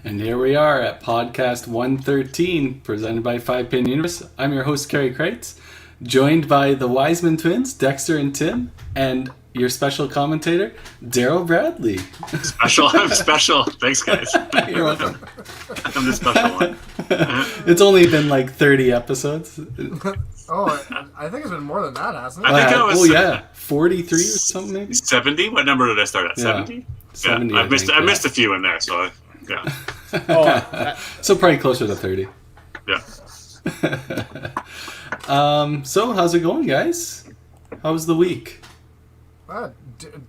And here we are at podcast 113, presented by 5 Pin Universe. I'm your host, Kerry Kreitz, joined by the Wiseman twins, Dexter and Tim, and your special commentator, Daryl Bradley. Special? I'm special. Thanks, guys. You're welcome. I'm the special one. It's only been like 30 episodes. I think it's been more than that, hasn't it? I think I was 43 or something maybe? 70? What number did I start at? 70? 70, yeah, I missed a few in there, so yeah. So probably closer to 30. Yeah. So how's it going, guys? How was the week?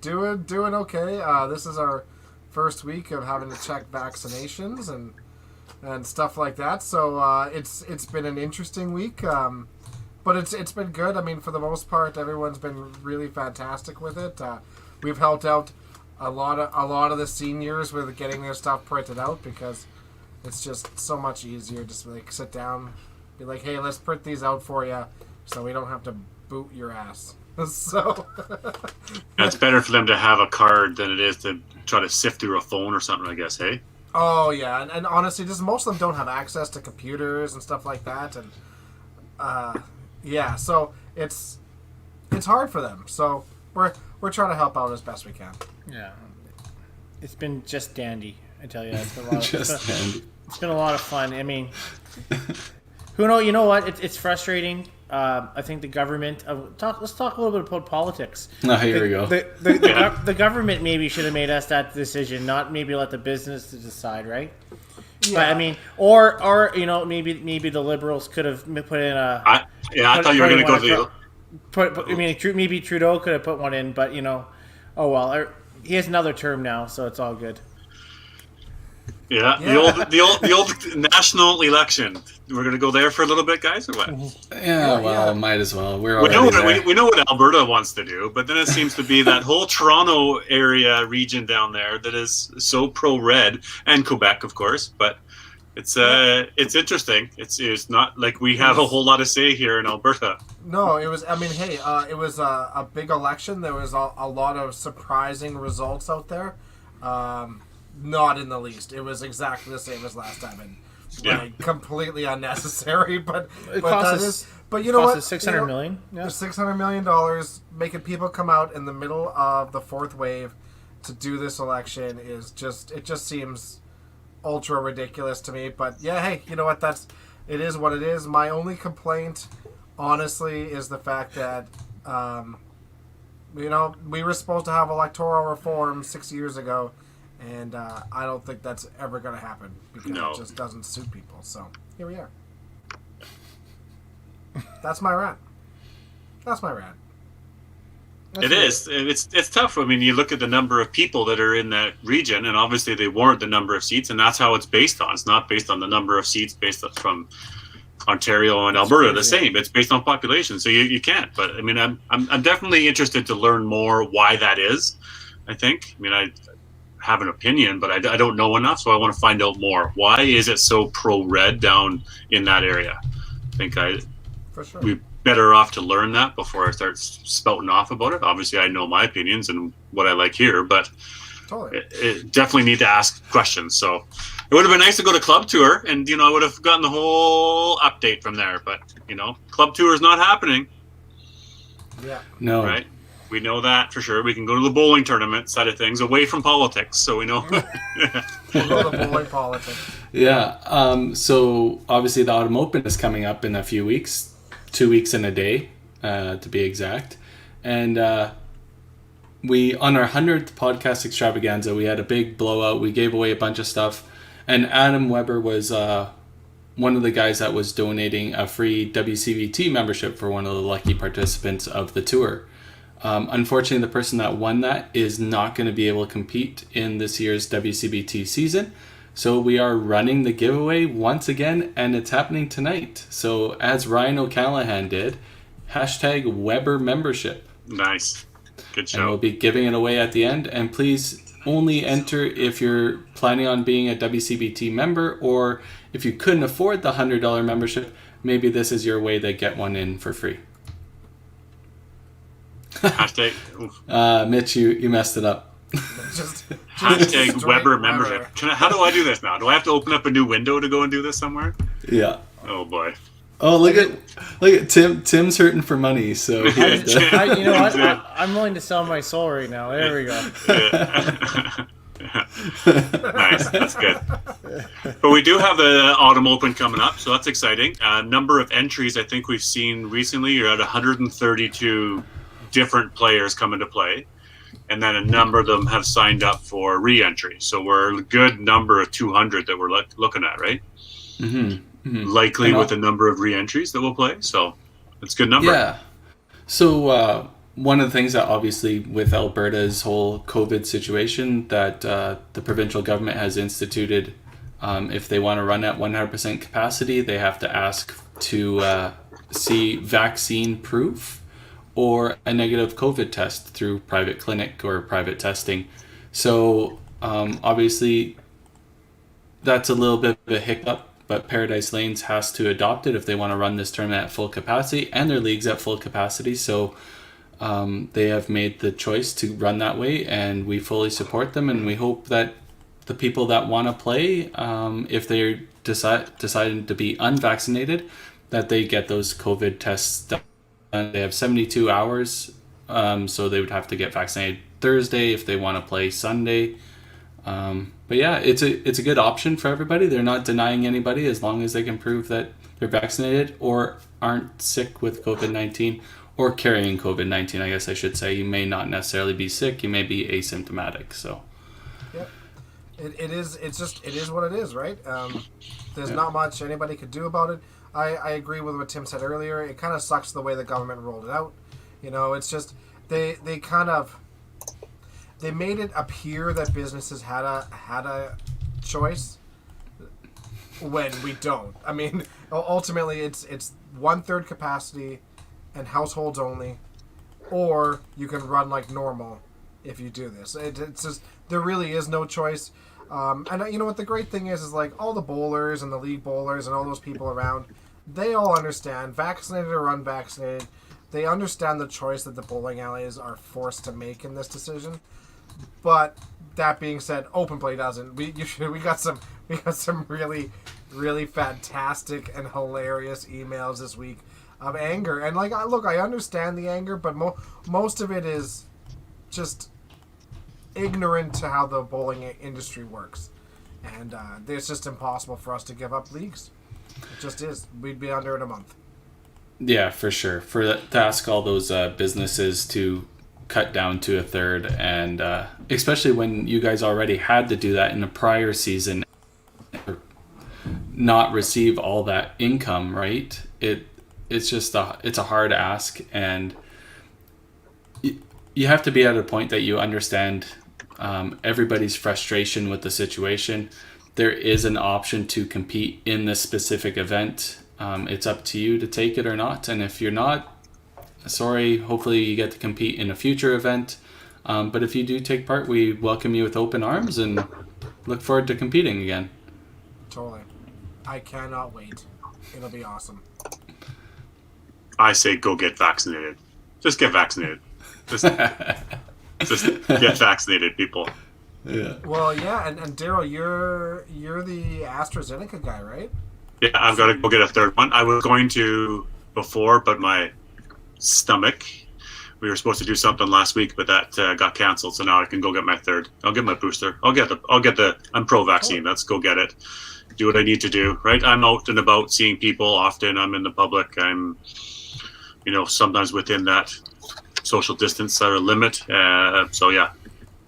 Doing okay. This is our first week of having to check vaccinations and stuff like that. So it's been an interesting week, but it's been good. I mean, for the most part, everyone's been really fantastic with it. We've helped out a lot of the seniors with getting their stuff printed out because it's just so much easier just like sit down, be like, hey, let's print these out for you, so we don't have to boot your ass. So it's better for them to have a card than it is to try to sift through a phone or something, I guess, hey? Oh yeah, and honestly, just most of them don't have access to computers and stuff like that, and yeah, so it's hard for them. So we're trying to help out as best we can. Yeah, it's been just dandy. I tell you, it's been a lot. It's been a lot of fun. I mean, who know? You know what? It's frustrating. I think the government. Let's talk a little bit about politics. Oh, here we go. The government maybe should have made us that decision, not maybe let the business decide, right? Yeah. But I mean, or you know, maybe the Liberals could have put in a. I thought you were going to go to the. Maybe Trudeau could have put one in, but you know, oh well. He has another term now, so it's all good. Yeah. The old national election. We're going to go there for a little bit, guys, or what? Yeah, might as well. We know what Alberta wants to do, but then it seems to be that whole Toronto area region down there that is so pro-red, and Quebec, of course. But it's interesting. It's not like we have a whole lot of say here in Alberta. No, it was. I mean, hey, it was a big election. There was a lot of surprising results out there. Not in the least. It was exactly the same as last time, and like, completely unnecessary. But you know what? $600 million. Yeah. $600 million making people come out in the middle of the fourth wave to do this election is it just seems ultra ridiculous to me. But yeah, hey, you know what? It is what it is. My only complaint, honestly, is the fact that you know, we were supposed to have electoral reform 6 years ago. And I don't think that's ever going to happen because it just doesn't suit people. So here we are. That's my rant. It's tough. I mean, you look at the number of people that are in that region, and obviously they warrant the number of seats, and that's how it's based on. It's not based on the number of seats based from Ontario and Alberta. The same. It's based on population, so you can't. But I mean, I'm definitely interested to learn more why that is. I mean, I have an opinion, but I don't know enough, so I want to find out more. Why is it so pro-red down in that area? I think we're better off to learn that before I start spouting off about it. Obviously, I know my opinions and what I like here, but it definitely need to ask questions. So it would have been nice to go to Club Tour, and you know, I would have gotten the whole update from there. But you know, Club Tour is not happening. Yeah. No. Right. We know that for sure. We can go to the bowling tournament side of things, away from politics, so we know. We'll go to bowling politics. Yeah. So obviously the Autumn Open is coming up in a few weeks, 2 weeks and a day, to be exact. And we, on our 100th podcast extravaganza, we had a big blowout. We gave away a bunch of stuff, and Adam Weber was one of the guys that was donating a free WCVT membership for one of the lucky participants of the tour. Unfortunately, the person that won that is not going to be able to compete in this year's WCBT season. So we are running the giveaway once again, and it's happening tonight. So as Ryan O'Callahan did, hashtag Weber membership. Nice. Good show. And we'll be giving it away at the end. And please only enter if you're planning on being a WCBT member, or if you couldn't afford the $100 membership, maybe this is your way to get one in for free. Hashtag. Mitch, you messed it up. just Hashtag straight Weber Weber. membership. How do I do this now? Do I have to open up a new window to go and do this somewhere? Yeah. Oh boy. Oh, look at Tim. Tim's hurting for money, so he has to... You know what? I'm willing to sell my soul right now. There we go. Nice, that's good. But we do have the Autumn Open coming up, so that's exciting. Number of entries I think we've seen recently, you're at 132 different players coming to play, and then a number of them have signed up for re-entry. So we're a good number of 200 that we're looking at, right? Likely with a number of re-entries that will play, so it's a good number. Yeah. So one of the things that obviously with Alberta's whole COVID situation that the provincial government has instituted, if they want to run at 100% capacity, they have to ask to see vaccine proof or a negative COVID test through private clinic or private testing. So obviously that's a little bit of a hiccup, but Paradise Lanes has to adopt it if they want to run this tournament at full capacity, and their league's at full capacity. So they have made the choice to run that way, and we fully support them, and we hope that the people that want to play, if they're deciding to be unvaccinated, that they get those COVID tests done. They have 72 hours, so they would have to get vaccinated Thursday if they want to play Sunday. But yeah, it's a good option for everybody. They're not denying anybody as long as they can prove that they're vaccinated or aren't sick with COVID-19 or carrying COVID-19. I guess I should say. You may not necessarily be sick. You may be asymptomatic. So. Yep. It is what it is, right? There's not much anybody could do about it. I agree with what Tim said earlier. It kind of sucks the way the government rolled it out. You know, it's just they made it appear that businesses had a choice when we don't. I mean, ultimately it's 1/3 capacity and households only, or you can run like normal if you do this. It's just there really is no choice. And you know what the great thing is like all the bowlers and the league bowlers and all those people around, they all understand, vaccinated or unvaccinated, they understand the choice that the bowling alleys are forced to make in this decision. But that being said, Open Play doesn't. We got some really, really fantastic and hilarious emails this week of anger. And like, I understand the anger, but most of it is just ignorant to how the bowling industry works, and it's just impossible for us to give up leagues. It just is. We'd be under in a month. Yeah, for sure. To ask all those businesses to cut down to 1/3, and especially when you guys already had to do that in the prior season, not receive all that income, right? It's just it's a hard ask, and you have to be at a point that you understand everybody's frustration with the situation. There is an option to compete in this specific event. It's up to you to take it or not. And if you're not, sorry, hopefully you get to compete in a future event. But if you do take part, we welcome you with open arms and look forward to competing again. Totally. I cannot wait. It'll be awesome. I say go get vaccinated. Just get vaccinated. Just get vaccinated, people. Yeah. Well, yeah, and Daryl, you're the AstraZeneca guy, right? Yeah, I've got to go get a third one. I was going to before, but my stomach. We were supposed to do something last week, but that got canceled. So now I can go get my third. I'll get my booster. I'm pro-vaccine. Let's go get it. Do what I need to do. Right. I'm out and about seeing people often. I'm in the public. I'm, sometimes within that social distance limit. So yeah,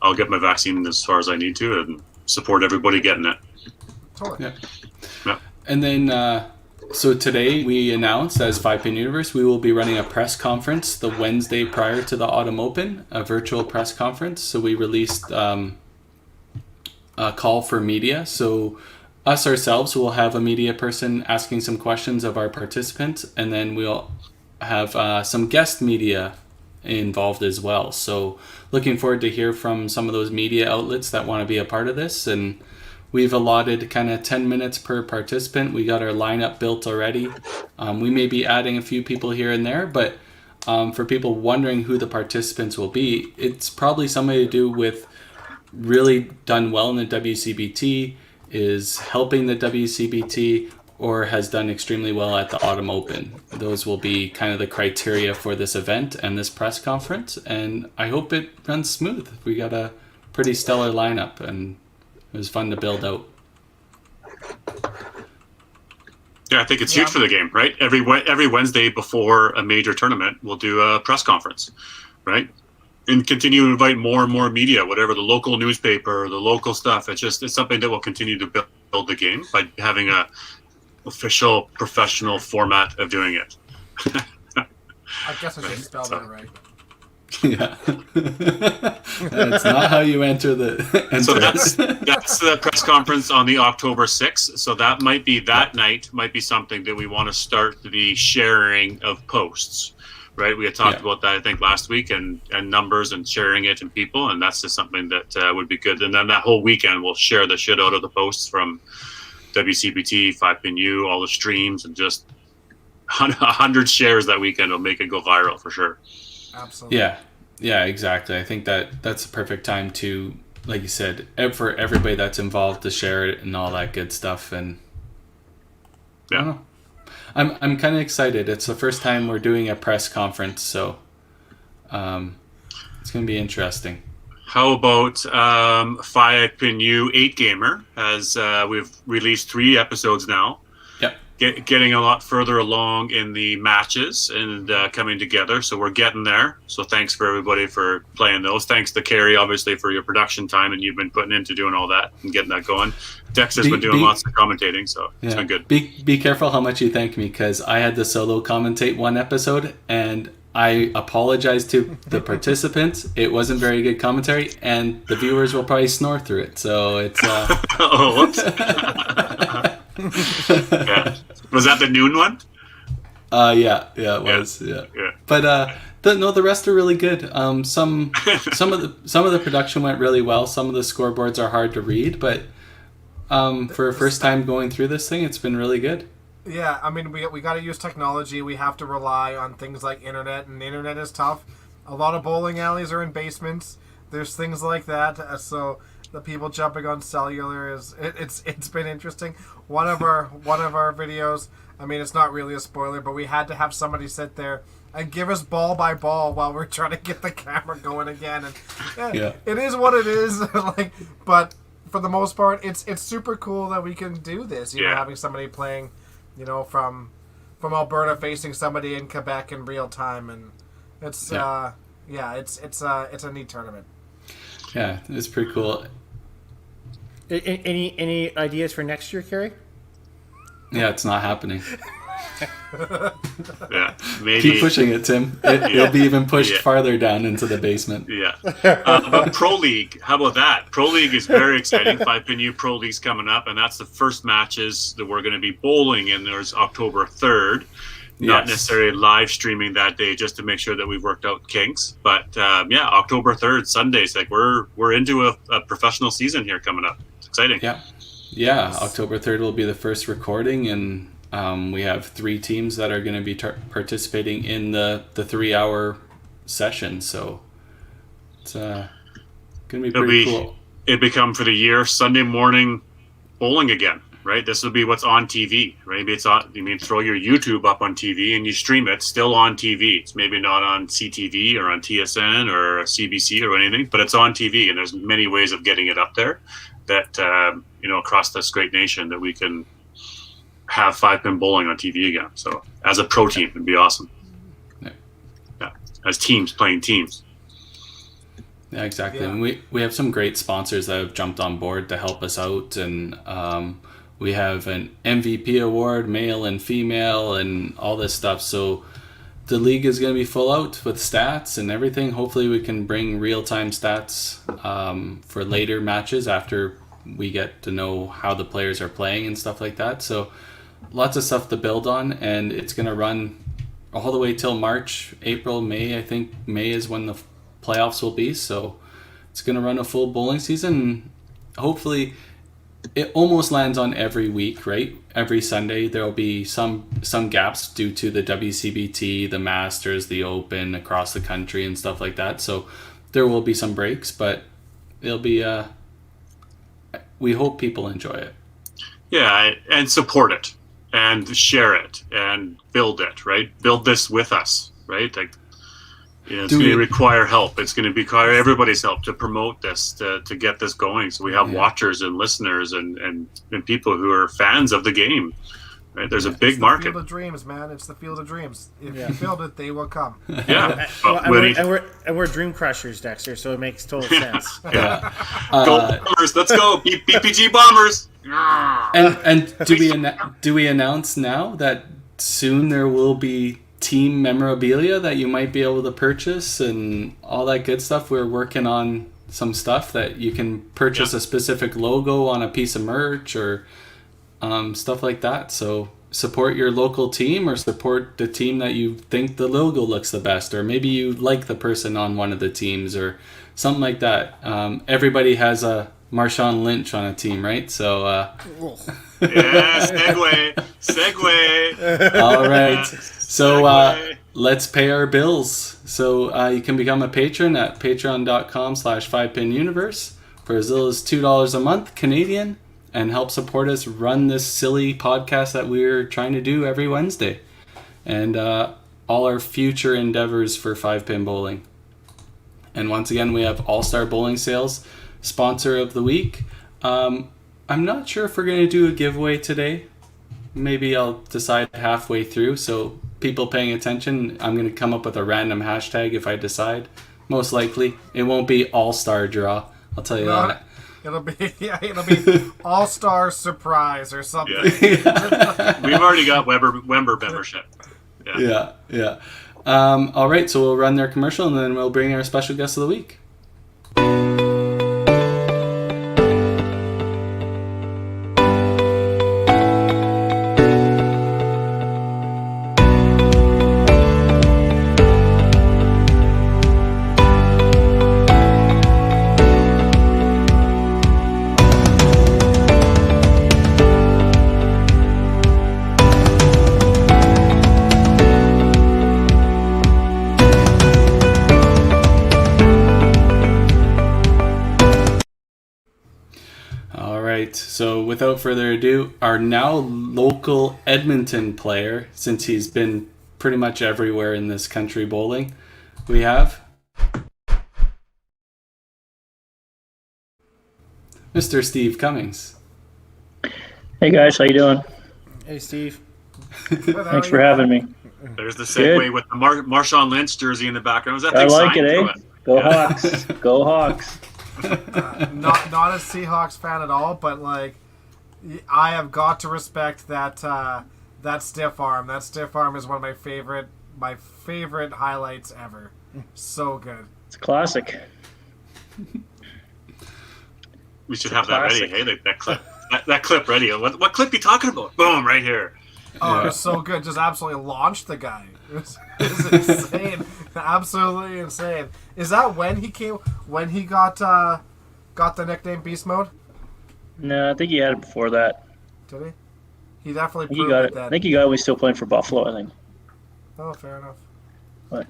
I'll get my vaccine as far as I need to and support everybody getting it. Totally. Yeah. And then, so today we announced as 5-Pin Universe, we will be running a press conference the Wednesday prior to the Autumn Open, a virtual press conference. So we released a call for media. So us ourselves will have a media person asking some questions of our participants, and then we'll have some guest media involved as well. So looking forward to hear from some of those media outlets that want to be a part of this. And we've allotted kind of 10 minutes per participant. We got our lineup built already. We may be adding a few people here and there, but for people wondering who the participants will be, it's probably somebody to do with really done well in the WCBT, is helping the WCBT, or has done extremely well at the Autumn Open. Those will be kind of the criteria for this event and this press conference, and I hope it runs smooth. We got a pretty stellar lineup, and it was fun to build out. Yeah, I think it's huge for the game, right? Every Wednesday before a major tournament, we'll do a press conference, right? And continue to invite more and more media, whatever, the local newspaper, the local stuff. It's something that will continue to build the game by having a official professional format of doing it. I guess I should spell that right. Yeah. That's not how you enter the. So that's the press conference on the October 6th. So that might be night might be something that we want to start the sharing of posts. Right, we had talked about that I think last week, and numbers and sharing it and people, and that's just something that would be good. And then that whole weekend we'll share the shit out of the posts from WCBT, 5PNU, all the streams, and just 100 shares that weekend will make it go viral for sure. Absolutely. Yeah, exactly. I think that's the perfect time to, like you said, for everybody that's involved to share it and all that good stuff. And I don't know. I'm kind of excited. It's the first time we're doing a press conference, so it's going to be interesting. How about 5PNU 8 Gamer? As we've released 3 episodes now. Yep. Getting a lot further along in the matches and coming together. So we're getting there. So thanks for everybody for playing those. Thanks to Carrie, obviously, for your production time and you've been putting into doing all that and getting that going. Dex has been doing lots of commentating, so it's been good. Be careful how much you thank me, because I had to solo commentate one episode and I apologize to the participants. It wasn't very good commentary, and the viewers will probably snore through it. So it's. Oh, whoops. Yeah. Was that the noon one? Yeah, it was. Yeah. But the rest are really good. Some of the production went really well. Some of the scoreboards are hard to read, but for a first time going through this thing, it's been really good. Yeah, I mean, we got to use technology. We have to rely on things like internet, and the internet is tough. A lot of bowling alleys are in basements. There's things like that. So the people jumping on cellular it's been interesting. One of our videos. I mean, it's not really a spoiler, but we had to have somebody sit there and give us ball by ball while we're trying to get the camera going again. And it is what it is. But for the most part, it's super cool that we can do this. You know, having somebody playing, from Alberta facing somebody in Quebec in real time, and it's it's a neat tournament. Yeah, it's pretty cool. Any ideas for next year, Kerry? Yeah, it's not happening. Yeah, maybe. Keep pushing it, Tim. It'll be even pushed farther down into the basement. Yeah. But Pro League, how about that? Pro League is very exciting. 5PNU Pro League's coming up, and that's the first matches that we're going to be bowling in. There's October 3rd. Not necessarily live streaming that day, just to make sure that we've worked out kinks. But October 3rd, Sundays. Like we're into a professional season here coming up. It's exciting. Yeah. October 3rd will be the first recording, and we have 3 teams that are going to be participating in the 3-hour session. So it's going to be pretty cool. It become for the year Sunday morning bowling again. Right, this will be what's on TV. Right? Maybe it's on. Throw your YouTube up on TV and you stream it. Still on TV. It's maybe not on CTV or on TSN or CBC or anything, but it's on TV. And there's many ways of getting it up there. That across this great nation, that we can have 5-pin bowling on TV again. So as a pro team, it'd be awesome. Yeah, as teams playing teams. Yeah, exactly. And we have some great sponsors that have jumped on board to help us out, and we have an MVP award, male and female, and all this stuff. So the league is going to be full out with stats and everything. Hopefully we can bring real-time stats for later matches after we get to know how the players are playing and stuff like that. So lots of stuff to build on, and it's going to run all the way till March, April, May. I think May is when the playoffs will be. So it's going to run a full bowling season. Hopefully it almost lands on every week, right? Every Sunday there'll be some gaps due to the WCBT, the Masters, the Open across the country and stuff like that. So there will be some breaks, but it'll be. We hope people enjoy it. Yeah, and support it, and share it, and build it. Right, build this with us. Right, like. It's going to require help. It's going to require everybody's help to promote this, to get this going. So we have watchers and listeners and people who are fans of the game. Right? There's a big market. It's the field of dreams, man. It's the field of dreams. If you build it, they will come. Yeah. and we're dream crushers, Dexter, so it makes total sense. Yeah. Go Bombers. Let's go. BPG Bombers. And do we announce now that soon there will be team memorabilia that you might be able to purchase and all that good stuff? We're working on some stuff that you can purchase a specific logo on a piece of merch or stuff like that. So support your local team or support the team that you think the logo looks the best, or maybe you like the person on one of the teams or something like that. Everybody has a Marshawn Lynch on a team, right? So segue. All right. So let's pay our bills. So you can become a patron at patreon.com/5pinuniverse for as little as $2 a month Canadian, and help support us run this silly podcast that we're trying to do every Wednesday, and all our future endeavors for 5-pin bowling. And once again, we have All-Star Bowling Sales, sponsor of the week. I'm not sure if we're going to do a giveaway today. Maybe I'll decide halfway through. So people paying attention, I'm going to come up with a random hashtag if I decide. Most likely, it won't be All-Star Draw. I'll tell you that. It'll be All-Star Surprise or something. Yeah. We've already got Weber membership. Yeah. All right, so we'll run their commercial and then we'll bring our special guest of the week. So without further ado, our now local Edmonton player, since he's been pretty much everywhere in this country bowling, we have Mr. Steve Cummings. Hey guys, how you doing? Hey Steve. Thanks for having me. There's the segue with the Marshawn Lynch jersey in the background. Was that thing I like it, eh? it? Go Hawks. Go Hawks. Not a Seahawks fan at all, but like I have got to respect that that stiff arm. That stiff arm is one of my favorite highlights ever. So good. It's classic. We should have that ready. Hey, that clip. That clip ready. What clip you talking about? Boom, right here. Oh, it was so good. Just absolutely launched the guy. It was insane. Absolutely insane. Is that when he got the nickname Beast Mode? No, I think he had it before that. Did he? He definitely He proved got it it. then. I think he got it when he was still playing for Buffalo, I think. Oh, fair enough. But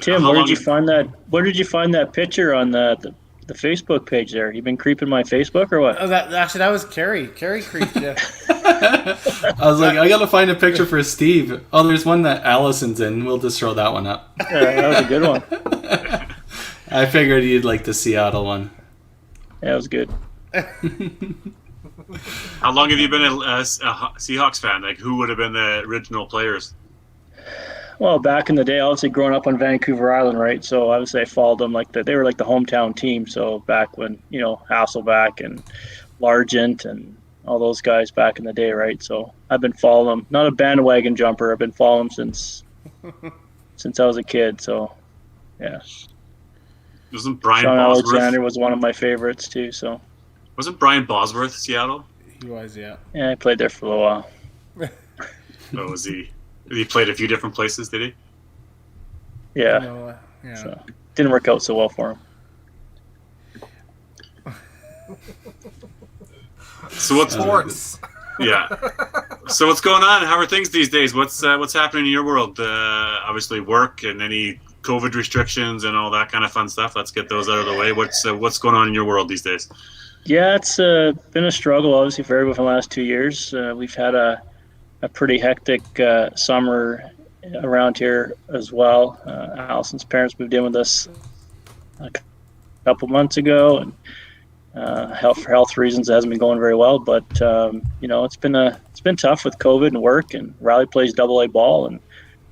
Tim, where did you find that? Where did you find that picture on the Facebook page there? You been creeping my Facebook or what? Oh, that was Carrie. Carrie creeped you. I was like, I gotta find a picture for Steve. Oh, there's one that Allison's in. We'll just throw that one up. Yeah, that was a good one. I figured you'd like the Seattle one. Yeah, it was good. How long have you been a Seahawks fan? Like, who would have been the original players? Well, back in the day, obviously growing up on Vancouver Island, right? So obviously I followed them they were like the hometown team. So back when, Hasselback and Largent and all those guys back in the day, right? So I've been following them. Not a bandwagon jumper. I've been following them since I was a kid. So, yeah. Wasn't Brian Sean Bosworth? Alexander was one of my favorites too. So. Wasn't Brian Bosworth Seattle? He was, yeah. Yeah, I played there for a little while. Oh, was he? He played a few different places, did he? Yeah. Yeah. So, didn't work out so well for him. So what's Sports? Yeah. So what's going on? How are things these days? What's happening in your world? Obviously work and any COVID restrictions and all that kind of fun stuff. Let's get those out of the way. What's going on in your world these days? Yeah, it's been a struggle, obviously, for everyone for the last 2 years. We've had a pretty hectic summer around here as well. Allison's parents moved in with us a couple months ago, and for health reasons, it hasn't been going very well. But it's been tough with COVID and work. And Riley plays AA ball, and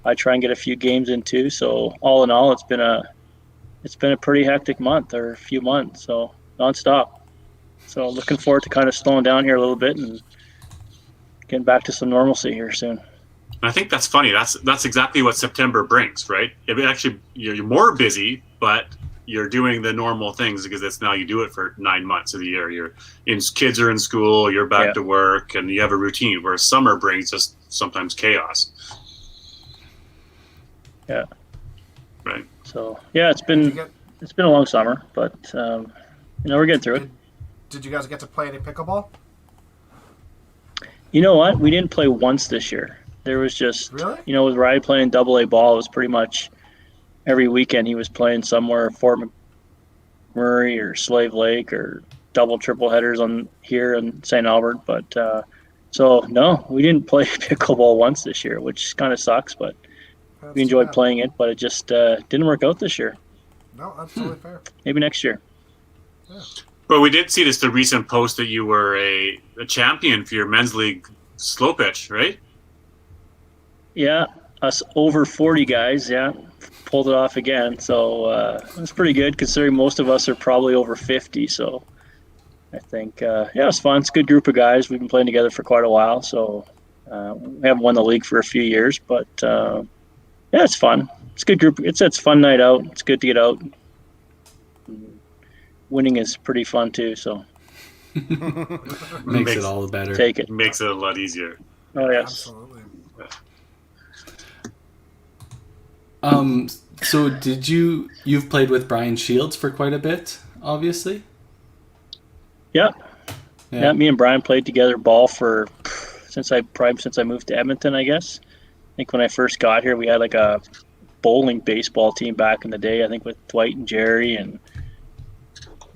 I try and get a few games in too. So all in all, it's been a pretty hectic month or a few months. So nonstop. So looking forward to kind of slowing down here a little bit and getting back to some normalcy here soon. I think that's funny. That's exactly what September brings, right? It actually, you're more busy, but you're doing the normal things because it's now you do it for 9 months of the year. Kids are in school, you're back to work, and you have a routine. Whereas summer brings just sometimes chaos. Yeah. Right. So it's been a long summer, but we're getting through it. Did you guys get to play any pickleball? You know what? We didn't play once this year. There was just, really? With Riley playing AA ball, it was pretty much every weekend he was playing somewhere, Fort McMurray or Slave Lake or double, triple headers on here in St. Albert. But no, we didn't play pickleball once this year, which kind of sucks, but we enjoyed playing it, but it just didn't work out this year. No, that's totally fair. Maybe next year. Yeah. Well, we did see the recent post that you were a champion for your men's league slow pitch, right? Yeah, us over 40 guys, pulled it off again. So it was pretty good considering most of us are probably over 50. So I think, it was fun. It's a good group of guys. We've been playing together for quite a while. So we haven't won the league for a few years, but it's fun. It's a good group. It's a fun night out. It's good to get out. Winning is pretty fun too, so makes it all the better. Take it. Makes it a lot easier. Oh yes. Absolutely. So you've played with Brian Shields for quite a bit, obviously? Yeah. Me and Brian played together ball for since I moved to Edmonton, I guess. I think when I first got here we had like a bowling baseball team back in the day, I think with Dwight and Jerry and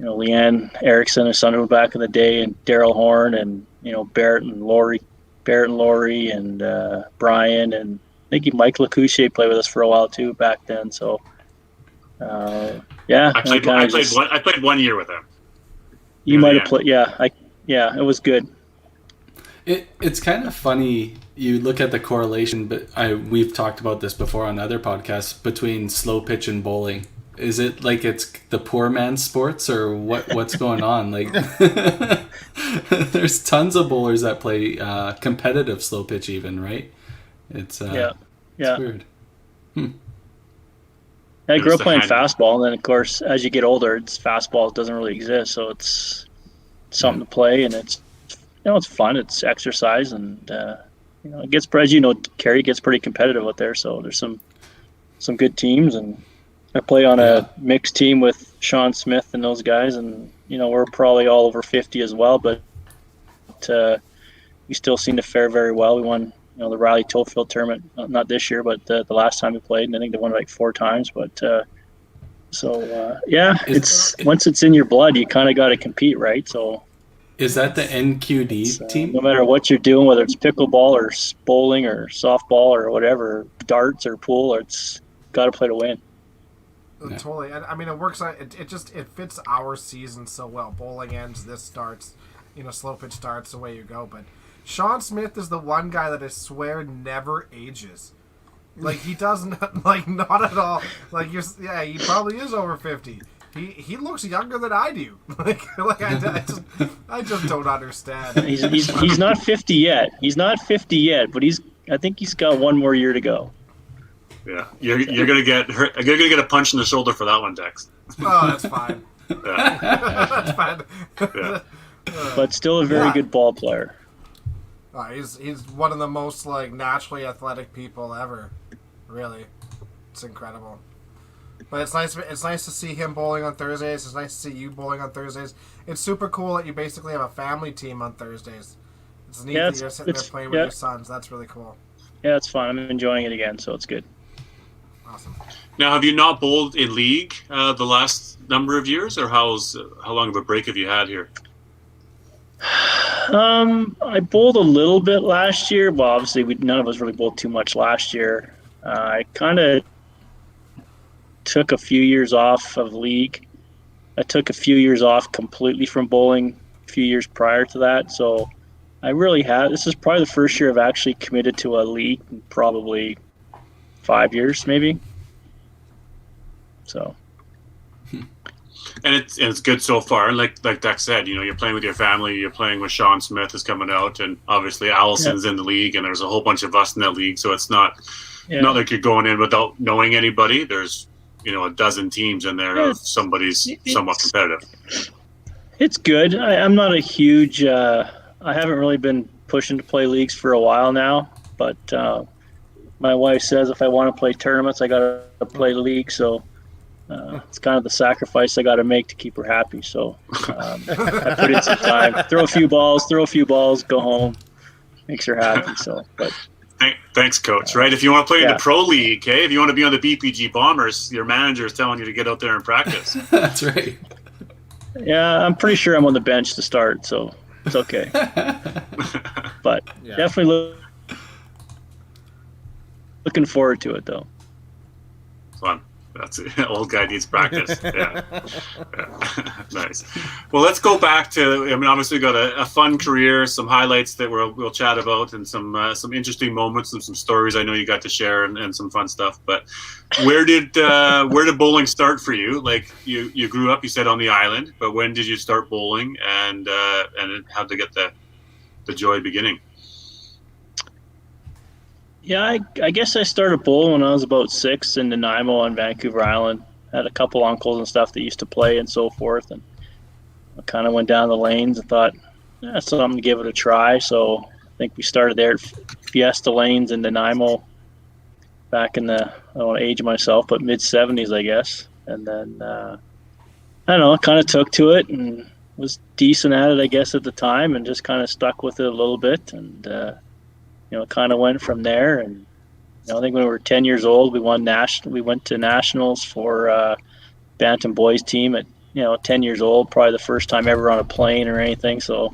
Leanne Erickson, his son, back in the day, and Daryl Horn, and Barrett and Laurie, and Brian, and I think Mike Lacouche played with us for a while too back then. So, I played 1 year with him. You might have played, it was good. It's kind of funny. You look at the correlation, but we've talked about this before on other podcasts between slow pitch and bowling. Is it like it's the poor man's sports, or what's going on? Like, there's tons of bowlers that play competitive slow pitch, even, right? It's weird. I grew up playing fastball, and then of course, as you get older, fastball doesn't really exist, so it's something to play, and it's fun. It's exercise, and it gets, as Kerry gets pretty competitive out there. So there's some good teams, and I play on a mixed team with Sean Smith and those guys, and we're probably all over 50 as well, but we still seem to fare very well. We won the Riley Tofield tournament, not this year, but the last time we played, and I think they won like 4 times. But it's once it's in your blood, you kind of got to compete, right? So is that the NQD team? No matter what you're doing, whether it's pickleball or bowling or softball or whatever, darts or pool, it's got to play to win. Yeah. Totally. And I mean, it works out. It fits our season so well. Bowling ends, this starts, slow pitch starts, away you go. But Sean Smith is the one guy that I swear never ages. Like, he doesn't, not at all. Like, he probably is over 50. He looks younger than I do. I just don't understand. He's not 50 yet. He's not 50 yet, but I think he's got 1 more year to go. Yeah, you're gonna get hurt. You're gonna get a punch in the shoulder for that one, Dex. Oh, that's fine. That's fine. Yeah. But still a very good ball player. He's one of the most naturally athletic people ever. Really, it's incredible. But it's nice. It's nice to see him bowling on Thursdays. It's nice to see you bowling on Thursdays. It's super cool that you basically have a family team on Thursdays. It's neat that you're sitting there playing with your sons. That's really cool. Yeah, it's fun. I'm enjoying it again, so it's good. Awesome. Now, have you not bowled in league the last number of years, or how long of a break have you had here? I bowled a little bit last year. Well, obviously, none of us really bowled too much last year. I kind of took a few years off of league. I took a few years off completely from bowling a few years prior to that. So I really have. This is probably the first year I've actually committed to a league in probably 5 years, maybe. So. And it's good so far. Like Doug said, you're playing with your family. You're playing with Sean Smith is coming out, and obviously Allison's in the league, and there's a whole bunch of us in that league. So it's not like you're going in without knowing anybody. There's a dozen teams in there of somebody's somewhat competitive. It's good. I'm not a huge. I haven't really been pushing to play leagues for a while now, but my wife says if I want to play tournaments, I got to play league. So. It's kind of the sacrifice I got to make to keep her happy. So I put in some time, throw a few balls, go home, makes her happy. So, but thanks, Coach. Right? If you want to play in the pro league, if you want to be on the BPG Bombers, your manager is telling you to get out there and practice. That's right. Yeah, I'm pretty sure I'm on the bench to start, so it's okay. But definitely looking forward to it, though. Fun. That's it. Old guy needs practice. Yeah. Nice. Well, let's go back to. Obviously, we got a fun career, some highlights that we'll chat about, and some interesting moments and some stories I know you got to share, and some fun stuff. But where did bowling start for you? Like you grew up, you said, on the island, but when did you start bowling, and how to get the joy beginning? Yeah, I guess I started bowling when I was about 6 in Nanaimo on Vancouver Island. Had a couple uncles and stuff that used to play and so forth, and I kind of went down the lanes and thought, so I'm going to give it a try. So I think we started there at Fiesta Lanes in Nanaimo back in the, I don't want to age myself, but mid-70s, I guess. And then, I don't know, kind of took to it and was decent at it, I guess, at the time, and just kind of stuck with it a little bit. And, kind of went from there. And I think when we were 10 years old, we went to nationals for Bantam boys team at 10 years old, probably the first time ever on a plane or anything. So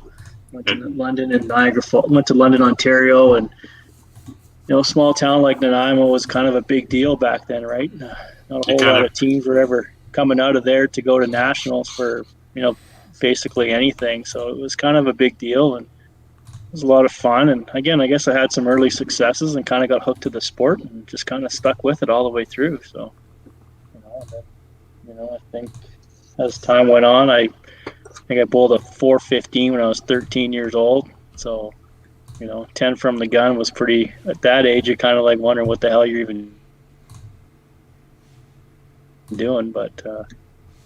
went to London and Niagara Falls, went to London, Ontario, and a small town like Nanaimo was kind of a big deal back then, right? Not a whole lot of teams were ever coming out of there to go to nationals for basically anything. So it was kind of a big deal, and it was a lot of fun. And again, I guess I had some early successes and kind of got hooked to the sport and just kind of stuck with it all the way through. So, I think as time went on, I think I bowled a 415 when I was 13 years old. So, 10 from the gun was pretty, at that age, you're kind of like wondering what the hell you're even doing. But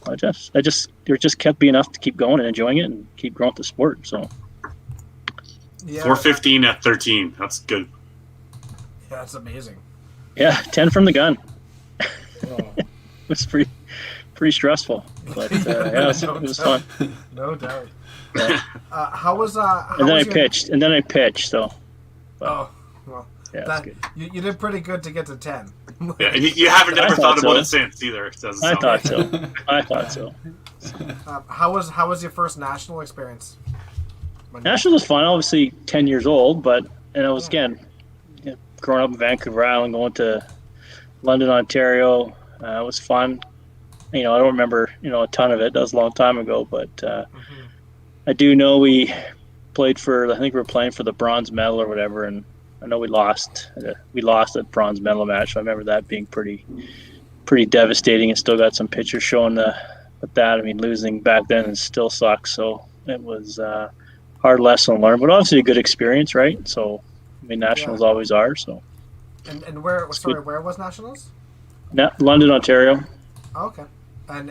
it just kept being enough to keep going and enjoying it and keep growing the sport. So. Yeah. 415 at 13. That's good. Yeah, that's amazing. Yeah, 10 from the gun. It was pretty stressful, but it was fun. No doubt. How was and then I pitched. So. Well, yeah, you did pretty good to get to 10. Yeah, and you haven't ever thought about it since either. I thought so. How was your first national experience? National was fun. Obviously, 10 years old, and I was again growing up in Vancouver Island, going to London, Ontario. It was fun. I don't remember a ton of it. That was a long time ago, but I do know we played for. I think we were playing for the bronze medal or whatever, and I know we lost. We lost a bronze medal match. So I remember that being pretty devastating, and still got some pictures showing that. I mean, losing back then still sucks. So it was. Hard lesson learned, but obviously a good experience, right? So, nationals always are. So, and where? Sorry, where was nationals? London, Ontario. Oh, okay, and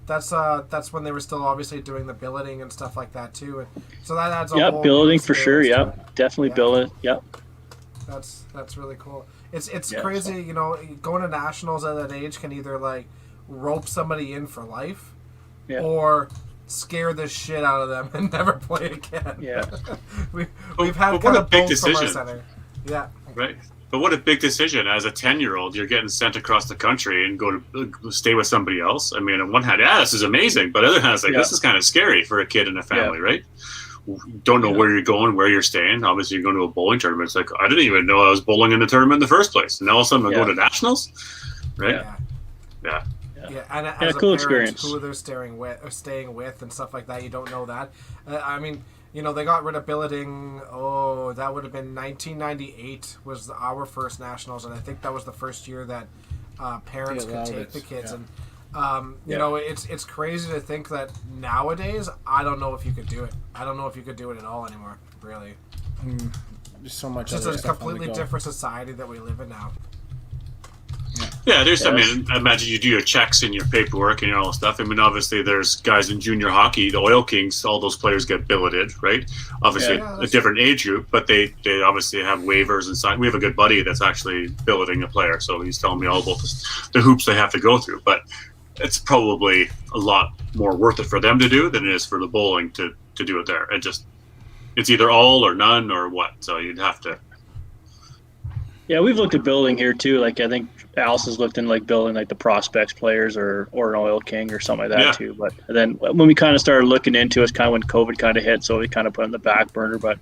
that's when they were still obviously doing the billeting and stuff like that too. And so that adds a whole billeting for sure. Yeah, definitely billet. Yep. That's really cool. It's crazy, going to nationals at that age can either like rope somebody in for life, or scare the shit out of them and never play again. Yeah. We've had kind of both from our center. Yeah. Right. But what a big decision. As a 10-year-old, you're getting sent across the country and go to stay with somebody else. I mean, on one hand, this is amazing. But on the other hand, it's like, this is kind of scary for a kid and a family, right? Don't know where you're going, where you're staying. Obviously, you're going to a bowling tournament. It's like, I didn't even know I was bowling in the tournament in the first place. And now all of a sudden I'm going to nationals, right? Yeah. And as a cool parent, experience. who they're staying with and stuff like that, you don't know that. I mean, they got rid of billeting. Oh, that would have been 1998 was our first nationals, and I think that was the first year that parents could take the kids. And it's crazy to think that nowadays I don't know if you could do it. I don't know if you could do it at all anymore. Really, There's so much. it's just a completely different society that we live in now. Yeah, I mean, imagine you do your checks and your paperwork and all that stuff. I mean, obviously, there's guys in junior hockey, the Oil Kings, all those players get billeted, right? Obviously, a different age group, but they obviously have waivers and sign. We have a good buddy that's actually billeting a player, so he's telling me all about the hoops they have to go through. But it's probably a lot more worth it for them to do than it is for the bowling to do it there. It's either all or none or what. So you'd have to. Yeah, we've looked at building here too. Like I think Alice has looked in like building like the prospects players or an Oil King or something like that too. But then when we kind of started looking into it, it's kind of when COVID kind of hit, so we kind of put it on the back burner. But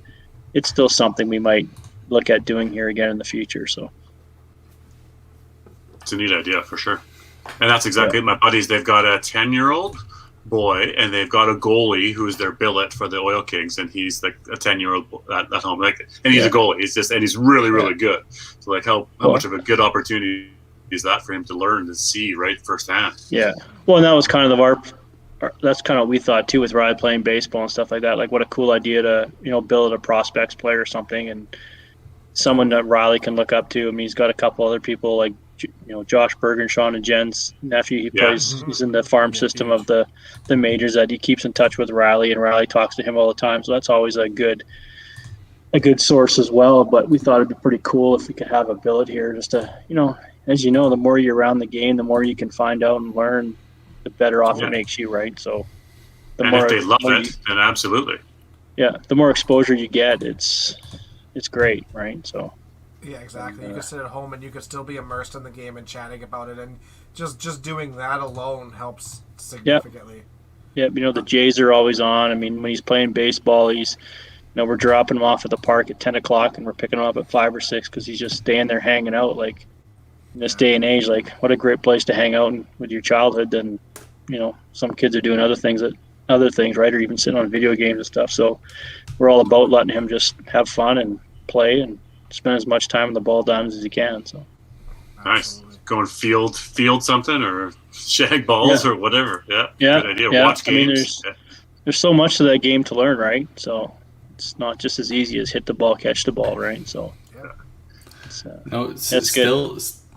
it's still something we might look at doing here again in the future. So it's a neat idea for sure. And that's exactly my buddies. They've got a 10-year-old boy, and they've got a goalie who's their billet for the Oil Kings, and he's like a 10-year-old at home. And he's a goalie. He's really, really good. So like how much of a good opportunity is that for him to learn to see right firsthand? Yeah. Well, and that was kind of that's kind of what we thought too with Riley playing baseball and stuff like that. Like what a cool idea to build a prospects player or something, and someone that Riley can look up to. I mean, he's got a couple other people like Josh Bergen, Sean and Jen's nephew. He plays. He's in the farm system of the majors. That he keeps in touch with Riley, and Riley talks to him all the time. So that's always a good source as well. But we thought it'd be pretty cool if we could have a billet here, just to as the more you're around the game, the more you can find out and learn, the better off it makes you, right? So if they love it, then absolutely. Yeah, the more exposure you get, it's great, right? So. Yeah, exactly. You could sit at home and you could still be immersed in the game and chatting about it, and just doing that alone helps significantly. Yeah, the Jays are always on. I mean, when he's playing baseball, we're dropping him off at the park at 10 o'clock and we're picking him up at 5 or 6 because he's just staying there hanging out. Like in this day and age, like what a great place to hang out with your childhood. Then, some kids are doing other things, right? Or even sitting on video games and stuff. So we're all about letting him just have fun and play and spend as much time in the ball diamonds as he can. So nice. Going field something or shag balls or whatever. Yeah. Good idea. Yeah. Watch games. I mean, there's so much to that game to learn, right? So it's not just as easy as hit the ball, catch the ball, right? So it's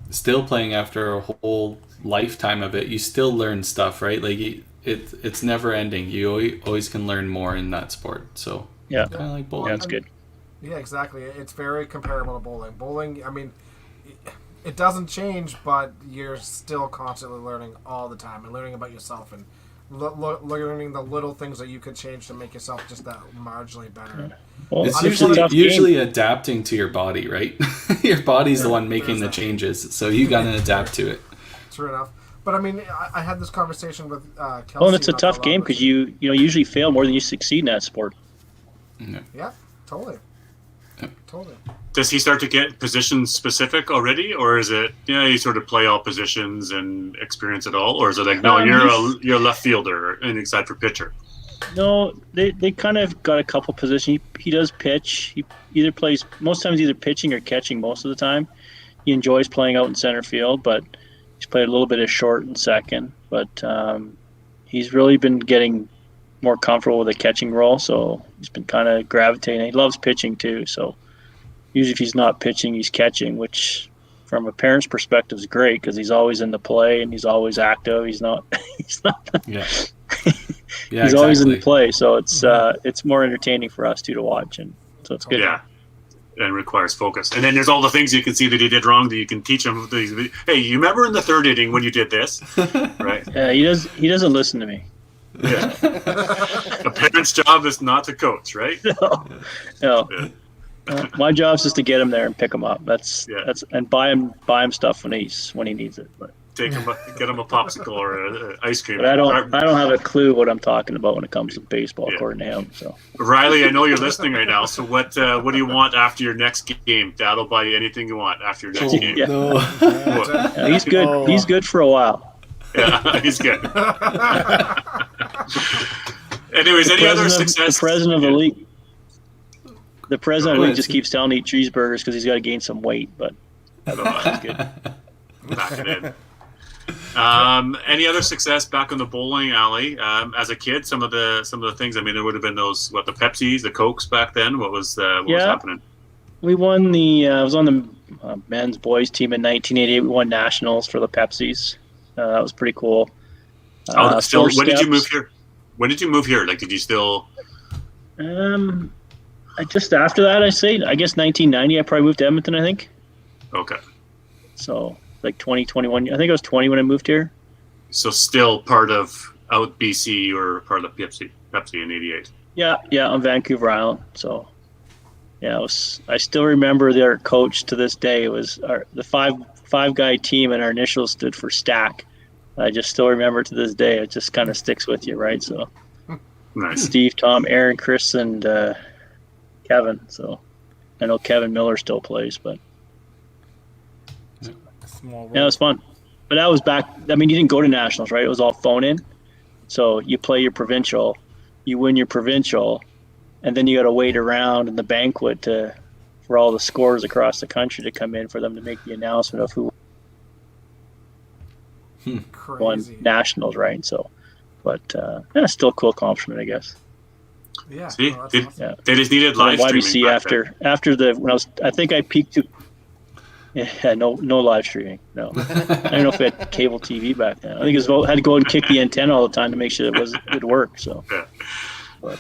still playing after a whole lifetime of it. You still learn stuff, right? Like it's never ending. You always can learn more in that sport. So kind of like bowling. Yeah, that's good. Yeah, exactly. It's very comparable to bowling. Bowling, I mean, it doesn't change, but you're still constantly learning all the time and learning about yourself and learning the little things that you could change to make yourself just that marginally better. Well, it's usually adapting to your body, right? Your body's the one making the changes, so you got to adapt to it. True enough. But I mean, I had this conversation with Kelsey. Oh, and it's a tough game because you usually fail more than you succeed in that sport. Yeah, totally. Totally. Does he start to get position specific already, or is it you sort of play all positions and experience it all, or is it like you're a left fielder and inside for pitcher? No, they kind of got a couple positions. He does pitch. He either plays most times either pitching or catching most of the time. He enjoys playing out in center field, but he's played a little bit of short and second. But he's really been getting more comfortable with a catching role, so he's been kind of gravitating. He loves pitching too, so usually if he's not pitching, he's catching, which from a parent's perspective is great because he's always in the play and he's always active. He's not he's always in the play, so it's more entertaining for us too to watch, and so it's good. Yeah, and requires focus. And then there's all the things you can see that he did wrong that you can teach him. Hey, you remember in the third inning when you did this, right? Yeah, he doesn't listen to me. Yeah. The parent's job is not to coach, right? No. Yeah. My job's just to get him there and pick him up. That's Yeah. and buy him stuff when he needs it. But Get him a popsicle or an ice cream. I don't have a clue what I'm talking about when it comes to baseball, according to him. So Riley, I know you're listening right now. So what do you want after your next game? Dad will buy you anything you want after your next game. Yeah. No. Yeah, he's good. Oh. He's good for a while. Yeah, he's good. Anyways, any other success? The president of the league. The president of the league just keeps telling me to eat cheeseburgers because he's got to gain some weight. But that's good. Back it in. Any other success back on the bowling alley? As a kid, some of the things. I mean, there would have been those the Pepsis, the Cokes back then. What was happening? We won I was on the men's boys team in 1988. We won nationals for the Pepsis. That was pretty cool. When did you move here? When did you move here? Like, did you still? Just after that, I guess 1990. I probably moved to Edmonton. I think. Okay. So like 2021. I think I was 20 when I moved here. So still part of out BC or part of the Pepsi in '88. Yeah, on Vancouver Island. So yeah, I still remember their coach to this day. It was the five guy team, and our initials stood for Stack. I just still remember to this day. It just kind of sticks with you, right? So Nice. Steve, Tom, Aaron, Chris, and Kevin. So I know Kevin Miller still plays, but Small world. yeah, it was fun. But that was back. I mean, you didn't go to nationals, right? It was all phone in. So you play your provincial, you win your provincial, and then you got to wait around in the banquet for all the scores across the country to come in for them to make the announcement of who won Crazy. nationals, right? So, but still a cool accomplishment, I guess. Yeah. See, no, that's they, awesome. they just needed live YBC streaming back then. after I think I peaked to. Yeah, no live streaming. No, I don't know if we had cable TV back then. I think it had to go and kick the antenna all the time to make sure it would work. So, Yeah. but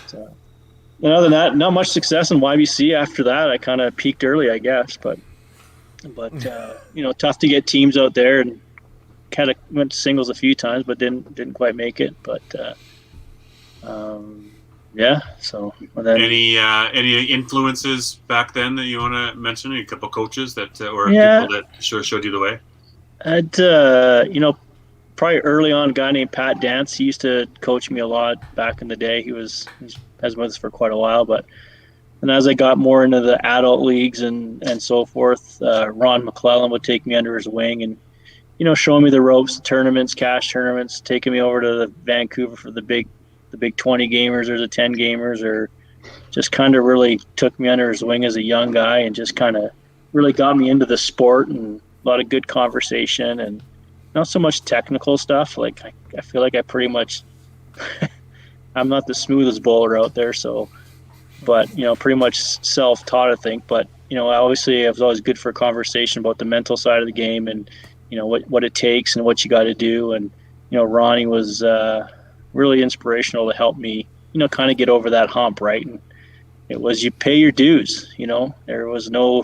other than that, not much success in YBC. After that, I kind of peaked early, I guess. But tough to get teams out there, and kind of went to singles a few times, but didn't quite make it. But yeah. So and then Any influences back then that you want to mention? A couple coaches that or Yeah. people that showed you the way? I'd probably early on, a guy named Pat Dance. He used to coach me a lot back in the day. He's been with us for quite a while, and as I got more into the adult leagues and so forth, Ron McClellan would take me under his wing and showing me the ropes, the tournaments, cash tournaments, taking me over to the Vancouver for the big 20 gamers or the 10 gamers, or just kind of really took me under his wing as a young guy and just kind of really got me into the sport, and a lot of good conversation and not so much technical stuff. Like I feel like I pretty much I'm not the smoothest bowler out there, so but pretty much self-taught, I think. But obviously it was always good for a conversation about the mental side of the game and what it takes and what you got to do. And Ronnie was really inspirational to help me kind of get over that hump, right? And it was, you pay your dues. There was no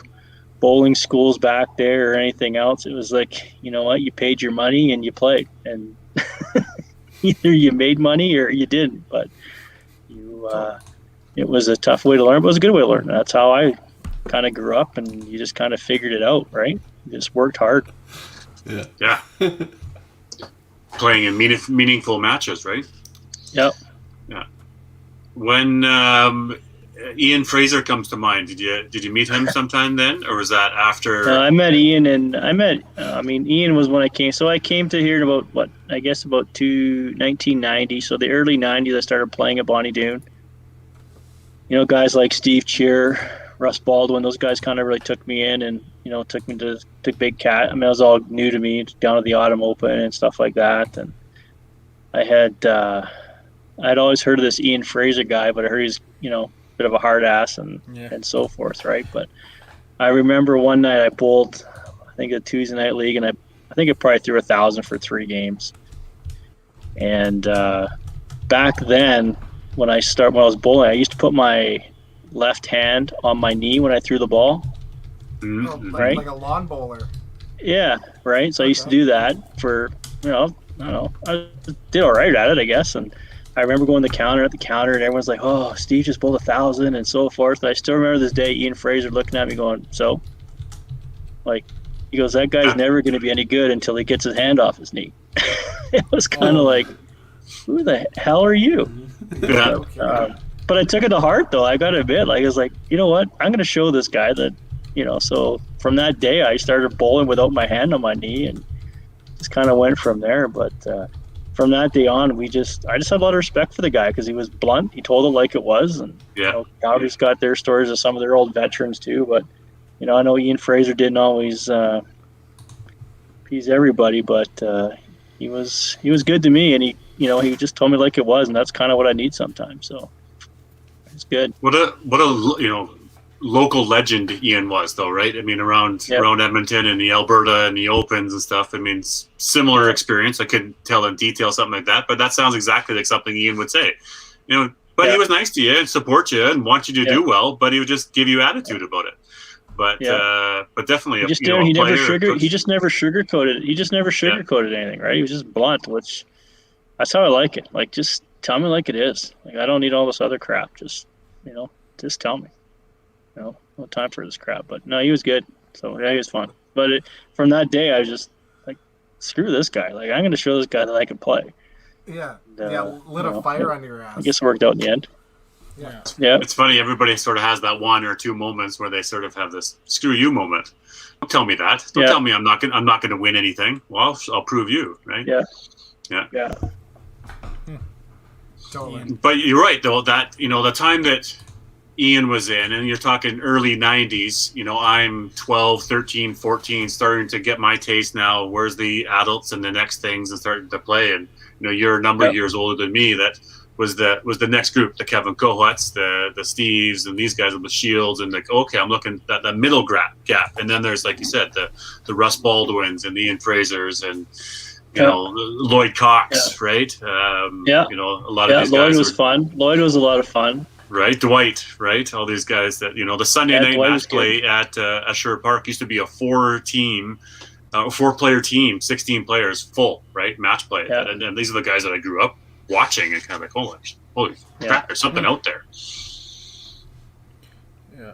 bowling schools back there or anything else. It was like, you paid your money and you played, and either you made money or you didn't. But it was a tough way to learn, but it was a good way to learn. That's how I kind of grew up, and you just kind of figured it out, right? You just worked hard. Yeah. Playing in meaningful matches, right? Yep. Yeah. When Ian Fraser comes to mind, did you meet him sometime then, or was that after? I met Ian, and Ian was when I came. So I came to here in about 1990. So the early 90s, I started playing at Bonnie Doon. Guys like Steve Cheer, Russ Baldwin, those guys kind of really took me in and, took me to Big Cat. I mean, it was all new to me, down to the Autumn Open and stuff like that. And I'd always heard of this Ian Fraser guy, but I heard he's, a bit of a hard ass and so forth, right? But I remember one night I bowled, I think a Tuesday night league, and I think I probably threw 1,000 for 3 games. And back then, when I was bowling, I used to put my left hand on my knee when I threw the ball. Mm-hmm. Right? Like a lawn bowler. Yeah, right. So I used to do that for, I don't know, I did all right at it, I guess. And I remember going to the counter and everyone's like, "Oh, Steve just bowled 1,000" and so forth. And I still remember this day, Ian Fraser looking at me going, "So?" Like, he goes, "That guy's never going to be any good until he gets his hand off his knee." It was kind of like, who the hell are you? Yeah. But I took it to heart, though. I got to admit, like, I was like, you know what? I'm going to show this guy that, so from that day, I started bowling without my hand on my knee and just kind of went from there. But from that day on, I just had a lot of respect for the guy because he was blunt. He told it like it was. And Calgary's got their stories of some of their old veterans, too. But, I know Ian Fraser didn't always please everybody, but he was good to me, and he just told me like it was, and that's kind of what I need sometimes. So it's good. What a local legend Ian was, though, right? I mean, around Edmonton and the Alberta and the Opens and stuff. I mean, similar experience. I couldn't tell in detail something like that, but that sounds exactly like something Ian would say. But he was nice to you and support you and want you to do well, but he would just give you attitude about it. But definitely, he just never sugarcoated it. He just never sugarcoated anything, right? He was just blunt, which that's how I like it. Like, just tell me like it is. Like, I don't need all this other crap. Just just tell me. No time for this crap. But no, he was good. So he was fun. But from that day, I was just like, screw this guy. Like, I'm going to show this guy that I can play. Yeah, lit a fire on your ass. I guess it worked out in the end. Yeah. It's funny. Everybody sort of has that one or two moments where they sort of have this "screw you" moment. Don't tell me that. Don't tell me I'm not going to win anything. Well, I'll prove you, right? Yeah. Totally. But you're right, though. That the time that Ian was in, and you're talking early 90s. I'm 12, 13, 14, starting to get my taste now. Where's the adults and the next things and starting to play? And you're a number of years older than me. That was the next group, the Kevin Cohuts, the Steves, and these guys with the Shields, and like, okay, I'm looking at that middle gap, and then there's, like you said, the Russ Baldwins and the Ian Frasers and Lloyd Cox, right? A lot of these guys. Lloyd was fun. Lloyd was a lot of fun. Right, Dwight, right? All these guys that the Sunday night match play at Sherwood Park used to be a 4-player team, 16 players, full, right? Match play, and these are the guys that I grew up watching and kind of like, holy crap, there's something out there. Yeah.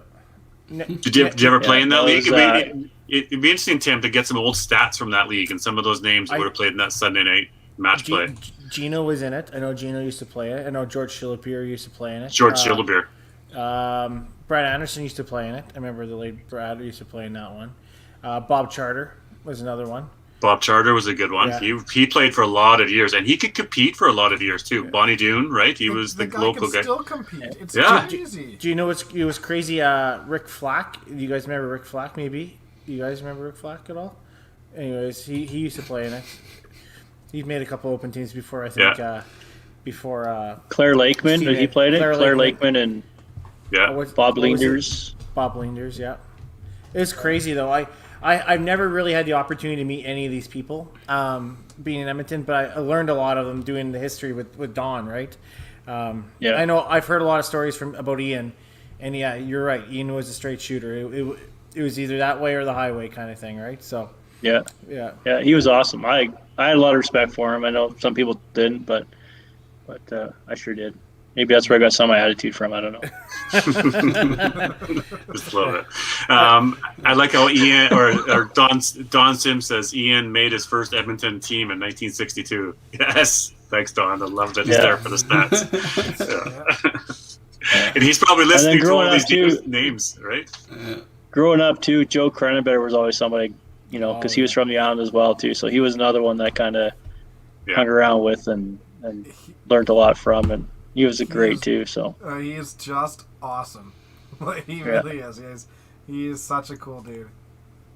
Did you ever play in that league? It'd be interesting, Tim, to get some old stats from that league and some of those names that would have played in that Sunday night match play. Gino was in it. I know Gino used to play it. I know George Schillebeer used to play in it. George Schillebeer. Brad Anderson used to play in it. I remember the late Brad used to play in that one. Bob Charter was another one. Bob Charter was a good one. Yeah. He played for a lot of years, and he could compete for a lot of years too. Yeah. Bonnie Doon, right? He was the local guy. Still compete. It's easy. Do you know it was crazy? Rick Flack. Do you guys remember Rick Flack? Maybe you guys remember Rick Flack at all? Anyways, he used to play in it. He made a couple open teams before, I think. Before Claire Lakeman, he played it. Claire Lakeman and Bob Leenders. Bob Leenders, yeah. It was crazy though. I've never really had the opportunity to meet any of these people, being in Edmonton, but I learned a lot of them doing the history with Don, right? I know I've heard a lot of stories about Ian, and yeah, you're right. Ian was a straight shooter. It was either that way or the highway kind of thing, right? So yeah, he was awesome. I had a lot of respect for him. I know some people didn't, but I sure did. Maybe that's where I got some of my attitude from. I don't know. Just love it. I like how Ian or Don Sims says Ian made his first Edmonton team in 1962. Yes, thanks, Don. I love that he's there for the stats. And he's probably listening to all these names, right? Growing up too, Joe Cronenberger was always somebody, because he was from the island as well too. So he was another one that kind of hung around with and learned a lot from, and he was great too. So he is just awesome. He really is. He is such a cool dude.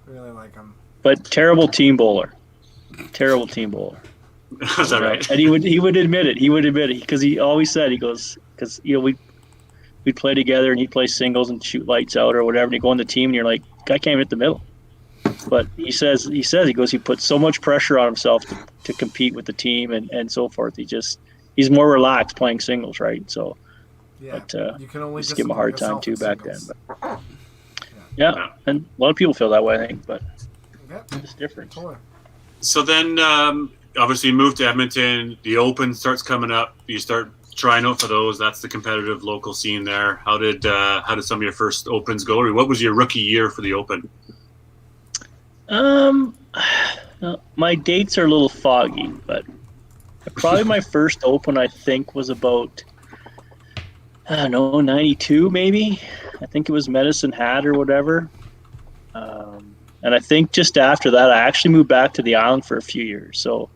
Really like him. But terrible team bowler. Is that right? And he would admit it. He would admit it because he always said, he goes, because we'd play together and he'd play singles and shoot lights out or whatever, and you go on the team and you're like, I can't hit the middle. But he puts so much pressure on himself to compete with the team and so forth. He's more relaxed playing singles, right? So, you can only just give him a hard time too back then. But, Yeah. And a lot of people feel that way, I think, but it's different. So then obviously you moved to Edmonton. The Open starts coming up. You start trying out for those. That's the competitive local scene there. How did some of your first Opens go? Or what was your rookie year for the Open? My dates are a little foggy, but probably my first Open I think was about, I don't know, 92 maybe. I think it was Medicine Hat or whatever. And I think just after that, I actually moved back to the island for a few years. So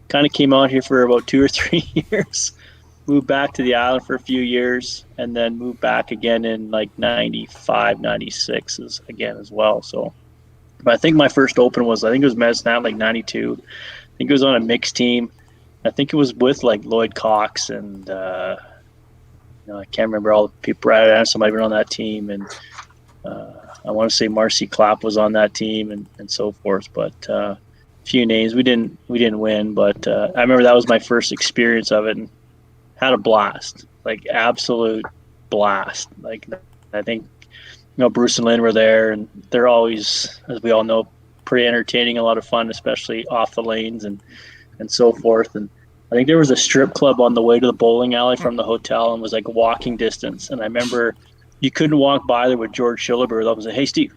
kind of came out here for about 2 or 3 years, moved back to the island for a few years, and then moved back again in like 95, 96 again as well. So, but I think my first Open was, I think it was Medicine Hat, like 92. I think it was on a mixed team. I think it was with like Lloyd Cox and, I can't remember all the people. Brad Anderson might have been on that team, and I want to say Marcy Clapp was on that team, and so forth. But a few names. We didn't win, but I remember that was my first experience of it, and had a blast, like absolute blast. Like I think Bruce and Lynn were there, and they're always, as we all know, pretty entertaining, a lot of fun, especially off the lanes and so forth. And I think there was a strip club on the way to the bowling alley from the hotel, and was like walking distance. And I remember you couldn't walk by there with George Schilleber. I was like, "Hey, Steve."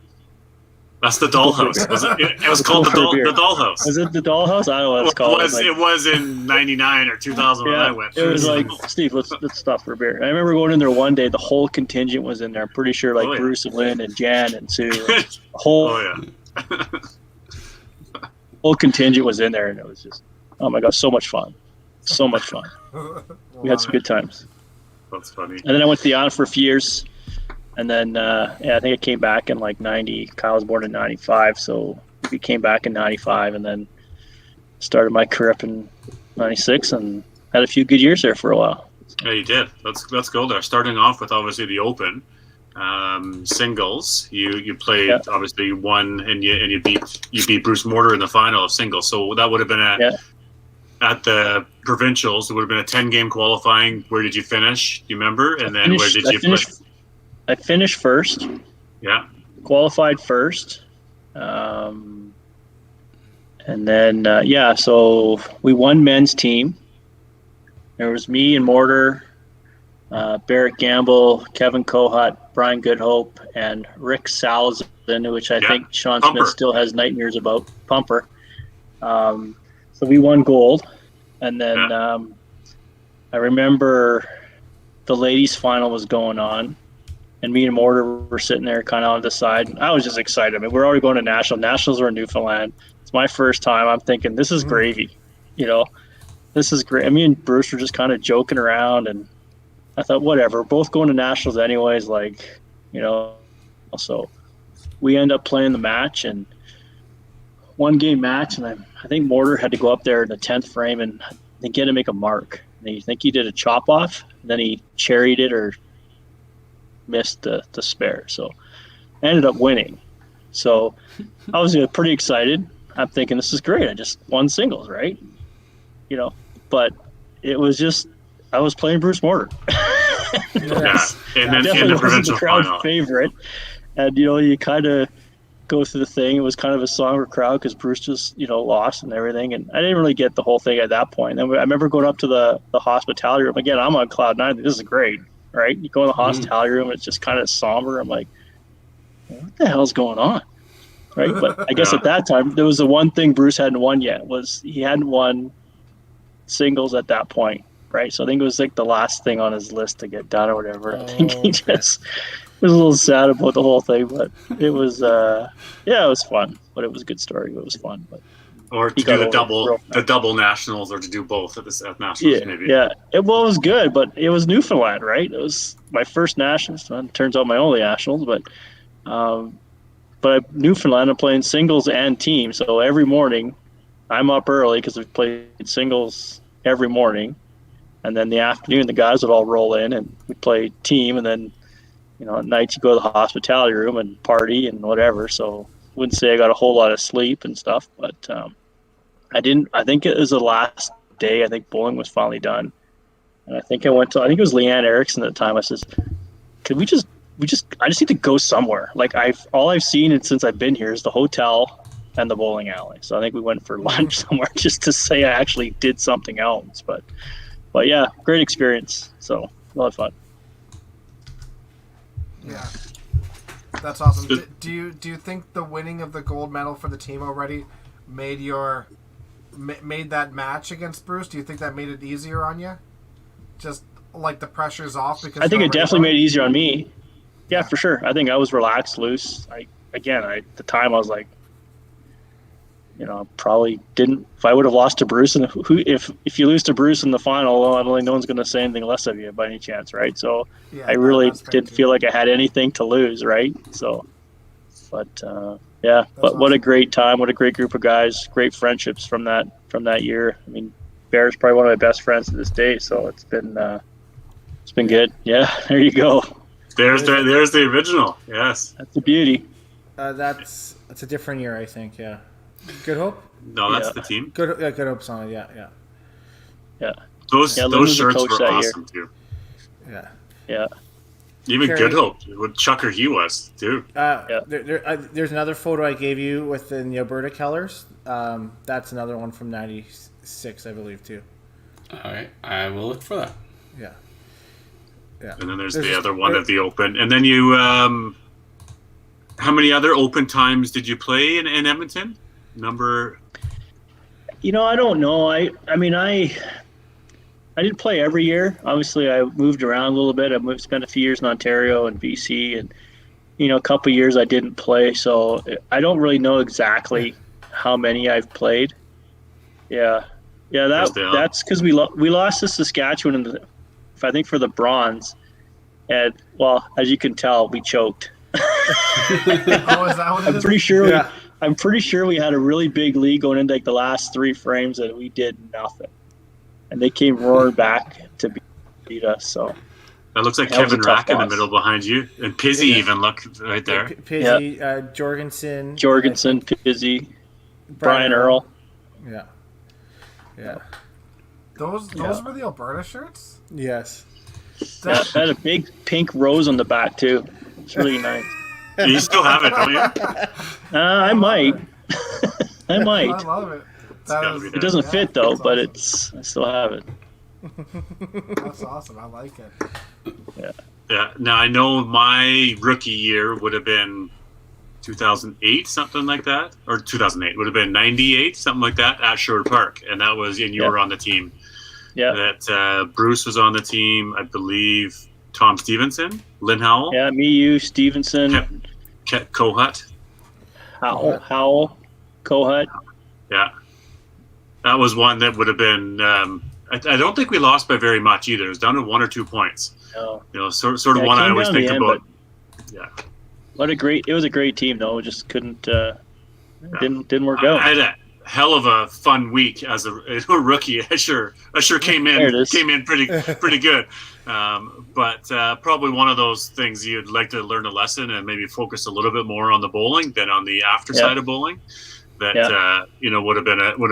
That's the Dollhouse. It was called the Dollhouse. Was it the Dollhouse? I don't know what it's called. It was in 99 or 2000 when I went. It was like, Steve, let's stop for a beer. And I remember going in there one day. The whole contingent was in there. I'm pretty sure, like Bruce and Lynn and Jan and Sue. And the whole whole contingent was in there, and it was just, oh my god, so much fun. So much fun. We had some good times. That's funny. And then I went to the island for a few years. And then, I think I came back in like 90. Kyle was born in 95. So we came back in 95, and then started my career up in 96 and had a few good years there for a while. Yeah, you did. Let's go there. Starting off with obviously the Open singles. You played, obviously you won, and you beat Bruce Mortar in the final of singles. So that would have been at the provincials. It would have been a 10-game qualifying. Where did you finish? Do you remember? And then where did you play? I finished first. Yeah. Qualified first. And then, so we won men's team. There was me and Mortar, Barrett Gamble, Kevin Kohut, Brian Goodhope, and Rick Salzman, which I think Sean Smith still has nightmares about, Pumper. So we won gold. And then I remember the ladies' final was going on. And me and Mortar were sitting there kind of on the side. I was just excited. I mean, we're already going to nationals. Nationals were in Newfoundland. It's my first time. I'm thinking, this is gravy. This is great. I mean, Bruce were just kind of joking around. And I thought, whatever. We're both going to nationals anyways. So we end up playing the match. And 1-game match. And I think Mortar had to go up there in the 10th frame. And I think he had to make a mark. And I think he did a chop off. And then he cherried it or missed the spare, so I ended up winning. So I was pretty excited. I'm thinking, this is great. I just won singles, right? But it was just, I was playing Bruce Mortar. And then in the provincial crowd final favorite, and you kind of go through the thing. It was kind of a somber crowd because Bruce just lost and everything, and I didn't really get the whole thing at that point. And I remember going up to the hospitality room again. I'm on cloud 9. This is great. Right, you go in the hospitality room, it's just kind of somber. I'm like, what the hell's going on? Right, but I guess at that time there was the one thing Bruce hadn't won yet, was he hadn't won singles at that point, right? So I think it was like the last thing on his list to get done or whatever. I think he just was a little sad about the whole thing, but it was it was fun. But it was a good story. It was fun, but. Or to do the double nationals, or to do both at nationals, maybe. Yeah. It was good, but it was Newfoundland, right? It was my first nationals. It turns out my only nationals, but Newfoundland, I'm playing singles and team. So every morning, I'm up early because we played singles every morning, and then the afternoon the guys would all roll in and we play team, and then at night you go to the hospitality room and party and whatever. So wouldn't say I got a whole lot of sleep and stuff, but I think it was the last day. I think bowling was finally done, and I think I think it was Leanne Erickson at the time. I says, "Can I just need to go somewhere. Like all I've seen since I've been here is the hotel and the bowling alley. So I think we went for lunch somewhere just to say I actually did something else. But yeah, great experience. So a lot of fun. Yeah, that's awesome. Do you think the winning of the gold medal for the team already made that match against Bruce? Do you think that made it easier on you? Just like the pressure's off because I think it definitely made it easier on me. Yeah, for sure. I think I was relaxed, loose. At the time I was like, probably didn't. If I would have lost to Bruce, and if you lose to Bruce in the final, well, I don't think no one's going to say anything less of you by any chance, right? So I really didn't feel like I had anything to lose, right? So, but what a great time! What a great group of guys! Great friendships from that year. I mean, Bear's probably one of my best friends to this day. So it's been good. Yeah, there you go. There's the original. Yes, that's the beauty. That's a different year, I think. Yeah. Good Hope? No, that's the team. Good Hope's on it. Yeah. Those shirts were awesome too. Yeah. Even Good Hope, what chucker he was too. There's another photo I gave you with the Alberta colors. That's another one from '96, I believe, too. All right, I will look for that. Yeah. And then there's the other one at the Open, and then you. How many other Open times did you play in Edmonton? Number. I don't know. I didn't play every year. Obviously, I moved around a little bit. I spent a few years in Ontario and BC, and a couple years I didn't play. So I don't really know exactly how many I've played. Yeah. That's because we lost to Saskatchewan I think for the bronze, and as you can tell, we choked. Is that what I'm pretty sure we had a really big lead going into the last 3 frames and we did nothing, and they came roaring back to beat us. So that looks like Kevin Rack in the middle behind you, and Pizzy even look right there. Pizzy, Jorgensen, Pizzy, Brian Earl. Yeah. Those were the Alberta shirts? Yes. That had a big pink rose on the back too. It's really nice. You still have it, don't you? I might. I might. I love it. It doesn't fit though, but I still have it. That's awesome. I like it. Yeah. Now I know my rookie year would have been 2008, something like that, or 2008 would have been 98, something like that, at Sherwood Park, and that was, and you were on the team. Yeah. That Bruce was on the team, I believe. Tom Stevenson, Lynn Howell. Yeah, me, you, Stevenson. Kohut. Howell, Kohut. Yeah. That was one that would have been. I don't think we lost by very much either. It was down to 1 or 2 points. No. Sort of one I always think about. It was a great team though. It just couldn't. Didn't work out. I had a hell of a fun week as a rookie. I sure came in pretty good. But probably one of those things you'd like to learn a lesson and maybe focus a little bit more on the bowling than on the after side of bowling. That would have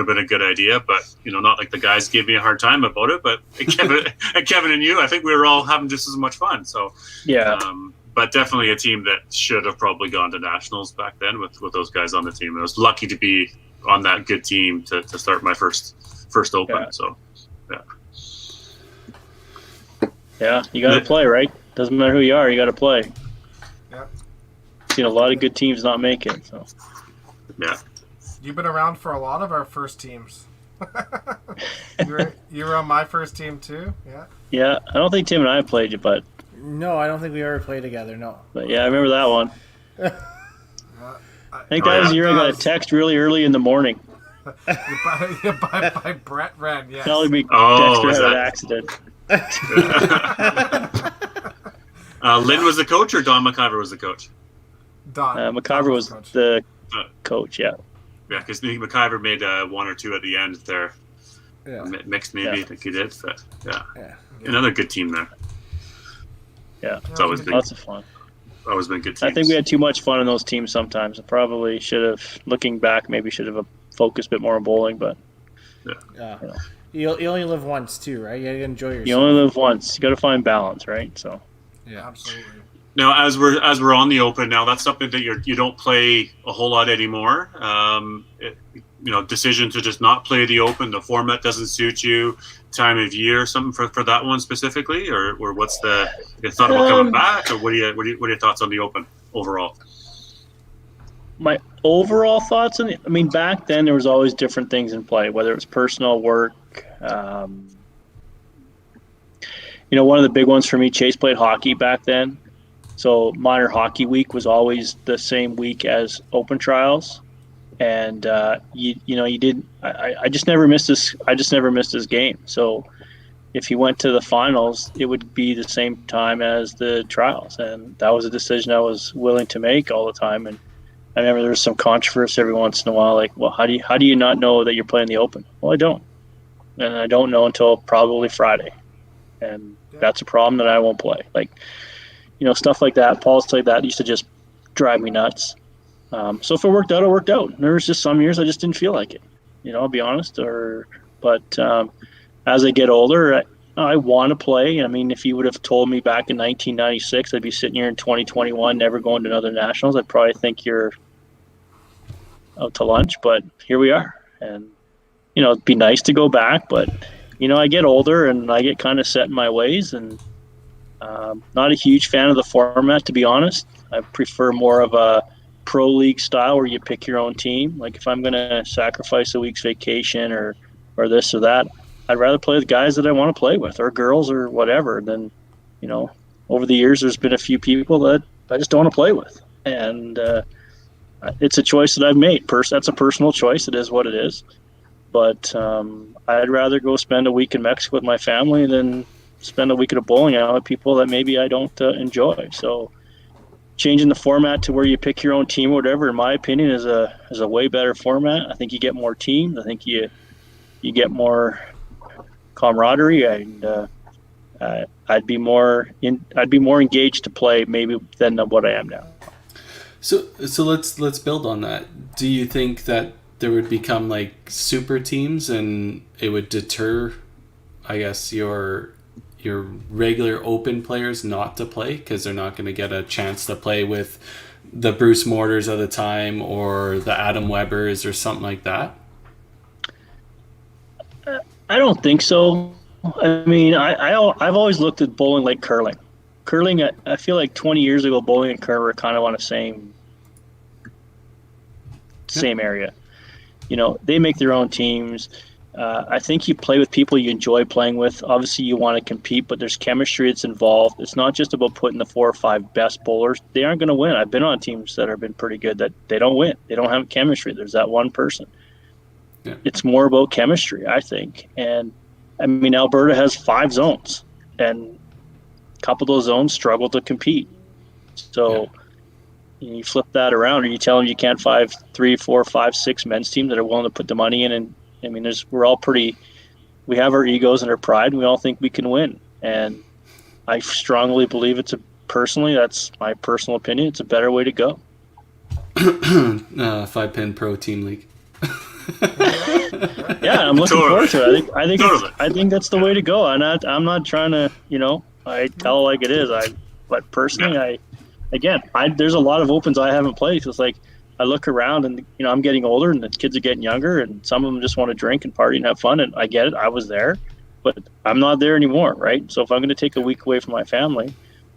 been a good idea, but not like the guys gave me a hard time about it. But Kevin and you, I think we were all having just as much fun. So but definitely a team that should have probably gone to nationals back then with those guys on the team. I was lucky to be on that good team to start my first Open. Yeah. So yeah, you got to play, right? Doesn't matter who you are, you got to play. Yep. Seen a lot of good teams not make it. So yeah. You've been around for a lot of our first teams. you were on my first team too. Yeah. Yeah, I don't think Tim and I played you, but no, I don't think we ever played together. No. But yeah, I remember that one. I think that was the year I got a text really early in the morning. by Brett Wren, yes. Probably be text had an accident. Lynn was the coach, or Don McIver was the coach? Don. McIver was the coach, yeah. Yeah, because McIver made 1 or 2 at the end there. Yeah. Mixed maybe, I think he did. But another good team there. Yeah, it's always been lots of fun. Always been good teams. I think we had too much fun in those teams sometimes. I probably should have, looking back, maybe should have focused a bit more on bowling, but you only live once too, right? You gotta enjoy yourself. You only live once. You got to find balance, right? So absolutely. Now, as we're on the Open now, that's something that you don't play a whole lot anymore. Decision to just not play the Open. The format doesn't suit you. Time of year, something for that one specifically, or what's you thought about coming back, or what are your thoughts on the Open overall? My overall thoughts on it, back then there was always different things in play, whether it was personal work. One of the big ones for me, Chase played hockey back then. So minor hockey week was always the same week as Open trials. And, I just never missed this. I just never missed this game. So if he went to the finals, it would be the same time as the trials. And that was a decision I was willing to make all the time. And I remember there was some controversy every once in a while, like, well, how do you not know that you're playing the Open? Well, I don't. And I don't know until probably Friday. And that's a problem that I won't play. Like, stuff like that, policies like that used to just drive me nuts. So if it worked out, it worked out. And there was just some years I just didn't feel like it, I'll be honest. But as I get older, I want to play. If you would have told me back in 1996 I'd be sitting here in 2021 never going to another nationals, I'd probably think you're out to lunch. But here we are. And, it'd be nice to go back. But, I get older and I get kind of set in my ways. And not a huge fan of the format, to be honest. I prefer more of a pro league style where you pick your own team. Like if I'm going to sacrifice a week's vacation or this or that, I'd rather play with guys that I want to play with, or girls or whatever. Then, over the years, there's been a few people that I just don't want to play with. And it's a choice that I've made. That's a personal choice. It is what it is. But I'd rather go spend a week in Mexico with my family than spend a week at a bowling alley with people that maybe I don't enjoy. So changing the format to where you pick your own team or whatever, in my opinion, is a way better format. I think you get more teams. I think you get more camaraderie, and I'd be more engaged to play maybe than what I am now. So let's build on that. Do you think that there would become like super teams and it would deter, I guess, your regular Open players not to play because they're not going to get a chance to play with the Bruce Mortars of the time or the Adam Webbers or something like that? I don't think so. I've always looked at bowling like curling. Curling, I feel like 20 years ago, bowling and curling were kind of on the same area. They make their own teams. I think you play with people you enjoy playing with. Obviously, you want to compete, but there's chemistry that's involved. It's not just about putting the 4 or 5 best bowlers. They aren't going to win. I've been on teams that have been pretty good that they don't win. They don't have chemistry. There's that one person. Yeah. It's more about chemistry, I think. And, Alberta has 5 zones, and a couple of those zones struggle to compete. So you flip that around, and you tell them you can't 5, 3, 4, 5, 6 men's teams that are willing to put the money in. And we have our egos and our pride, and we all think we can win. And I strongly believe that's my personal opinion, it's a better way to go. 5-pin pro team league. Yeah, I'm looking forward to it. I think that's the way to go. I'm not trying to, I tell it like it is. But personally, there's a lot of Opens I haven't played. So it's like I look around and I'm getting older and the kids are getting younger, and some of them just want to drink and party and have fun. And I get it. I was there, but I'm not there anymore, right? So if I'm going to take a week away from my family,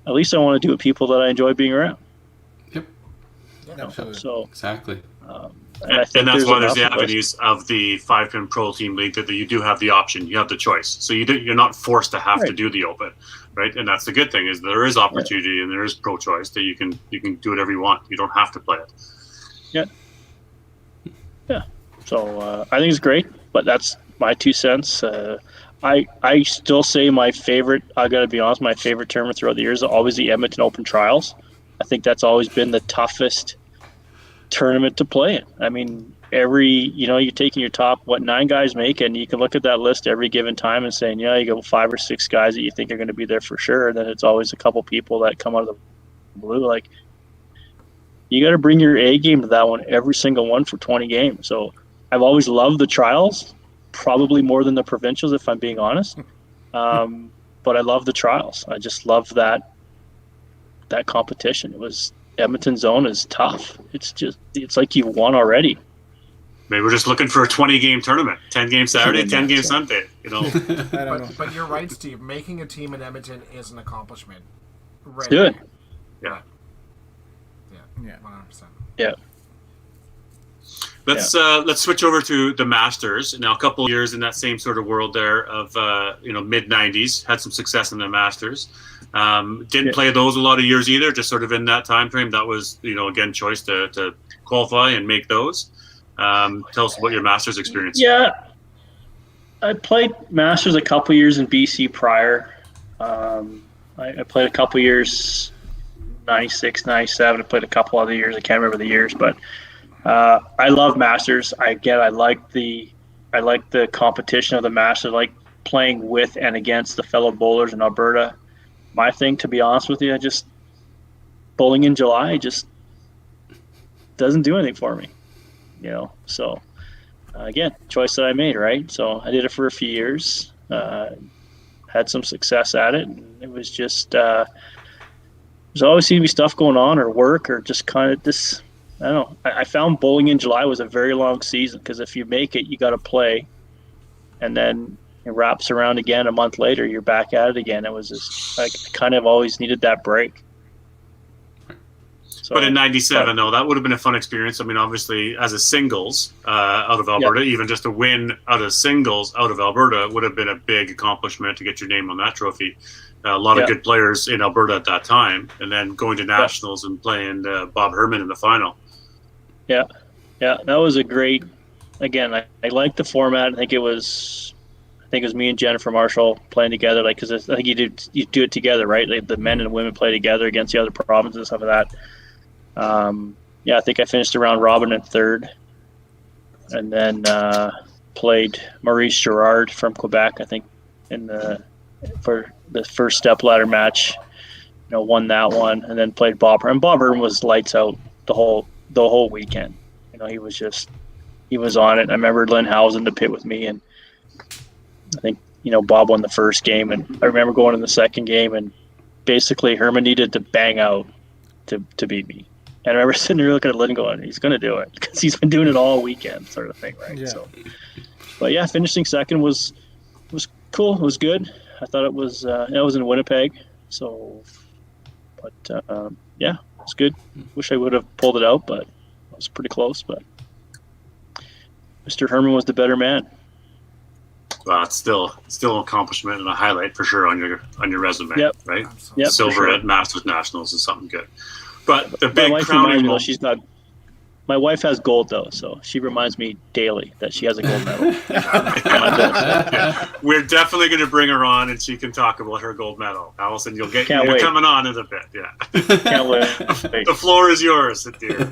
at least I want to do it with people that I enjoy being around. Yep. Absolutely. So exactly. And that's why there's the avenues of the 5-pin pro team league that you do have the option, you have the choice. So you're not forced to have to do the Open, right? And that's the good thing, is there is opportunity and there is pro choice that you can do whatever you want. You don't have to play it. Yeah. So I think it's great, but that's my 2 cents. I still say my favorite. I got to be honest, my favorite tournament throughout the years is always the Edmonton Open Trials. I think that's always been the toughest tournament to play in. You're taking your top 9 guys make, and you can look at that list every given time and saying, you got 5 or 6 guys that you think are going to be there for sure. And then it's always a couple people that come out of the blue. Like, you got to bring your A game to that one, every single one, for 20 games. So I've always loved the trials, probably more than the provincials, if I'm being honest. But I love the trials. I just love that that competition. It was Edmonton's zone is tough. It's like you've won already. Maybe we're just looking for a 20-game tournament, 10 game Saturday, 10 game Sunday. You know, I don't know. But you're right, Steve. Making a team in Edmonton is an accomplishment. Right. Good. yeah. Yeah. 100%. Yeah. Let's switch over to the Masters. Now, a couple of years in that same sort of world there of mid '90s, had some success in the Masters. Didn't play those a lot of years either. Just sort of in that time frame. That was again choice to qualify and make those. Tell us about your Masters experience. Yeah, I played Masters a couple years in BC prior. I played a couple years, 96, 97. I played a couple other years. I can't remember the years, but I love Masters. I like the competition of the Masters. I like playing with and against the fellow bowlers in Alberta. My thing, to be honest with you, bowling in July just doesn't do anything for me. So again, choice that I made, right? So I did it for a few years, had some success at it, and it was just there's always seemed to be stuff going on or work or just kind of this. I don't know. I found bowling in July was a very long season because if you make it, you got to play, and then it wraps around again a month later. You're back at it again. It was just I kind of always needed that break. But in '97, though, that would have been a fun experience. I mean, obviously, as a singles out of Alberta, even just a win out of singles out of Alberta would have been a big accomplishment to get your name on that trophy. A lot of good players in Alberta at that time, and then going to nationals and playing Bob Herman in the final. Yeah, that was a great. Again, I liked the format. I think it was me and Jennifer Marshall playing together, because I think you do it together, right? Like the men and women play together against the other provinces and stuff like that. I think I finished around robin in third, and then played Maurice Girard from Quebec. I think for the first step ladder match, won that one, and then played Bob Herman. Bob Herman was lights out the whole weekend. He was on it. I remember Lynn Howe was in the pit with me, and I think Bob won the first game, and I remember going in the second game, and basically Herman needed to bang out to beat me. And I remember sitting there looking at Lynn going, he's going to do it because he's been doing it all weekend, sort of thing, right? Yeah. So, but yeah, finishing second was cool. It was good. I thought it was. I was in Winnipeg, so. But it was good. Wish I would have pulled it out, but it was pretty close. But Mr. Herman was the better man. Well, it's still an accomplishment and a highlight for sure on your resume, right? Absolutely. Silver sure. at Masters Nationals is something good. But the big my wife crowning reminds me, though, my wife has gold though, so she reminds me daily that she has a gold medal. We're definitely going to bring her on, and she can talk about her gold medal. Allison, you're coming on in a bit. Yeah, can't wait. The floor is yours, dear.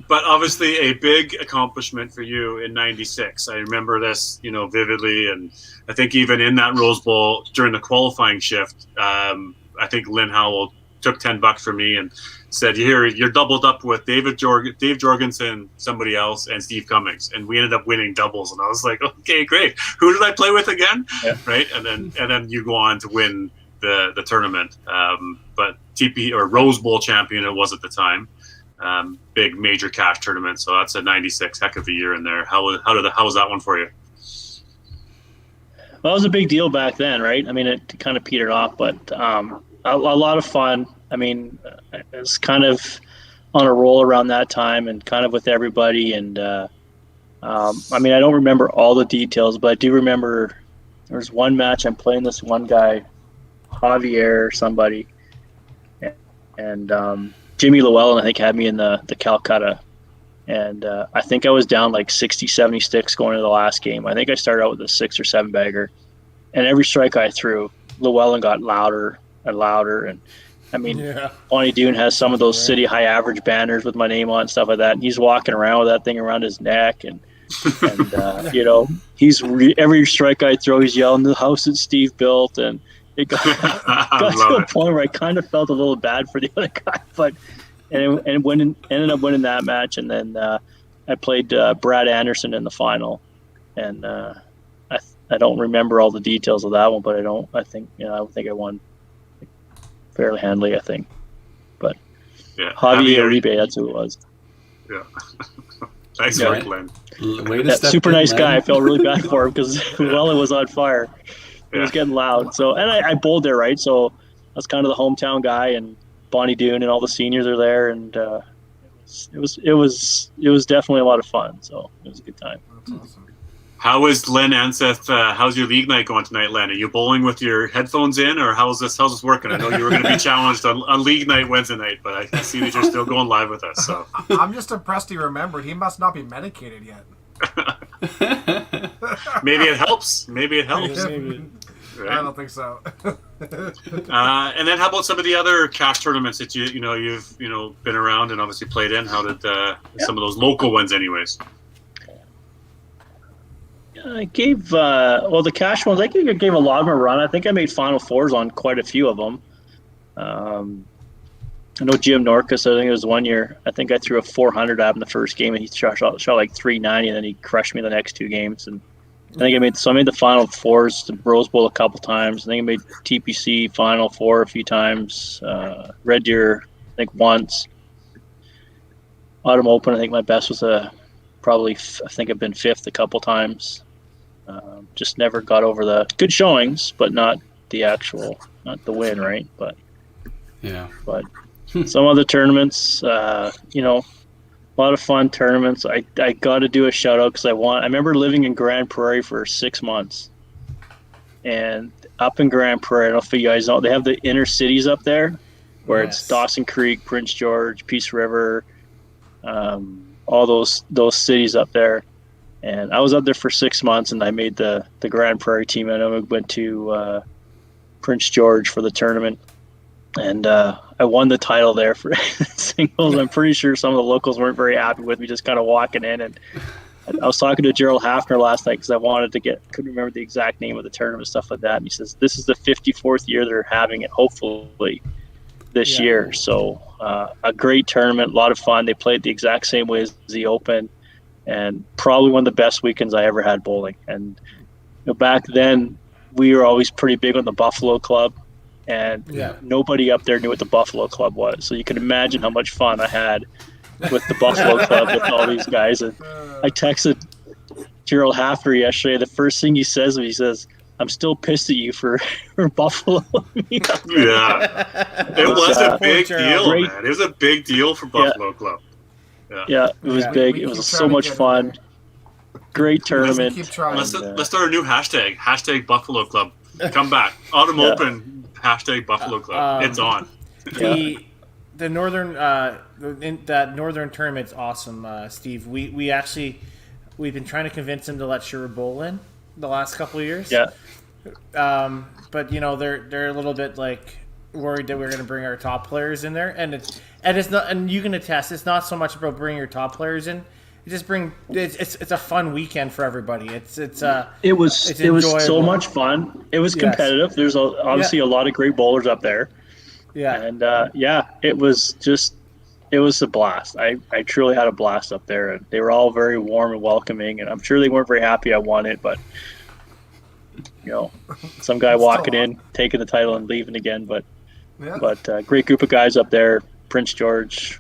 But obviously, a big accomplishment for you in '96. I remember this, vividly, and I think even in that Rose Bowl during the qualifying shift, I think Lynn Howell took $10 from me and said, you're doubled up with Dave Jorgensen, somebody else, and Steve Cummings. And we ended up winning doubles. And I was like, okay, great. Who did I play with again? Yeah. Right. And then you go on to win the tournament. But TP or Rose Bowl champion it was at the time. Big major cash tournament. So that's a '96 heck of a year in there. How was that one for you? Well, it was a big deal back then, right? I mean, it kind of petered off, but a lot of fun. I mean, it was kind of on a roll around that time and kind of with everybody. And I mean, I don't remember all the details, but I do remember there was one match I'm playing this one guy, Javier or somebody, and Jimmy Llewellyn, I think, had me in the Calcutta. And I think I was down like 60, 70 sticks going into the last game. I think I started out with a 6 or 7 bagger. And every strike I threw, Llewellyn got louder and louder. And I mean, Bonnie Doon has some of those city high average banners with my name on and stuff like that. And he's walking around with that thing around his neck. And he's every strike I throw, he's yelling, the house that Steve built. And it got to a point where I kind of felt a little bad for the other guy. But ended up winning that match. And then I played Brad Anderson in the final. And I don't remember all the details of that one, but I think I won fairly handily, I think. But Yeah, Javi Uribe, that's who it was. Yeah. Nice Yeah. work, Len. Way to Yeah, step super in, nice Len. guy. I felt really bad for him because well, it was on fire. It was getting loud. So, and I bowled there, right? So I was kind of the hometown guy, and Bonnie Doon and all the seniors are there, and it was definitely a lot of fun. So it was a good time. That's awesome. How is Len Anseth? How's your league night going tonight, Len? Are you bowling with your headphones in, or how's this working? I know you were going to be challenged on league night Wednesday night, but I see that you're still going live with us. So I'm just impressed he remembered. He must not be medicated yet. maybe it helps. Maybe it helps. Maybe. Right? I don't think so. And then how about some of the other cash tournaments that you've been around and obviously played in? How did some of those local ones, anyways? I gave the cash ones. I gave a lot of them a run. I think I made Final Fours on quite a few of them. I know Jim Norcus. I think it was 1 year. I think I threw a 400 at him the first game, and he shot like 390, and then he crushed me the next two games. And I think I made the Final Fours, the Rose Bowl a couple times. I think I made TPC Final Four a few times. Red Deer, I think once. Autumn Open, I think my best was I think I've been fifth a couple times. Just never got over the good showings, but not the win, right? But some other tournaments, a lot of fun tournaments. I got to do a shout out because I remember living in Grand Prairie for 6 months, and up in Grand Prairie, I don't know if you guys know, they have the inner cities up there, where it's Dawson Creek, Prince George, Peace River, all those cities up there. And I was up there for 6 months, and I made the Grand Prairie team. And I went to Prince George for the tournament, and I won the title there for singles. I'm pretty sure some of the locals weren't very happy with me just kind of walking in. And I was talking to Gerald Hafner last night because I wanted to couldn't remember the exact name of the tournament, stuff like that. And he says, this is the 54th year they're having it, hopefully this year. So a great tournament, a lot of fun. They played the exact same way as the Open, and probably one of the best weekends I ever had bowling. And back then, we were always pretty big on the Buffalo Club, and nobody up there knew what the Buffalo Club was. So you can imagine how much fun I had with the Buffalo Club with all these guys. And I texted Gerald Hafner yesterday. The first thing he says, I'm still pissed at you for Buffalo. It was a big deal, man. It was a big deal for Buffalo Club. Yeah, it was big. It was so much fun. Great tournament. Let's start a new hashtag. Hashtag Buffalo Club. Come back. Autumn Open. Hashtag Buffalo Club. It's on. The northern that northern tournament's awesome, Steve. We've been trying to convince him to let Sure bowl in the last couple of years. Yeah. But they're a little bit like worried that we're going to bring our top players in there, and it's not. And you can attest, it's not so much about bringing your top players in. It's a fun weekend for everybody. It was so much fun. It was competitive. Yes. There's obviously a lot of great bowlers up there. Yeah. And it was a blast. I truly had a blast up there, and they were all very warm and welcoming, and I'm sure they weren't very happy I won it, but some guy walking in, taking the title and leaving again, but great group of guys up there, Prince George,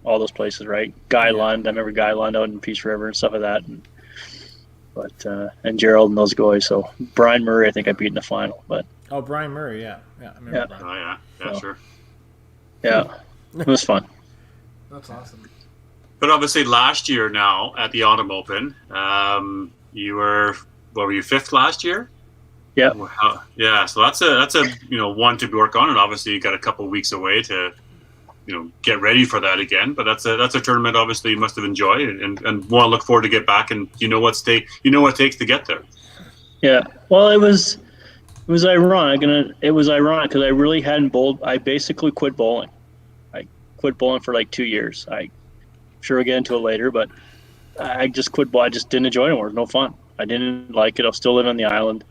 all those places, right? Guy Lund, I remember Guy Lund out in Peace River and stuff like that, and Gerald and those guys. So Brian Murray, I think I beat in the final, but Brian Murray, I remember Brian. Sure. Yeah, it was fun. That's awesome. But obviously, last year now at the Autumn Open, you were you fifth last year? Yeah. Yeah. So that's a one to work on, and obviously you got a couple of weeks away to get ready for that again. But that's a tournament obviously you must have enjoyed and want to look forward to get back, and what it takes to get there. Yeah. Well, it was ironic, and it was ironic because I really hadn't bowled. I basically quit bowling. I quit bowling for like 2 years. I'm sure we'll get into it later, but I just quit bowling. I just didn't enjoy it anymore. It was no fun. I didn't like it. I was still living on the island.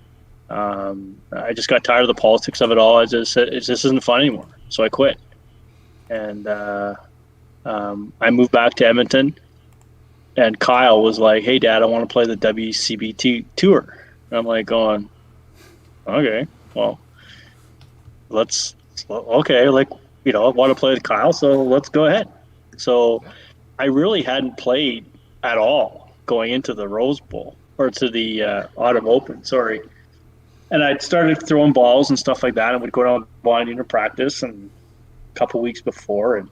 I just got tired of the politics of it all. It just isn't fun anymore. So I quit. And I moved back to Edmonton, and Kyle was like, "Hey, Dad, I want to play the WCBT tour." And I'm like going, "Okay, well, let's So, okay, like, I want to play with Kyle, so let's go ahead. So I really hadn't played at all going into the Rose Bowl or to the Autumn Open, sorry. And I started throwing balls and stuff like that, and would go down blinding to practice and a couple weeks before, and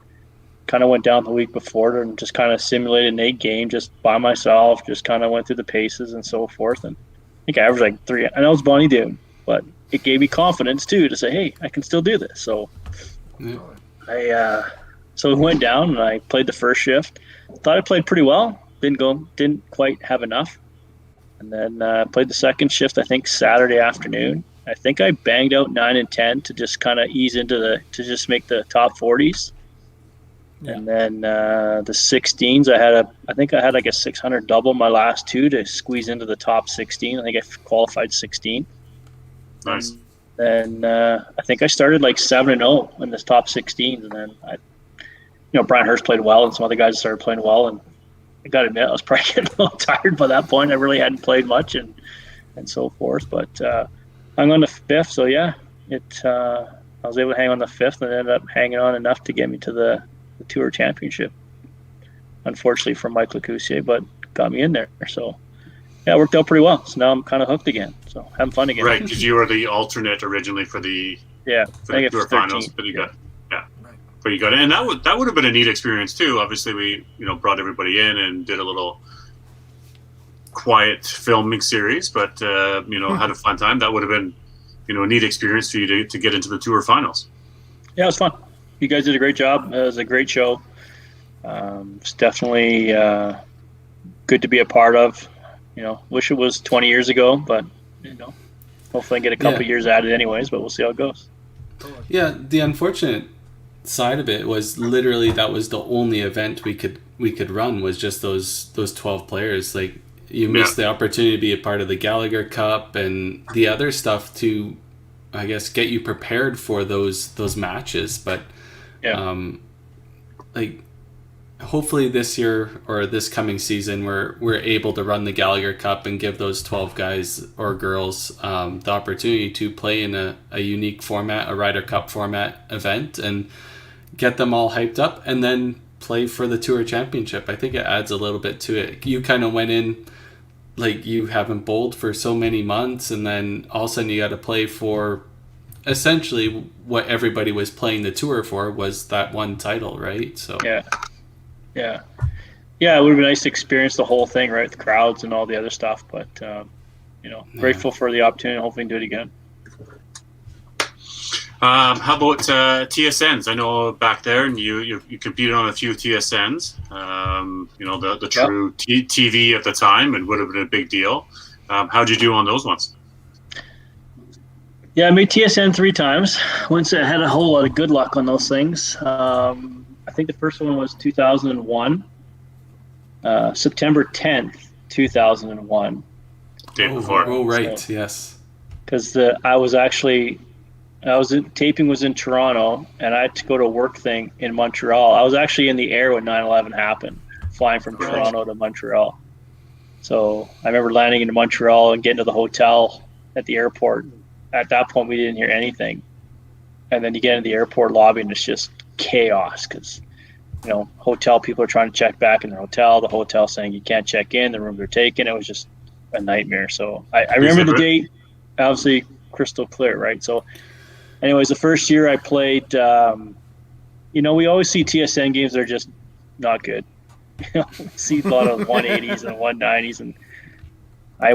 kind of went down the week before and just kind of simulated an 8 game just by myself, just kind of went through the paces and so forth. And I think I averaged like 3. I know it's Bonnie Doon, but it gave me confidence too to say, hey, I can still do this. So I went down and I played the first shift. Thought I played pretty well. Didn't quite have enough. And then played the second shift, I think Saturday afternoon. I think I banged out 9 and 10 to just kind of ease into to just make the top 40s. Yeah. And then the 16s, I think I had like a 600 double my last 2 to squeeze into the top 16. I think I qualified 16. Nice. And I think I started like 7-0 in this top 16s, and then Brian Hurst played well, and some other guys started playing well, and I got to admit I was probably getting a little tired by that point. I really hadn't played much and so forth, but hung on the 5th. So yeah, I was able to hang on the 5th and ended up hanging on enough to get me to the Tour Championship. Unfortunately for Mike Lecoussier, but got me in there. So yeah, it worked out pretty well. So now I'm kind of hooked again. So having fun again. Right, because you were the alternate originally for the Tour finals, but you got but you got it, and that would have been a neat experience too. Obviously, we brought everybody in and did a little quiet filming series, but had a fun time. That would have been a neat experience for you to get into the Tour finals. Yeah, it was fun. You guys did a great job. It was a great show. It's definitely good to be a part of. Wish it was 20 years ago, but hopefully I get a couple years at it anyways, but we'll see how it goes. Yeah, the unfortunate side of it was literally that was the only event we could run, was just those 12 players. Like, you missed the opportunity to be a part of the Gallagher Cup and the other stuff to, I guess, get you prepared for those matches. But hopefully this year or this coming season we're able to run the Gallagher Cup and give those 12 guys or girls the opportunity to play in a unique format, a Ryder Cup format event, and get them all hyped up and then play for the Tour Championship. I think it adds a little bit to it. You kind of went in like you haven't bowled for so many months, and then all of a sudden you got to play for essentially what everybody was playing the Tour for, was that one title, right? So yeah, it would have been nice to experience the whole thing, right? The crowds and all the other stuff. But, grateful for the opportunity. Hopefully do it again. How about TSNs? I know back there, and you competed on a few TSNs. The true TV at the time, and would have been a big deal. How'd you do on those ones? Yeah, I made TSN 3 times. Once I had a whole lot of good luck on those things. I think the first one was 2001, September 10th, 2001. Day before. Oh, right, so, yes. Because taping was in Toronto, and I had to go to a work thing in Montreal. I was actually in the air when 9/11 happened, flying from Toronto to Montreal. So I remember landing in Montreal and getting to the hotel at the airport. At that point, we didn't hear anything. And then you get in the airport lobby, and it's just chaos because, hotel people are trying to check back in their hotel. The hotel saying you can't check in. The rooms are taken. It was just a nightmare. So I remember the date, obviously crystal clear, right? So anyways, the first year I played, we always see TSN games that are just not good. We see a lot of 180s and 190s. And I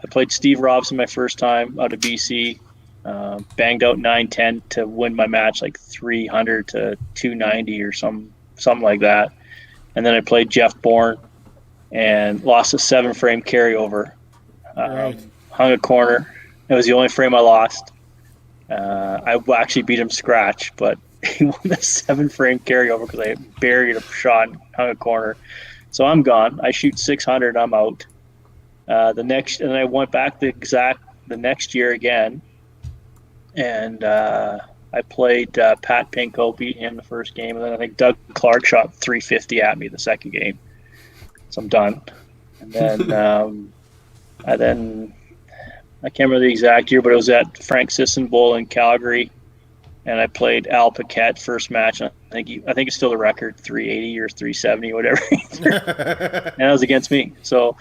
played Steve Robson my first time out of BC. Banged out 9-10 to win my match, like 300 to 290 or something like that. And then I played Jeff Bourne and lost a 7-frame carryover. Hung a corner. It was the only frame I lost. I actually beat him scratch, but he won the 7-frame carryover because I buried a shot and hung a corner. So I'm gone. I shoot 600. I'm out. And I went back the next year again. And I played Pat Pinko, beat him the first game, and then I think Doug Clark shot 350 at me the second game. So I'm done. And then I can't remember the exact year, but it was at Frank Sisson Bowl in Calgary. and I played Al Paquette first match. And I think it's still the record, 380 or 370, whatever. And that was against me. So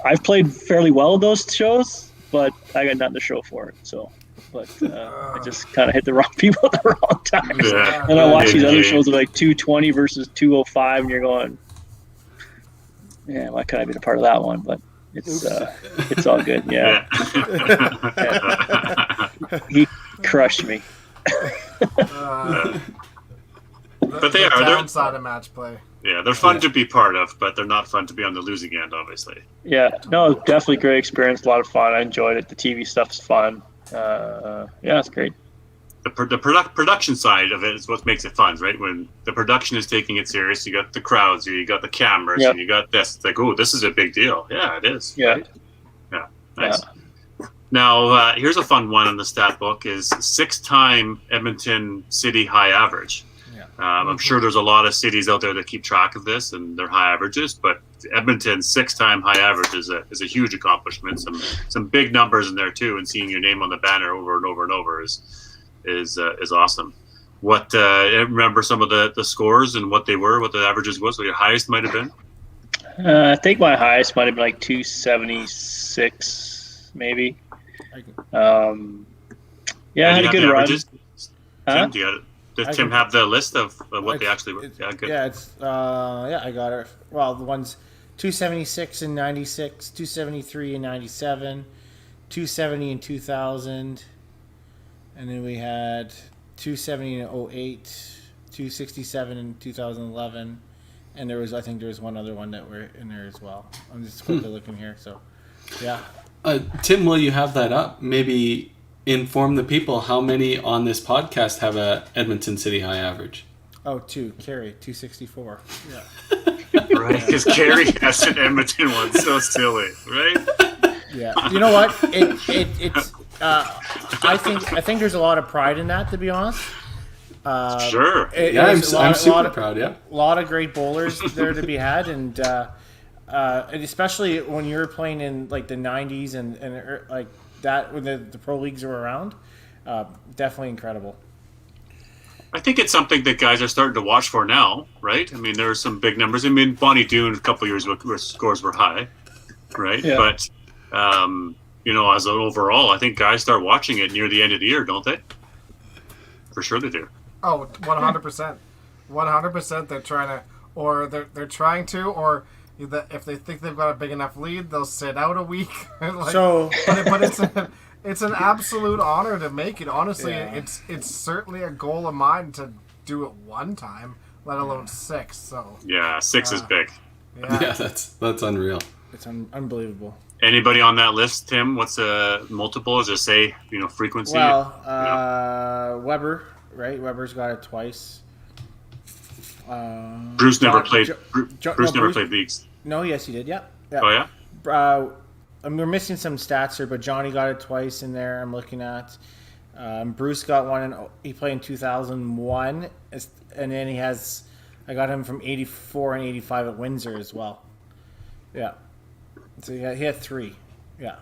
I've played fairly well in those shows, but I got nothing to show for it. So, but I just kind of hit the wrong people at the wrong times. Yeah. And I watch these other shows of like 220 versus 205, and you're going, yeah, why could I be a part of that one? But it's all good. Yeah. He crushed me. But they the are. downside of match play. Yeah, they're fun to be part of, but they're not fun to be on the losing end, obviously. Yeah, no, definitely great experience. A lot of fun. I enjoyed it. The TV stuff's fun. Yeah, it's great. The production side of it is what makes it fun, right? When the production is taking it serious, you got the crowds, you got the cameras, and you got this. It's like, oh, this is a big deal. Yeah, it is. Yeah. Right? Yeah. Nice. Yeah. Now, here's a fun one in the stat book: is 6-time Edmonton City high average. Yeah. I'm sure there's a lot of cities out there that keep track of this and their high averages, but Edmonton's 6-time high average is a huge accomplishment. Some big numbers in there too, and seeing your name on the banner over and over and over is awesome. What remember some of the scores and what they were, what the averages was, what your highest might have been? I think my highest might have been like 276, maybe. Yeah, I had a good run. Tim, does Tim have the list of what they actually were? Yeah, good. Yeah, it's I got it. Well, the ones 276 and 96, 273 and 97, 270 and 2000, and then we had 270 and 08, 267 in 2011, and I think there was one other one that were in there as well. I'm just quickly looking here. So, yeah. Tim, will you have that up? Maybe inform the people how many on this podcast have a Edmonton City high average. Oh, Carey, 264. Yeah. Right, because Carey has an Edmonton one. So silly, right? Yeah. You know what? It's. I think there's a lot of pride in that, to be honest. Sure. I'm super proud. Yeah. A lot of great bowlers there to be had, and especially when you're playing in like the 90s and like that when the pro leagues were around, definitely incredible. I think it's something that guys are starting to watch for now, right? I mean, there are some big numbers. I mean, Bonnie Doon a couple of years where scores were high, right? Yeah. But as an overall, I think guys start watching it near the end of the year, don't they? For sure they do. Oh, 100%. 100% they're trying to, or they're trying to, or if they think they've got a big enough lead, they'll sit out a week. But it's an absolute honor to make it. Honestly, it's certainly a goal of mine to do it one time, let alone 6. So yeah, 6 is big. Yeah, that's unreal. It's unbelievable. Anybody on that list, Tim? What's a multiple? Does it say frequency? Well, Weber, right? Weber's got it twice. Bruce never played. Bruce never played leagues. No, yes, he did. Yeah. Oh yeah. We're missing some stats here, but Johnny got it twice in there. I'm looking at. Bruce got one, he played in 2001, and then I got him from 84 and 85 at Windsor as well. Yeah. So he had 3. Yeah.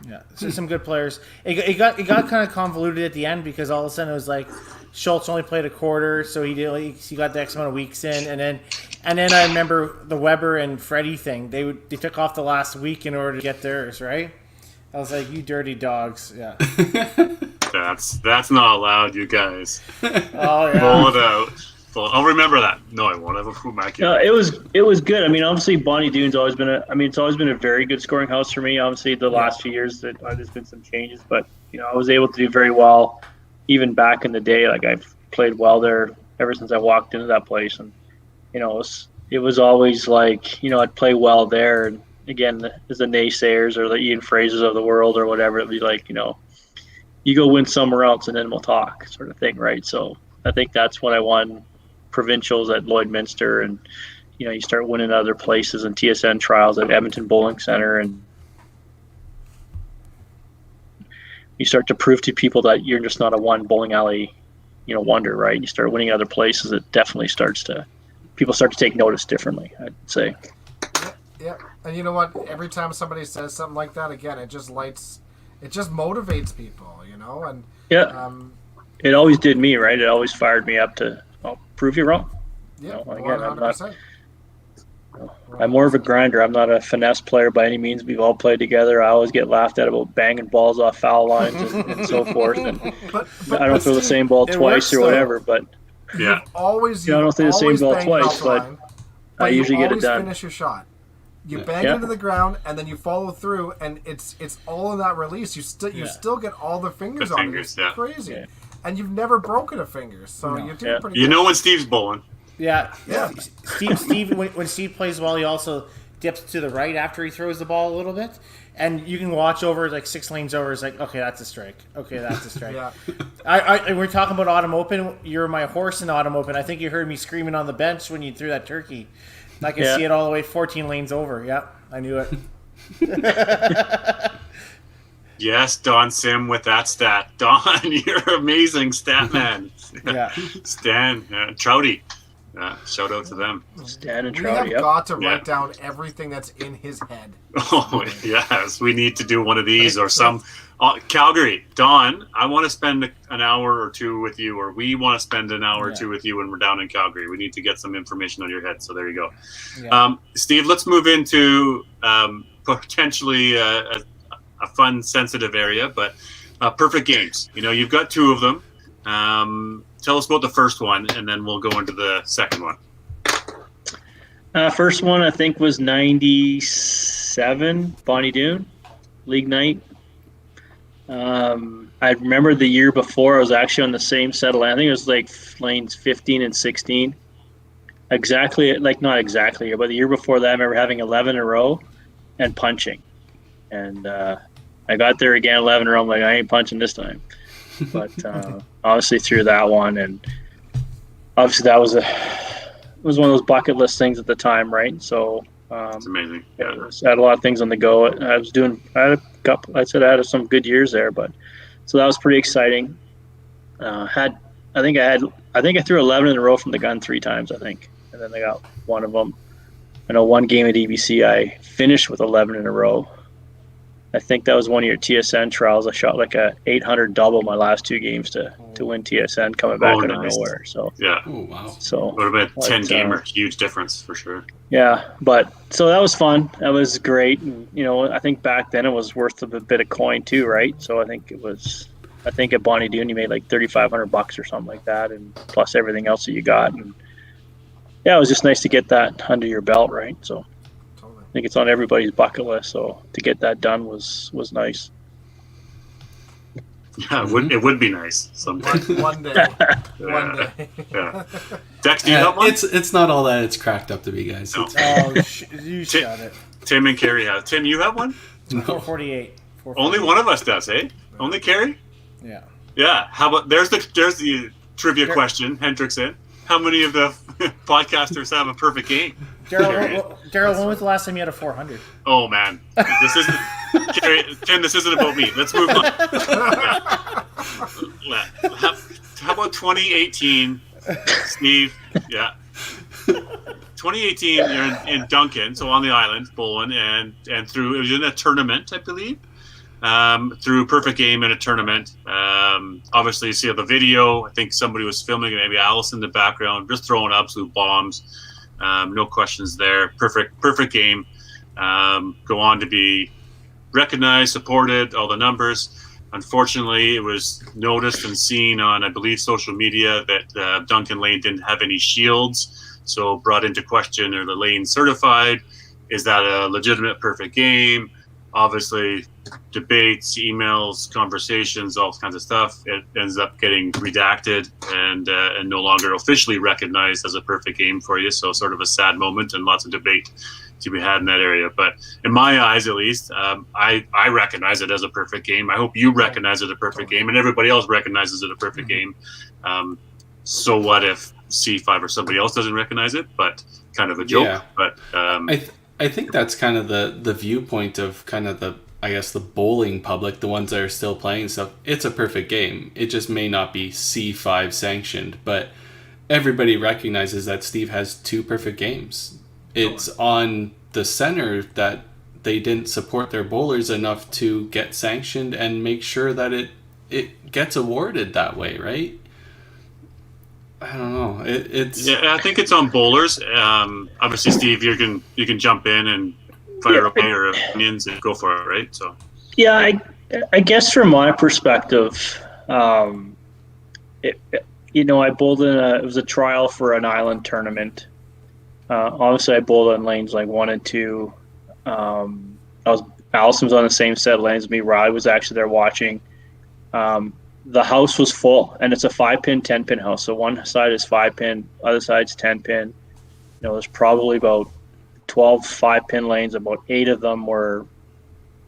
Yeah. So some good players. It got kind of convoluted at the end because all of a sudden it was like Schultz only played a quarter, so he got the X amount of weeks in, and then I remember the Weber and Freddie thing. They took off the last week in order to get theirs, right? I was like, you dirty dogs. Yeah. That's not allowed, you guys. Oh yeah. Pull it out. I'll remember that. No, I won't. I will put back in. No, it was good. I mean, obviously Bonnie Doon's always been it's always been a very good scoring house for me. Obviously, the last few years there's been some changes, but I was able to do very well, even back in the day. Like I've played well there ever since I walked into that place, and it was always like I'd play well there. And again, as the naysayers or the Ian Frasers of the world or whatever, it'd be like you go win somewhere else and then we'll talk, sort of thing, right? So I think that's when I won provincials at Lloydminster, and you start winning other places and TSN trials at Edmonton Bowling Center, and you start to prove to people that you're just not a one bowling alley wonder, right? You start winning other places, it definitely people start to take notice differently, I'd say. Yeah, and you know what, every time somebody says something like that, again, it just motivates people, and it always did me, right? It always fired me up to prove you wrong. Yeah, Again, 100%. I'm more of a grinder. I'm not a finesse player by any means. We've all played together. I always get laughed at about banging balls off foul lines and so forth. And But I don't throw the Steve, same ball it twice works, or though. whatever. But Yeah. You've always I don't throw the same ball banged twice, off the but line, I you usually get it always done. finish your shot. You bang Yeah. it into the ground, and then you follow through, and it's all in that release. You still get all the fingers The on fingers, it. It's yeah. crazy. Yeah. And you've never broken a finger, so you're doing pretty You good. know when Steve's bowling. Yeah. Yeah. Steve when Steve plays well, he also dips to the right after he throws the ball a little bit. And you can watch over, like 6 lanes over. It's like, okay, that's a strike. Okay, that's a strike. Yeah. We're talking about Autumn Open. You're my horse in Autumn Open. I think you heard me screaming on the bench when you threw that turkey. I can see it all the way 14 lanes over. Yeah, I knew it. Yes, Don Sim with that stat. Don, you're an amazing stat man. Yeah. Stan, Trouty. Shout out to them. Stan and We have Trout, yep. got to Yeah. write down everything that's in his head. Oh, yes. We need to do one of these or some. Calgary, Don, I want to spend an hour or two with you, or we want to spend an hour or two with you when we're down in Calgary. We need to get some information on your head. So there you go. Yeah. Steve, let's move into potentially a fun, sensitive area, but perfect games. You know, you've got 2 of them. Tell us about the first one, and then we'll go into the second one. First one I think was 97, Bonnie Doon, league night. I remember the year before I was actually on the same set of land. I think it was like lanes 15 and 16. Exactly, like not exactly, but the year before that I remember having 11 in a row and punching. And I got there again 11 in a row. I'm like, I ain't punching this time. But obviously through that one, and obviously that was one of those bucket list things at the time, right? So It's amazing. I had a lot of things on the go. I had a couple. I had some good years there, but so that was pretty exciting. I think I threw 11 in a row from the gun 3 times, I think, and then I got one of them. I know one game at EBC I finished with 11 in a row. I think that was one of your TSN trials. I shot like a 800 double my last 2 games to win TSN coming back out of nowhere. So yeah. Oh, wow. So Would have been 10 gamer. Huge difference for sure. yeah, but so that was fun. That was great. And, you know, I think back then it was worth a bit of coin too, right? So I think at Bonnie Doon you made like $3,500 or something like that, and plus everything else that you got. And yeah, it was just nice to get that under your belt, right? So Totally. I think it's on everybody's bucket list. So to get that done was nice. Yeah, it would be nice someday. One day. One day. Yeah. Dex, do you have one? It's not all that it's cracked up to be, guys. No. It's, You shot it. Tim and Carrie have. Tim, you have one? 448. Only one of us does, eh? Only Carrie? Yeah. Yeah. How about there's the trivia question, Hendrickson. How many of the podcasters have a perfect game? Daryl, when was the last time you had a 400? Oh man, this isn't Carrie, Tim. This isn't about me. Let's move on. How about 2018, Steve? Yeah. 2018, you're in Duncan, so on the island, bowling, and through it was in a tournament, I believe. Through perfect game in a tournament. Obviously, you see the video. I think somebody was filming it, maybe Alice in the background, just throwing absolute bombs. No questions there. Perfect game. Go on to be recognized, supported, all the numbers. Unfortunately, it was noticed and seen on, I believe, social media that Duncan Lane didn't have any shields, so brought into question, are the lanes certified? Is that a legitimate perfect game? Obviously, debates, emails, conversations, all kinds of stuff. It ends up getting redacted and no longer officially recognized as a perfect game for you. So sort of a sad moment and lots of debate to be had in that area. But in my eyes, at least, I recognize it as a perfect game. I hope you recognize it as a perfect game, and everybody else recognizes it a perfect game. So what if C5 or somebody else doesn't recognize it? But kind of a joke. Yeah. But I think that's kind of the viewpoint of kind of the bowling public, the ones that are still playing stuff. It's a perfect game. It just may not be C5 sanctioned, but everybody recognizes that Steve has 2 perfect games. It's on the center that they didn't support their bowlers enough to get sanctioned and make sure that it gets awarded that way, right? I don't know. It's I think it's on bowlers. Obviously, Steve, you can jump in and fire away your opinions and go for it, right? So yeah, I guess from my perspective, I bowled it was a trial for an island tournament. Obviously, I bowled on lanes like 1 and 2. Allison was on the same set of lanes as me. Riley was actually there watching. The house was full, and it's a 5-pin, 10-pin house. So one side is 5-pin, other side's 10-pin. There's probably about 12 5-pin lanes. About 8 of them were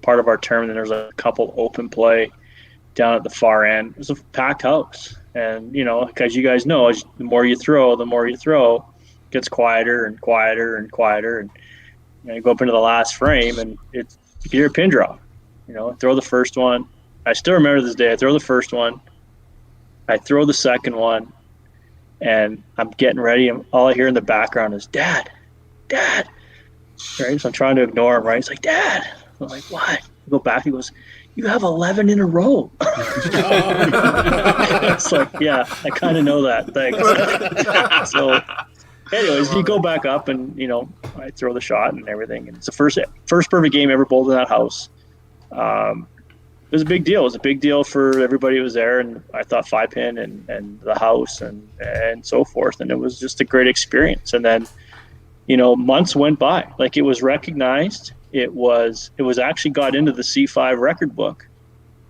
part of our tournament. And there's a couple open play down at the far end. It was a packed house. And, because you guys know, the more you throw, it gets quieter and quieter and quieter. And you go up into the last frame, and you can hear a pin drop. Throw the first one. I still remember this day. I throw the first one. I throw the second one, and I'm getting ready. And all I hear in the background is, Dad. Right? So I'm trying to ignore him, right? He's like, Dad. I'm like, what? I go back. He goes, you have 11 in a row. It's like, yeah, I kind of know that. Thanks. So anyways, you go back up, and, I throw the shot and everything. And it's the first perfect game ever bowled in that house. It was a big deal. It was a big deal for everybody who was there, and I thought 5-pin and the house and so forth. And it was just a great experience. And then, months went by. Like, it was recognized. It was actually got into the C5 record book.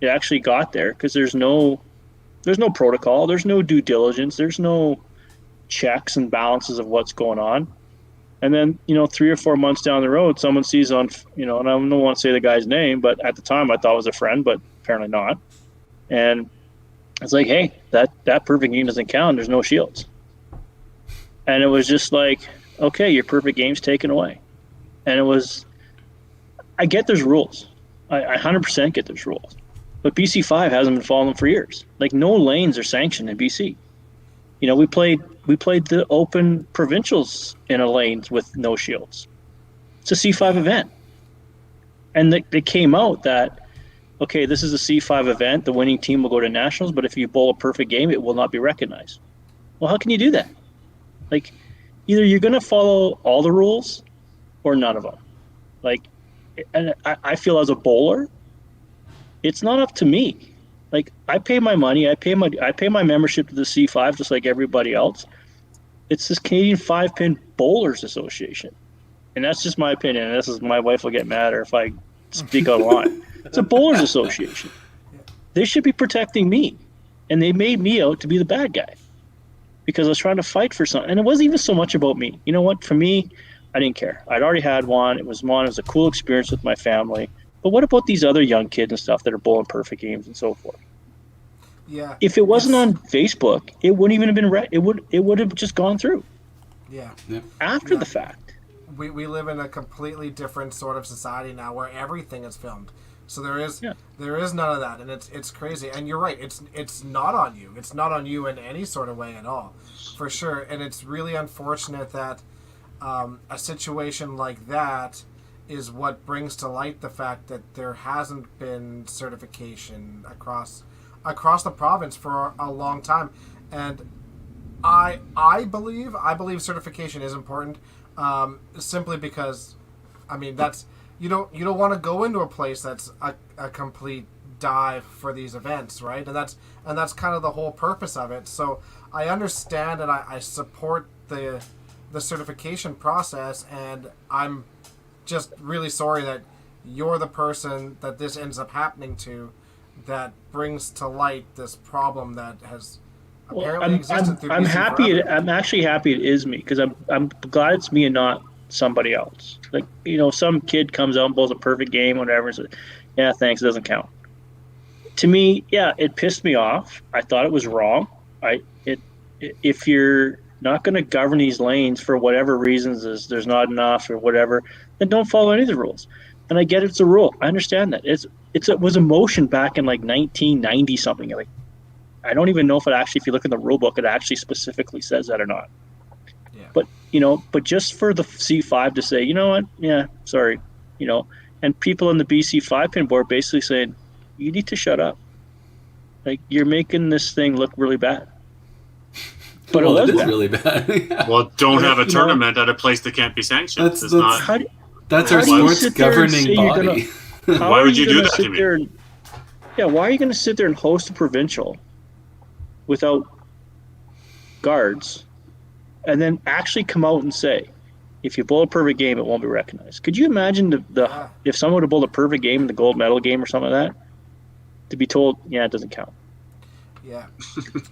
It actually got there because there's no protocol. There's no due diligence. There's no checks and balances of what's going on. And then, 3 or 4 months down the road, someone sees on, and I don't want to say the guy's name, but at the time I thought it was a friend, but apparently not. And it's like, hey, that perfect game doesn't count. There's no shields. And it was just like, okay, your perfect game's taken away. And I get there's rules. I 100% get there's rules. But BC5 hasn't been following them for years. Like, no lanes are sanctioned in BC. We played the open provincials in a lane with no shields. It's a C5 event. And they came out that, okay, this is a C5 event. The winning team will go to nationals, but if you bowl a perfect game, it will not be recognized. Well, how can you do that? Like, either you're going to follow all the rules or none of them. Like, and I feel as a bowler, it's not up to me. Like, I pay my money, I pay my membership to the C5 just like everybody else. It's this Canadian 5-Pin Bowlers Association. And that's just my opinion. And my wife will get mad if I speak out of line. It's a Bowlers Association. They should be protecting me. And they made me out to be the bad guy because I was trying to fight for something. And it wasn't even so much about me. You know what? For me, I didn't care. I'd already had one. It was a cool experience with my family. But what about these other young kids and stuff that are bowling perfect games and so forth? Yeah. If it wasn't on Facebook, it wouldn't even have been it would have just gone through. Yeah. After the fact. We live in a completely different sort of society now where everything is filmed. So there is none of that, and it's crazy. And you're right. It's not on you. It's not on you in any sort of way at all, for sure. And it's really unfortunate that a situation like that is what brings to light the fact that there hasn't been certification across the province for a long time. And I believe certification is important, simply because, I mean, that's you don't want to go into a place that's a complete dive for these events, right? And that's kind of the whole purpose of it. So I understand and I support the certification process, and I'm just really sorry that you're the person that this ends up happening to, that brings to light this problem that has apparently existed through BC forever. I'm actually happy it is me, because I'm glad it's me and not somebody else. Like, some kid comes out and bowls a perfect game, whatever, and says, yeah, thanks, it doesn't count. To me, yeah, it pissed me off. I thought it was wrong. If you're not going to govern these lanes for whatever reasons, there's not enough or whatever, then don't follow any of the rules. And I get it's a rule. I understand that. It was a motion back in like 1990 something. Like, I don't even know if if you look in the rule book, it actually specifically says that or not. Yeah. But just for the C5 to say, you know what, yeah, sorry, and people in the BC 5-pin board basically saying, you need to shut up. Like, you're making this thing look really bad. But well, it was it is bad. really bad. Yeah. Well, don't have a You know, tournament at a place that can't be sanctioned. That's- It's that's- not. How do, That's how our do you sports sit there and say governing you're body. how Why are would you do gonna that to sit me? there and, yeah, why are you going to sit there and host a provincial without guards and then actually come out and say, if you bowl a perfect game, it won't be recognized? Could you imagine Yeah. if someone would have bowled a perfect game in the gold medal game or something like that, to be told, yeah, it doesn't count? Yeah.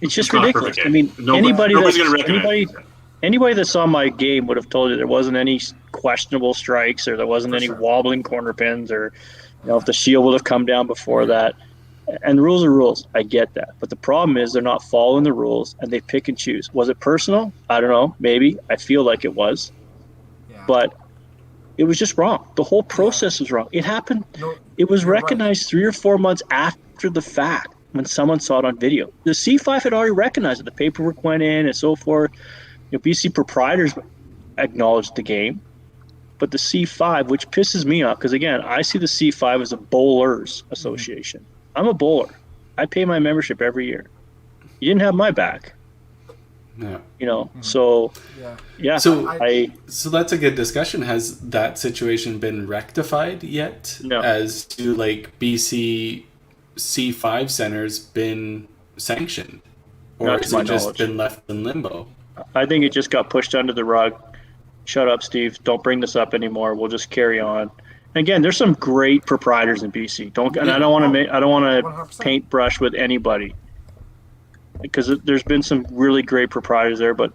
It's just It's not a ridiculous. perfect I game. mean, Nobody's gonna recognize it. anybody that saw my game would have told you there wasn't any questionable strikes, or there wasn't For any sure. wobbling corner pins, or if the shield would have come down before that. And rules are rules. I get that. But the problem is they're not following the rules, and they pick and choose. Was it personal? I don't know. Maybe. I feel like it was. Yeah. But it was just wrong. The whole process was wrong. It happened. No, It was you're right. recognized 3 or 4 months after the fact when someone saw it on video. The C5 had already recognized it. The paperwork went in and so forth. BC proprietors acknowledged the game. But the C5, which pisses me off, because again, I see the C5 as a bowlers association. I'm a bowler. I pay my membership every year. You didn't have my back, Yeah. So Yeah. So- I that's a good discussion. Has that situation been rectified yet? No. As to like BC C5 centers been sanctioned, or Not to has my it just knowledge. been left in limbo? I think it just got pushed under the rug. Shut up, Steve. Don't bring this up anymore. We'll just carry on. Again, there's some great proprietors in BC. And I don't want to I don't want to 100%. paintbrush with anybody, because there's been some really great proprietors there. But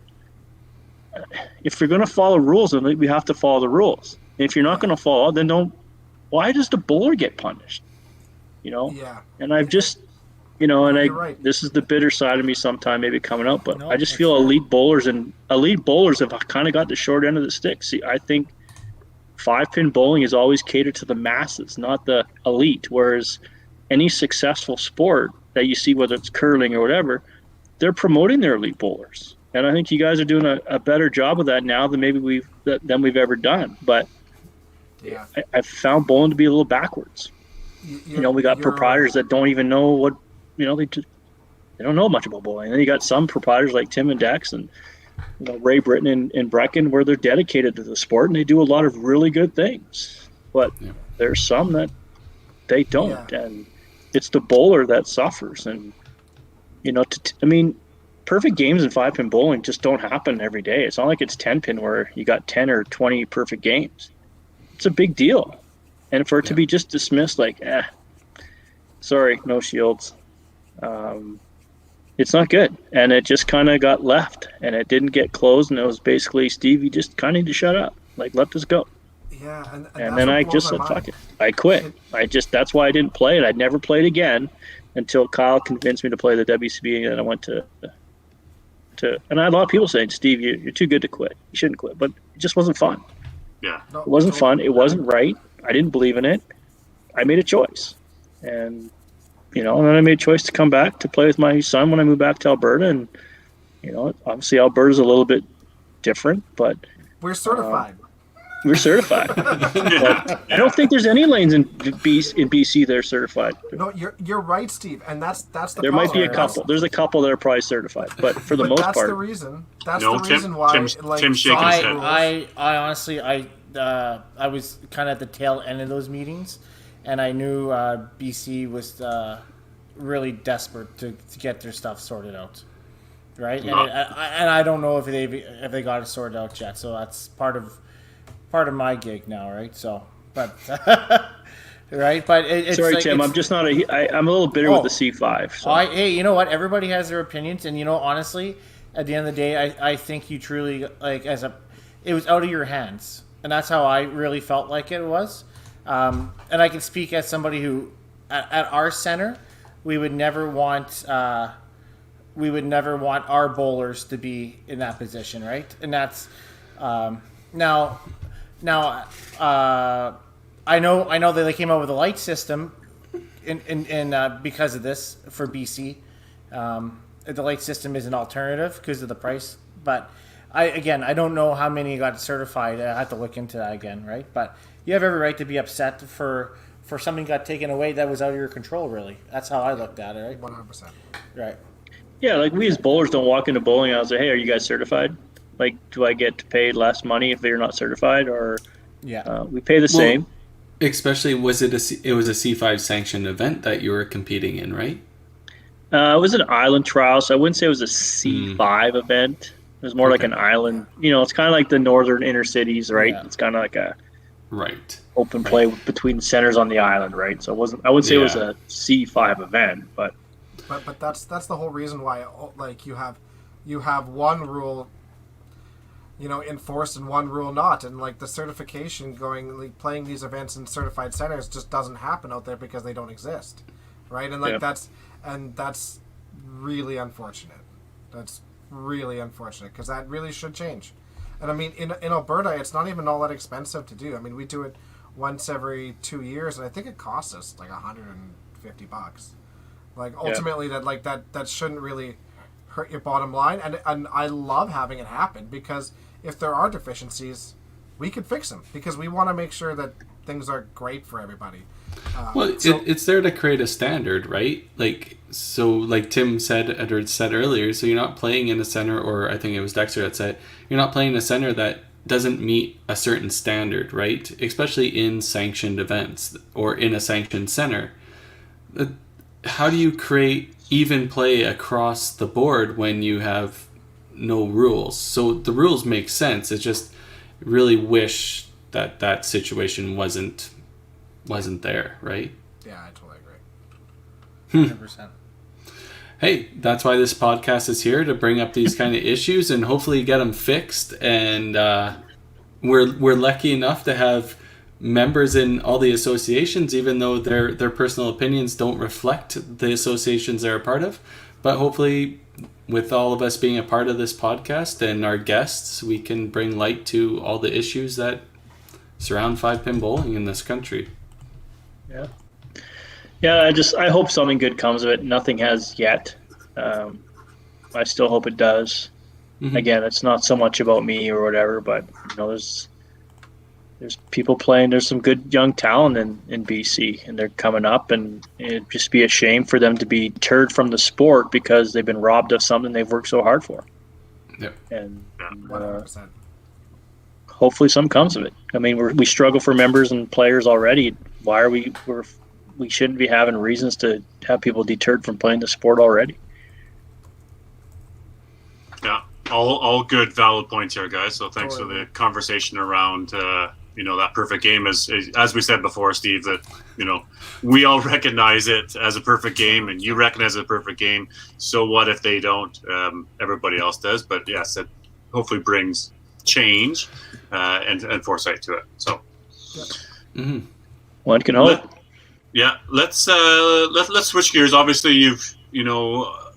if you're going to follow rules, then we have to follow the rules. And if you're not going to follow, then don't. Why does the bowler get punished? Yeah. And I've just, and You're right. this is the bitter side of me sometime maybe coming out, but No, I just that's feel fair. elite bowlers have kind of got the short end of the stick. See, I think 5-pin bowling is always catered to the masses, not the elite. Whereas any successful sport that you see, whether it's curling or whatever, they're promoting their elite bowlers. And I think you guys are doing a better job of that now than maybe we've ever done. But Yeah. I've found bowling to be a little backwards. We got proprietors that don't even know what, they don't know much about bowling. And then you got some proprietors like Tim and Dex and Ray Britton and Brecken, where they're dedicated to the sport and they do a lot of really good things. But there's some that they don't, and it's the bowler that suffers. And perfect games in 5-pin bowling just don't happen every day. It's not like it's 10-pin where you got 10 or 20 perfect games. It's a big deal. And for it to be just dismissed like, sorry, no shields, it's not good. And it just kind of got left, and it didn't get closed, and it was basically, Steve, you just kind of need to shut up. Like, let this go. Yeah. And And then I just said, fuck it. I quit. That's why I didn't play it. I'd never played again until Kyle convinced me to play the WCB, and then I went to and I had a lot of people saying, Steve, you're too good to quit. You shouldn't quit. But it just wasn't fun. Yeah. It wasn't fun. It wasn't right. I didn't believe in it. I made a choice. And, and then I made a choice to come back to play with my son when I moved back to Alberta. And, obviously Alberta's a little bit different, but We're certified. we're certified. But I don't think there's any lanes in BC that are certified. No, you're right, Steve, and that's the There problem. might be a couple. There's a couple that are probably certified, but for the most that's part, the reason. That's No, the Tim- reason why. Tim's- Tim's shaking soccer his head. rules- I honestly, I was kind of at the tail end of those meetings, and I knew BC was really desperate to get their stuff sorted out, right? And, I don't know if they got it sorted out yet. So that's part of my gig now, right? So, but right, but it's sorry, like, Tim. I'm just not I'm a little bitter with the C5. So. Hey, you know what? Everybody has their opinions, and honestly, at the end of the day, I think you truly it was out of your hands, and that's how I really felt like it was. And I can speak as somebody who, at our center, we would never want our bowlers to be in that position, right? And that's now. I know that they came out with a light system, in because of this for BC. The light system is an alternative because of the price, but I don't know how many got certified. I have to look into that again, right? But you have every right to be upset for for something got taken away that was out of your control. Really, that's how I looked at it. Right. 100%. Right. Yeah, like we as bowlers don't walk into bowling and say, "Hey, are you guys certified?" Like, do I get to pay less money if they're not certified, or Yeah. we pay the same? Especially, it was a C5 sanctioned event that you were competing in, right? It was an island trial, so I wouldn't say it was a C5 event. It was more like an island. It's kind of like the northern inner cities, right? Yeah. It's kind of like a Right. open play between centers on the island, right? So it wasn't. I wouldn't say it was a C5 event, but that's the whole reason why, like, you have one rule, enforced and one rule not, and like the certification going, like, playing these events in certified centers just doesn't happen out there because they don't exist, right? And like that's really unfortunate. That's really unfortunate because that really should change. And I mean, in Alberta, it's not even all that expensive to do. I mean, we do it once every 2 years, and I think it costs us like $150. Like, ultimately, that shouldn't really hurt your bottom line. And I love having it happen because if there are deficiencies, we could fix them because we want to make sure that things are great for everybody. It's there to create a standard, right? Like, so like Tim said, Edward said earlier, so you're not playing in a center, or I think it was Dexter that said, you're not playing in a center that doesn't meet a certain standard, right? Especially in sanctioned events or in a sanctioned center. How do you create even play across the board when you have no rules? So the rules make sense. It's just really wish that situation wasn't there, right? Yeah, I totally agree. 100%. Hey, that's why this podcast is here, to bring up these kind of issues and hopefully get them fixed. And we're lucky enough to have members in all the associations, even though their personal opinions don't reflect the associations they're a part of. But hopefully, with all of us being a part of this podcast and our guests, we can bring light to all the issues that surround 5-pin bowling in this country. Yeah, I hope something good comes of it. Nothing has yet. I still hope it does. Mm-hmm. Again, it's not so much about me or whatever, but there's people playing. There's some good young talent in BC, and they're coming up, and it'd just be a shame for them to be deterred from the sport because they've been robbed of something they've worked so hard for. Yep. And 100%. Hopefully some comes of it. I mean, we struggle for members and players already. Why are we shouldn't be having reasons to have people deterred from playing the sport already. Yeah, all good, valid points here, guys. So thanks for the conversation around, that perfect game. As we said before, Steve, that, we all recognize it as a perfect game, and you recognize it as a perfect game. So what if they don't? Everybody else does. But yes, it hopefully brings change and foresight to it. So one can hope. Let's switch gears. Obviously, you've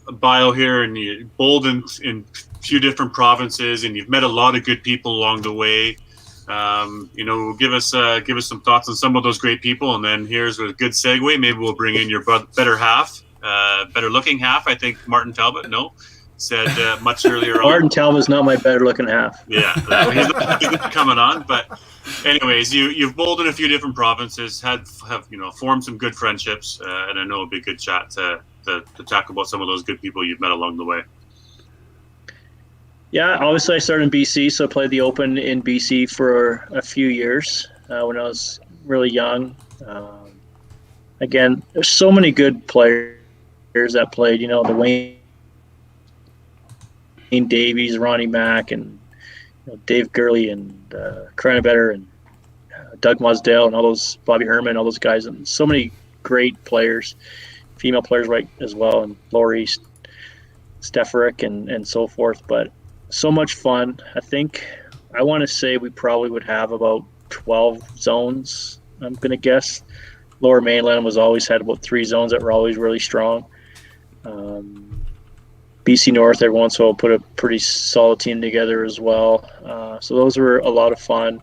a bio here, and you bowled in a few different provinces, and you've met a lot of good people along the way. Give us some thoughts on some of those great people, and then here's a good segue. Maybe we'll bring in your better half, better looking half. I think Martin Talbot said much earlier on. Martin Talbot's not my better looking half. Yeah, he's not coming on. But anyways, you've bowled in a few different provinces, have formed some good friendships, and I know it'll be a good chat to talk about some of those good people you've met along the way. Yeah, obviously I started in BC, so I played the Open in BC for a few years when I was really young. Again, there's so many good players that played. The Wayne Davies, Ronnie Mack, and Dave Gurley, and Cronenbetter, and Doug Mosdale, and all those, Bobby Herman, all those guys, and so many great players, female players right as well, and Laurie Stefferick and so forth. But so much fun. I want to say we probably would have about 12 zones, I'm going to guess. Lower Mainland was always had about 3 zones that were always really strong. BC North, every once in a while, put a pretty solid team together as well. So those were a lot of fun.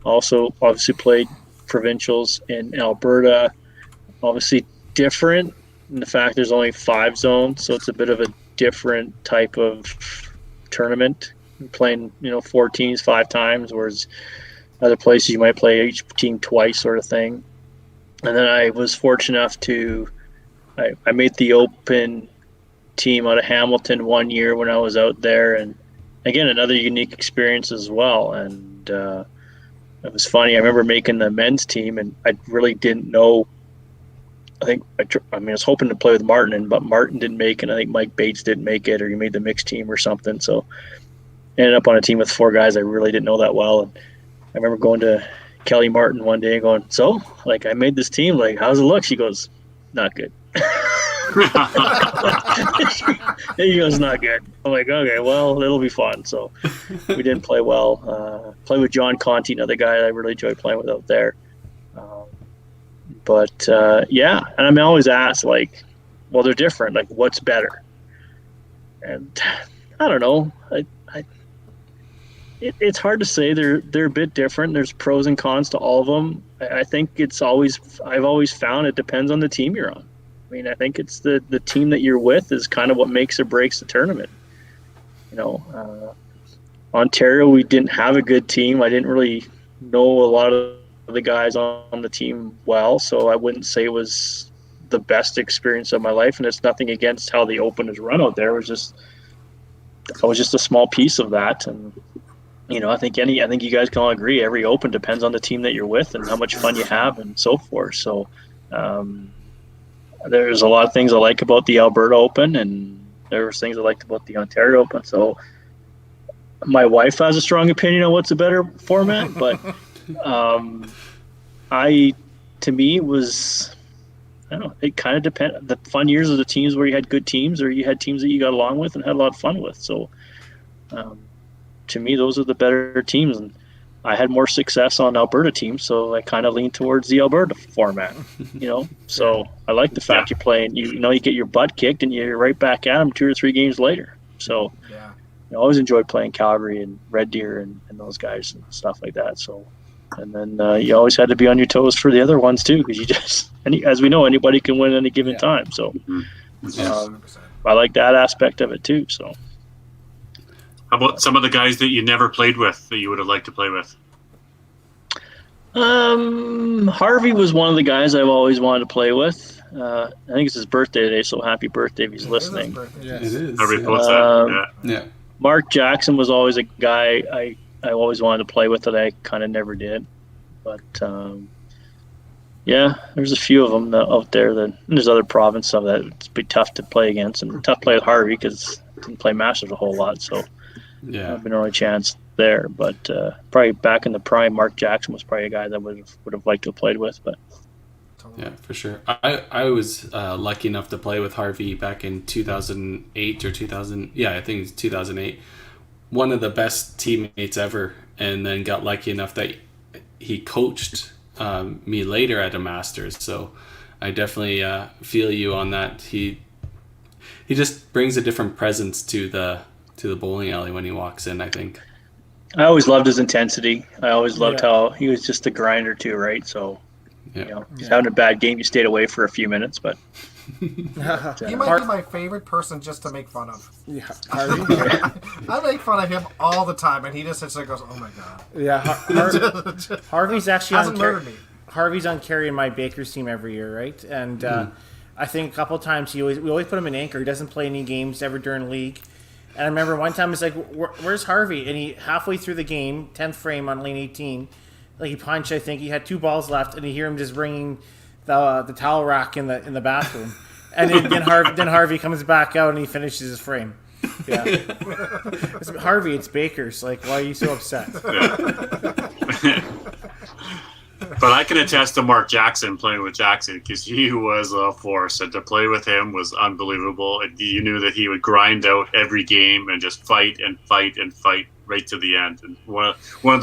Also, obviously played provincials in Alberta. Obviously different in the fact there's only 5 zones, so it's a bit of a different type of tournament. You're playing, 4 teams 5 times, whereas other places you might play each team twice, sort of thing. And then I was fortunate enough to I made the open team out of Hamilton one year when I was out there, and again another unique experience as well. And it was funny. I remember making the men's team, and I really didn't know. I was hoping to play with Martin, but Martin didn't make it. I think Mike Bates didn't make it, or he made the mixed team or something. So I ended up on a team with 4 guys I really didn't know that well. And I remember going to Kelly Martin one day and going, "So, like, I made this team. Like, how's it look?" She goes, "Not good." He goes, "Not good." I'm like, "Okay, well, it'll be fun." So we didn't play well. Play with John Conti, another guy I really enjoyed playing with out there. Yeah, and I'm always asked, like, well, they're different. Like, what's better? And I don't know. It's hard to say. They're a bit different. There's pros and cons to all of them. I think I've always found it depends on the team you're on. I mean, I think it's the team that you're with is kind of what makes or breaks the tournament. Ontario, we didn't have a good team. I didn't really know a lot of the guys on the team well, so I wouldn't say it was the best experience of my life. And it's nothing against how the Open is run out there. I was just a small piece of that. And I think you guys can all agree every Open depends on the team that you're with and how much fun you have and so forth. So there's a lot of things I like about the Alberta Open, and there's things I liked about the Ontario Open. So my wife has a strong opinion on what's a better format, but to me, it was, I don't know, it kind of depended. The fun years are the teams where you had good teams, or you had teams that you got along with and had a lot of fun with. So to me, those are the better teams. And I had more success on Alberta teams, so I kind of leaned towards the Alberta format, So I like the fact you're playing, you get your butt kicked and you're right back at them 2 or 3 games later. So I always enjoyed playing Calgary and Red Deer and those guys and stuff like that. So, and then you always had to be on your toes for the other ones too, because as we know, anybody can win at any given time. So I like that aspect of it too. So. How about some of the guys that you never played with that you would have liked to play with? Harvey was one of the guys I've always wanted to play with. I think it's his birthday today, so happy birthday if he's listening. Yes. It is. Yeah. Mark Jackson was always a guy I always wanted to play with that I kind of never did. But there's a few of them out there. There's other province stuff that it's be tough to play against, and tough to play with Harvey because didn't play Masters a whole lot. So I've been really chance there. But probably back in the prime, Mark Jackson was probably a guy that would have liked to have played with. But yeah, for sure. I was lucky enough to play with Harvey back in 2008 or 2000. Yeah, I think it's 2008. One of the best teammates ever, and then got lucky enough that he coached me later at a Masters. So I definitely feel you on that. He just brings a different presence to the bowling alley when he walks in, I think. I always loved his intensity. I always loved how he was just a grinder too, right? So he's having a bad game, you stayed away for a few minutes, but he might be my favorite person just to make fun of. Yeah, I make fun of him all the time, and he just sits there and goes, "Oh my god." Yeah, Harvey's actually hasn't murdered me. Harvey's on carrying my Baker's team every year, right? And I think a couple of times we always put him in anchor. He doesn't play any games ever during league. And I remember one time it's like, "Where's Harvey?" And he halfway through the game, 10th frame on lane 18, like he punched. I think he had 2 balls left, and you hear him just ringing the towel rack in the bathroom. And then Harvey comes back out and he finishes his frame. Yeah, Harvey, it's Baker's. Like, why are you so upset? Yeah. But I can attest to Mark Jackson playing with Jackson because he was a force, and to play with him was unbelievable. And you knew that he would grind out every game and just fight and fight and fight right to the end. And one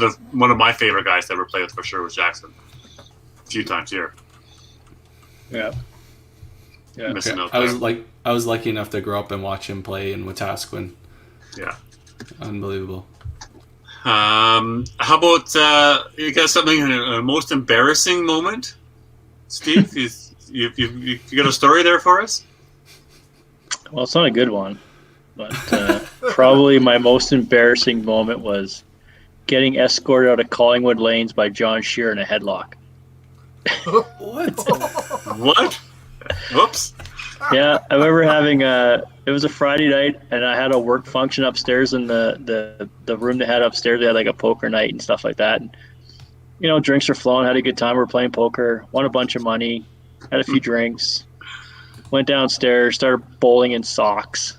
of my favorite guys to ever play with for sure was Jackson. A few times here. Yeah. Missing out I there. was lucky enough to grow up and watch him play in Wetaskiwin. Yeah. Unbelievable. How about you got something, a most embarrassing moment, Steve? you got a story there for us? Well, it's not a good one, but probably my most embarrassing moment was getting escorted out of Collingwood Lanes by John Shear in a headlock. What? What? Whoops. Yeah, I remember having it was a Friday night, and I had a work function upstairs in the room they had upstairs. They had like a poker night and stuff like that. And, drinks were flowing, had a good time. We were playing poker, won a bunch of money, had a few drinks, went downstairs, started bowling in socks,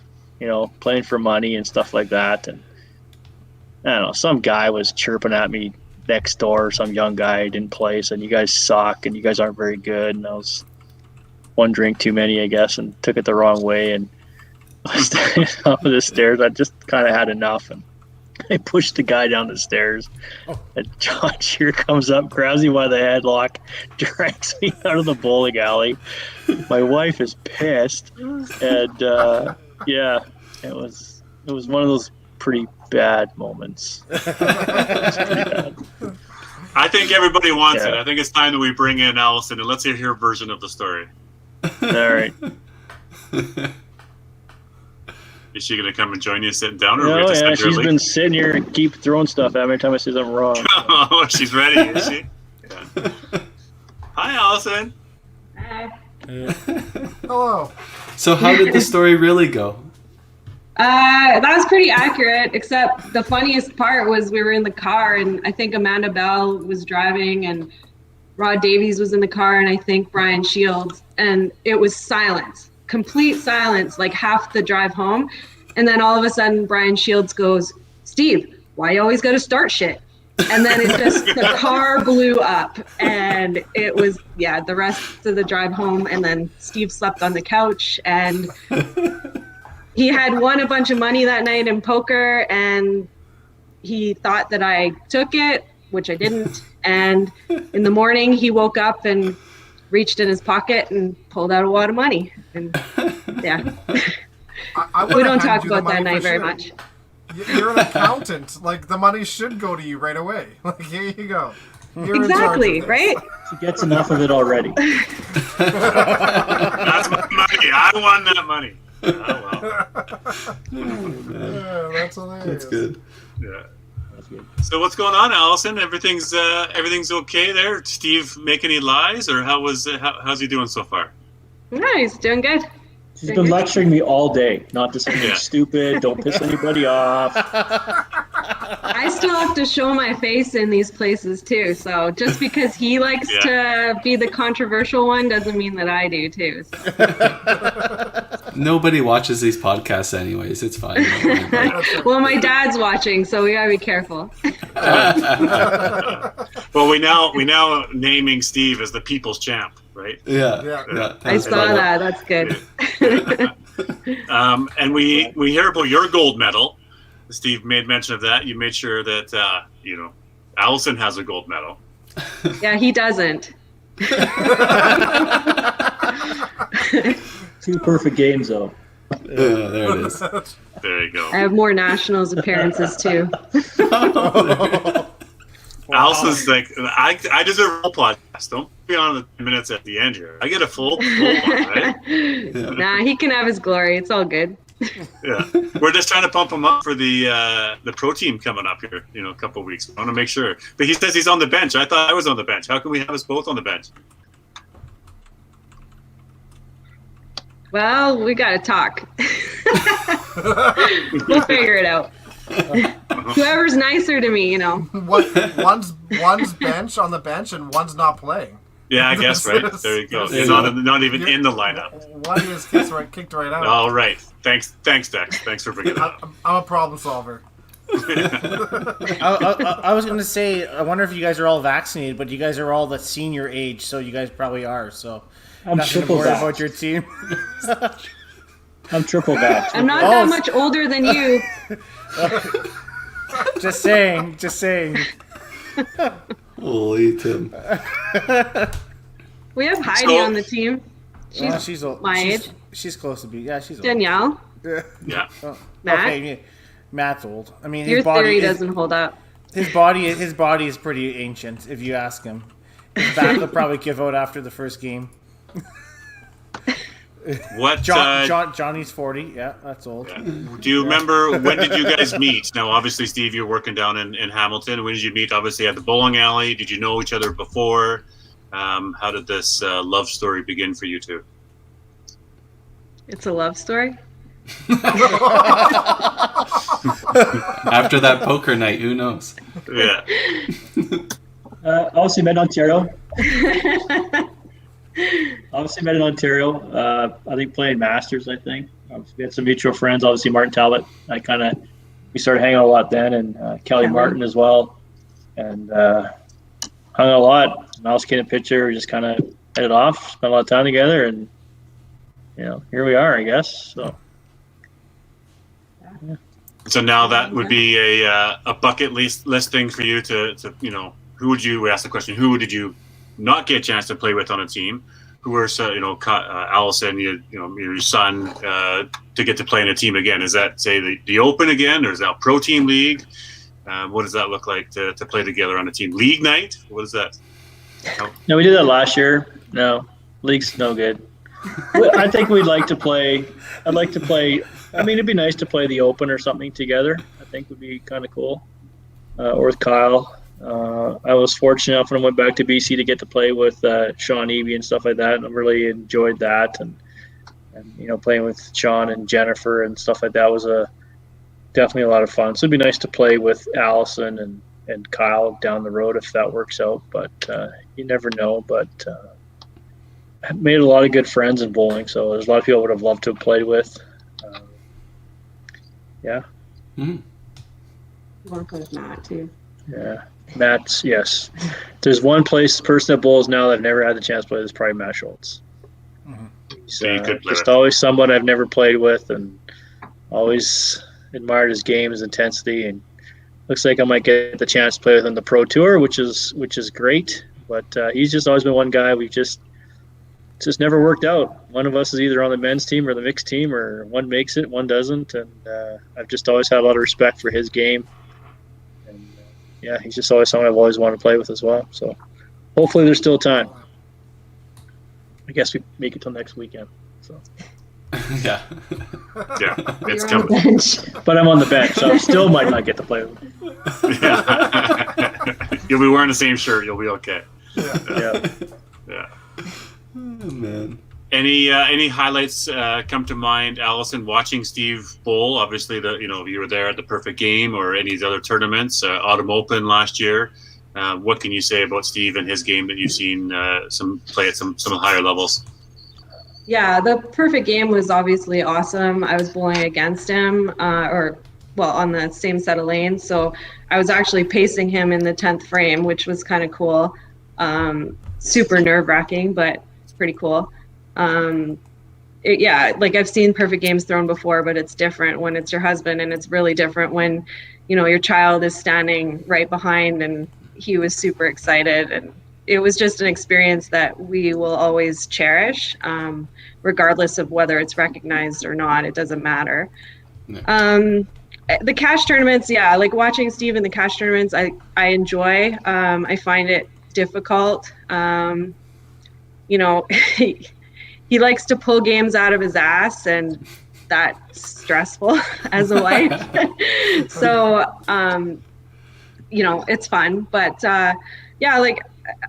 playing for money and stuff like that. And I don't know, some guy was chirping at me next door, some young guy didn't play, said, "You guys suck and you guys aren't very good." And I was one drink too many, I guess, and took it the wrong way. And I was standing up the stairs. I just kind of had enough, and I pushed the guy down the stairs. And John Shear comes up, grabs me by the headlock, drags me out of the bowling alley. My wife is pissed, and yeah, it was one of those pretty bad moments. It was pretty bad. I think everybody wants Yeah. it. I think it's time that we bring in Allison and let's hear her version of the story. All right. Is she going to come and join you sitting down, or we have No, to yeah, send her a she's link? been sitting here and keep throwing stuff at me every time I say something wrong. Oh, she's ready, is she? Yeah. Hi, Allison. Hello. So how did the story really go? That was pretty accurate, except the funniest part was we were in the car, and I think Amanda Bell was driving, and Rod Davies was in the car, and I think Brian Shields, and it was silence, complete silence, like half the drive home. And then all of a sudden, Brian Shields goes, "Steve, why you always got to start shit?" And then the car blew up, and it was, the rest of the drive home. And then Steve slept on the couch, and he had won a bunch of money that night in poker, and he thought that I took it, which I didn't. And in the morning, he woke up and reached in his pocket and pulled out a wad of money. And yeah, I we would've don't handed talk you the about that money night for very sure. much. You're an accountant. Like, the money should go to you right away. Like, here you go. You're in charge Exactly, of this. right? She gets enough of it already. That's my money. I won that money. Oh, well. Yeah, that's hilarious. That's good. Yeah. So what's going on, Allison? Everything's okay there? Steve make any lies, or how's he doing so far? No, he's doing good. She's been lecturing me all day not to say anything Yeah. stupid, don't piss anybody off. I still have to show my face in these places too. So just because he likes to be the controversial one doesn't mean that I do too. So. Nobody watches these podcasts anyways. It's fine. Don't worry about it. Well, my dad's watching, so we gotta be careful. Well, we now naming Steve as the people's champ, right? Yeah. I saw that. That's good. And we hear about your gold medal. Steve made mention of that. You made sure that Allison has a gold medal. Yeah, he doesn't. 2 perfect games, though. There it is. There you go. I have more nationals appearances too. Allison's like, I deserve a full podcast. Don't be on the 10 minutes at the end here. I get a full one, right? Nah, he can have his glory. It's all good. Yeah, we're just trying to pump him up for the pro team coming up here. A couple of weeks. I want to make sure. But he says he's on the bench. I thought I was on the bench. How can we have us both on the bench? Well, we gotta talk. We'll figure it out. Whoever's nicer to me, One's bench on the bench and one's not playing. Yeah, I guess, right? There you go. You're not even in the lineup. One is kicked right out. All right. Thanks, Dex. Thanks for bringing it up. I'm a problem solver. I was going to say, I wonder if you guys are all vaccinated, but you guys are all the senior age, so you guys probably are. So I'm nothing to triple worry vaxxed. about your team. I'm triple vaxxed. I'm not that much older than you. Just saying. Holy Tim. We have Heidi So- on the team. She's She's old. my age. She's close to be. Yeah, she's old. Danielle. Yeah. Matt. Okay, yeah. Matt's old. I mean, Your his body theory is, doesn't hold up. his body is pretty ancient. If you ask him, his back will probably give out after the first game. What? Johnny's 40. Yeah, that's old. Do you remember when did you guys meet? Now, obviously, Steve, you're working down in Hamilton. When did you meet? Obviously, at the bowling alley. Did you know each other before? How did this love story begin for you two? It's a love story. After that poker night, who knows? Yeah. Obviously met in Ontario. Obviously met in Ontario. I think playing Masters. I think we had some mutual friends. Obviously Martin Talbot. We started hanging out a lot then, and Kelly Martin as well, and hung out a lot. Mouse Kid and pitcher. We just kind of headed off, spent a lot of time together, and here we are, I guess. So. Yeah. So now that would be a bucket list thing for you to who would you, we asked the question, who did you not get a chance to play with on a team? Who were, Allison, your son, to get to play in a team again? Is that, say, the Open again, or is that Pro Team League? What does that look like to play together on a team? League night? What is that? No, we did that last year. No, league's no good. I think we'd like to play. I'd like to play. I mean, it'd be nice to play the Open or something together. I think would be kind of cool. Or with Kyle. I was fortunate enough when I went back to BC to get to play with Sean Eby and stuff like that, and I really enjoyed that. And playing with Sean and Jennifer and stuff like that was definitely a lot of fun. So it'd be nice to play with Allison and Kyle down the road if that works out. But you never know. But I made a lot of good friends in bowling, so there's a lot of people I would have loved to have played with. Yeah. You want to play with Matt too? Yeah. Matt's, yes. There's one person that bowls now that I've never had the chance to play with is probably Matt Schultz. He's just always someone I've never played with, and always admired his game, his intensity, and looks like I might get the chance to play with him on the Pro Tour, which is great. But he's just always been one guy we just never worked out. One of us is either on the men's team or the mixed team, or one makes it, one doesn't. And I've just always had a lot of respect for his game. And yeah, he's just always someone I've always wanted to play with as well. So hopefully there's still time. I guess we make it till next weekend. So. Yeah. Yeah, it's You're on coming. the bench. But I'm on the bench, so I still might not get to play with him. Yeah. You'll be wearing the same shirt. You'll be okay. Yeah. Yeah. Oh, man. Any highlights come to mind, Allison, watching Steve bowl? Obviously, you were there at the Perfect Game or any of the other tournaments, Autumn Open last year. What can you say about Steve and his game that you've seen some play at some higher levels? Yeah, the Perfect Game was obviously awesome. I was bowling against him, on the same set of lanes. So I was actually pacing him in the 10th frame, which was kind of cool. Super nerve-wracking, but it's pretty cool. I've seen Perfect Games thrown before, but it's different when it's your husband, and it's really different when, your child is standing right behind, and he was super excited. And it was just an experience that we will always cherish, regardless of whether it's recognized or not. It doesn't matter. No. The cash tournaments, like watching Steve in the cash tournaments, I enjoy. I find it difficult. He likes to pull games out of his ass, and that's stressful as a wife. So, it's fun, but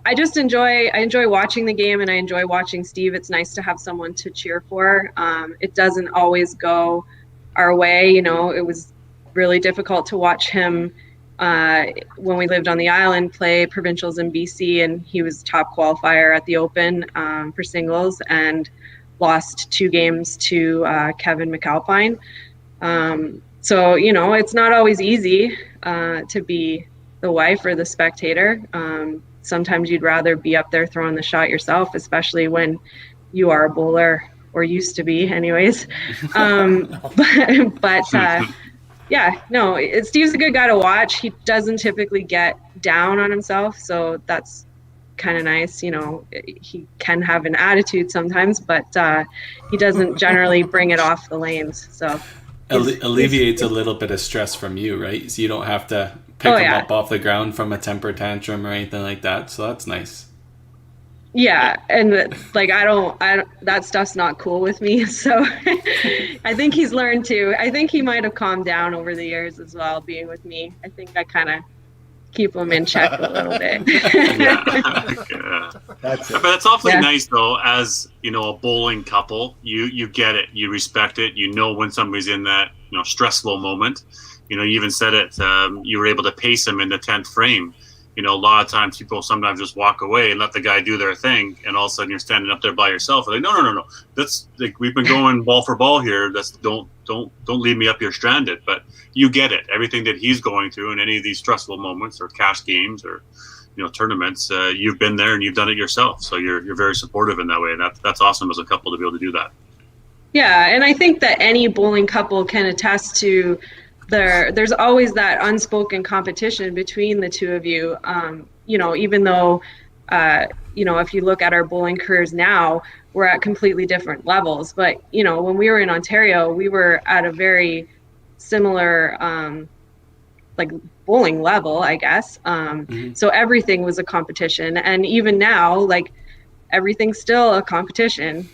I just enjoy watching the game, and I enjoy watching Steve. It's nice to have someone to cheer for. It doesn't always go our way. It was really difficult to watch him when we lived on the island play provincials in BC, and he was top qualifier at the Open for singles and lost 2 games to Kevin McAlpine. So, it's not always easy to be the wife or the spectator. Sometimes you'd rather be up there throwing the shot yourself, especially when you are a bowler, or used to be anyways. Steve's a good guy to watch. He doesn't typically get down on himself, so that's kind of nice. He can have an attitude sometimes, but he doesn't generally bring it off the lanes. So alleviates a little bit of stress from you, right? So you don't have to pick him up off the ground from a temper tantrum or anything like that. So that's nice. Yeah, and that stuff's not cool with me. So I think he's learned to. I think he might have calmed down over the years as well, being with me. I think I kind of keep them in check a little bit. Yeah. That's it. But it's awfully Yeah. nice though, as you know, a bowling couple. You get it, you respect it, you know when somebody's in that stressful moment. You even said it. You were able to pace them in the 10th frame. A lot of times people sometimes just walk away and let the guy do their thing, and all of a sudden you're standing up there by yourself. Like, no. That's like, we've been going ball for ball here. That's don't leave me up here stranded. But you get it. Everything that he's going through in any of these stressful moments or cash games or tournaments, you've been there and you've done it yourself. So you're very supportive in that way. And that's awesome as a couple to be able to do that. Yeah, and I think that any bowling couple can attest to there's always that unspoken competition between the two of you. Even though, if you look at our bowling careers now, we're at completely different levels. But, when we were in Ontario, we were at a very similar, bowling level, I guess. So everything was a competition. And even now, everything's still a competition.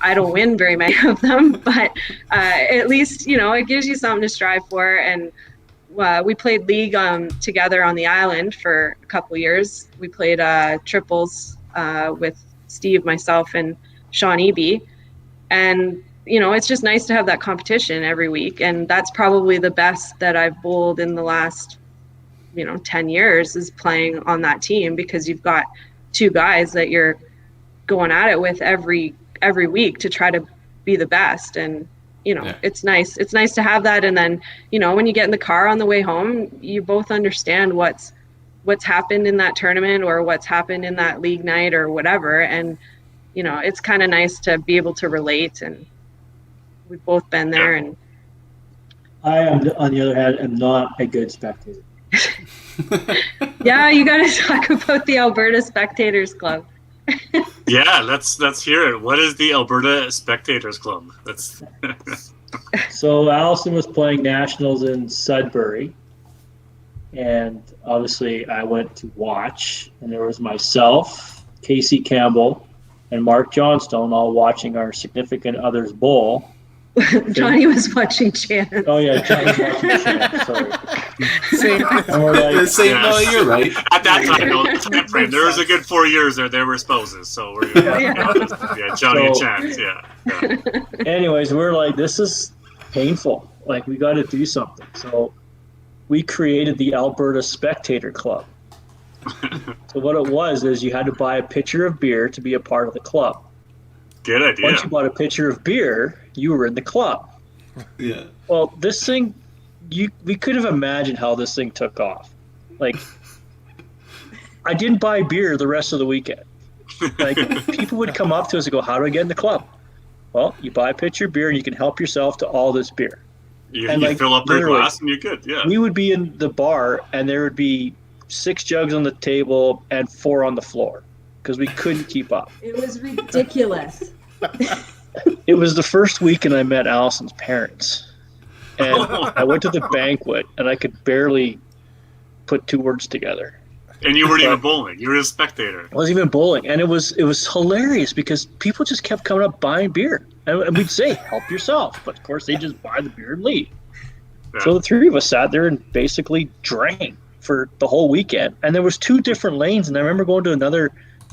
I don't win very many of them, but at least, it gives you something to strive for. And we played league together on the island for a couple years. We played triples with Steve, myself, and Sean Eby. And, it's just nice to have that competition every week. And that's probably the best that I've bowled in the last, 10 years is playing on that team, because you've got two guys that you're going at it with every week to try to be the best. And it's nice to have that. And then when you get in the car on the way home, you both understand what's happened in that tournament or what's happened in that league night or whatever. And it's kind of nice to be able to relate, and we've both been there. And I am, on the other hand, am not a good spectator. Yeah, you got to talk about the Alberta Spectators Club. Yeah, let's hear it. What is the Alberta Spectators Club? So Allison was playing nationals in Sudbury, and obviously I went to watch, and there was myself, Casey Campbell, and Mark Johnstone all watching our significant others bowl. Johnny was watching Shannon. Oh yeah, Johnny was watching Shannon. Sorry. No, you're right. At that time frame, there was a good 4 years there. They were spouses, so we're Johnny and Chance. Yeah. Anyways, we're like, this is painful. Like, we got to do something. So we created the Alberta Spectator Club. So what it was is you had to buy a pitcher of beer to be a part of the club. Good idea. Once you bought a pitcher of beer, you were in the club. Yeah. Well, this thing, we could have imagined how this thing took off. Like, I didn't buy beer the rest of the weekend. Like, people would come up to us and go, "How do I get in the club?" Well, you buy a pitcher of beer and you can help yourself to all this beer. You fill up your glass and you're good. Yeah. We would be in the bar and there would be 6 jugs on the table and 4 on the floor because we couldn't keep up. It was ridiculous. It was the first week, and I met Allison's parents. And I went to the banquet, and I could barely put 2 words together. And you weren't even bowling. You were a spectator. I wasn't even bowling. And it was hilarious because people just kept coming up buying beer. And we'd say, "Help yourself." But, of course, they just buy the beer and leave. Yeah. So the 3 of us sat there and basically drank for the whole weekend. And there was 2 different lanes, and I remember going to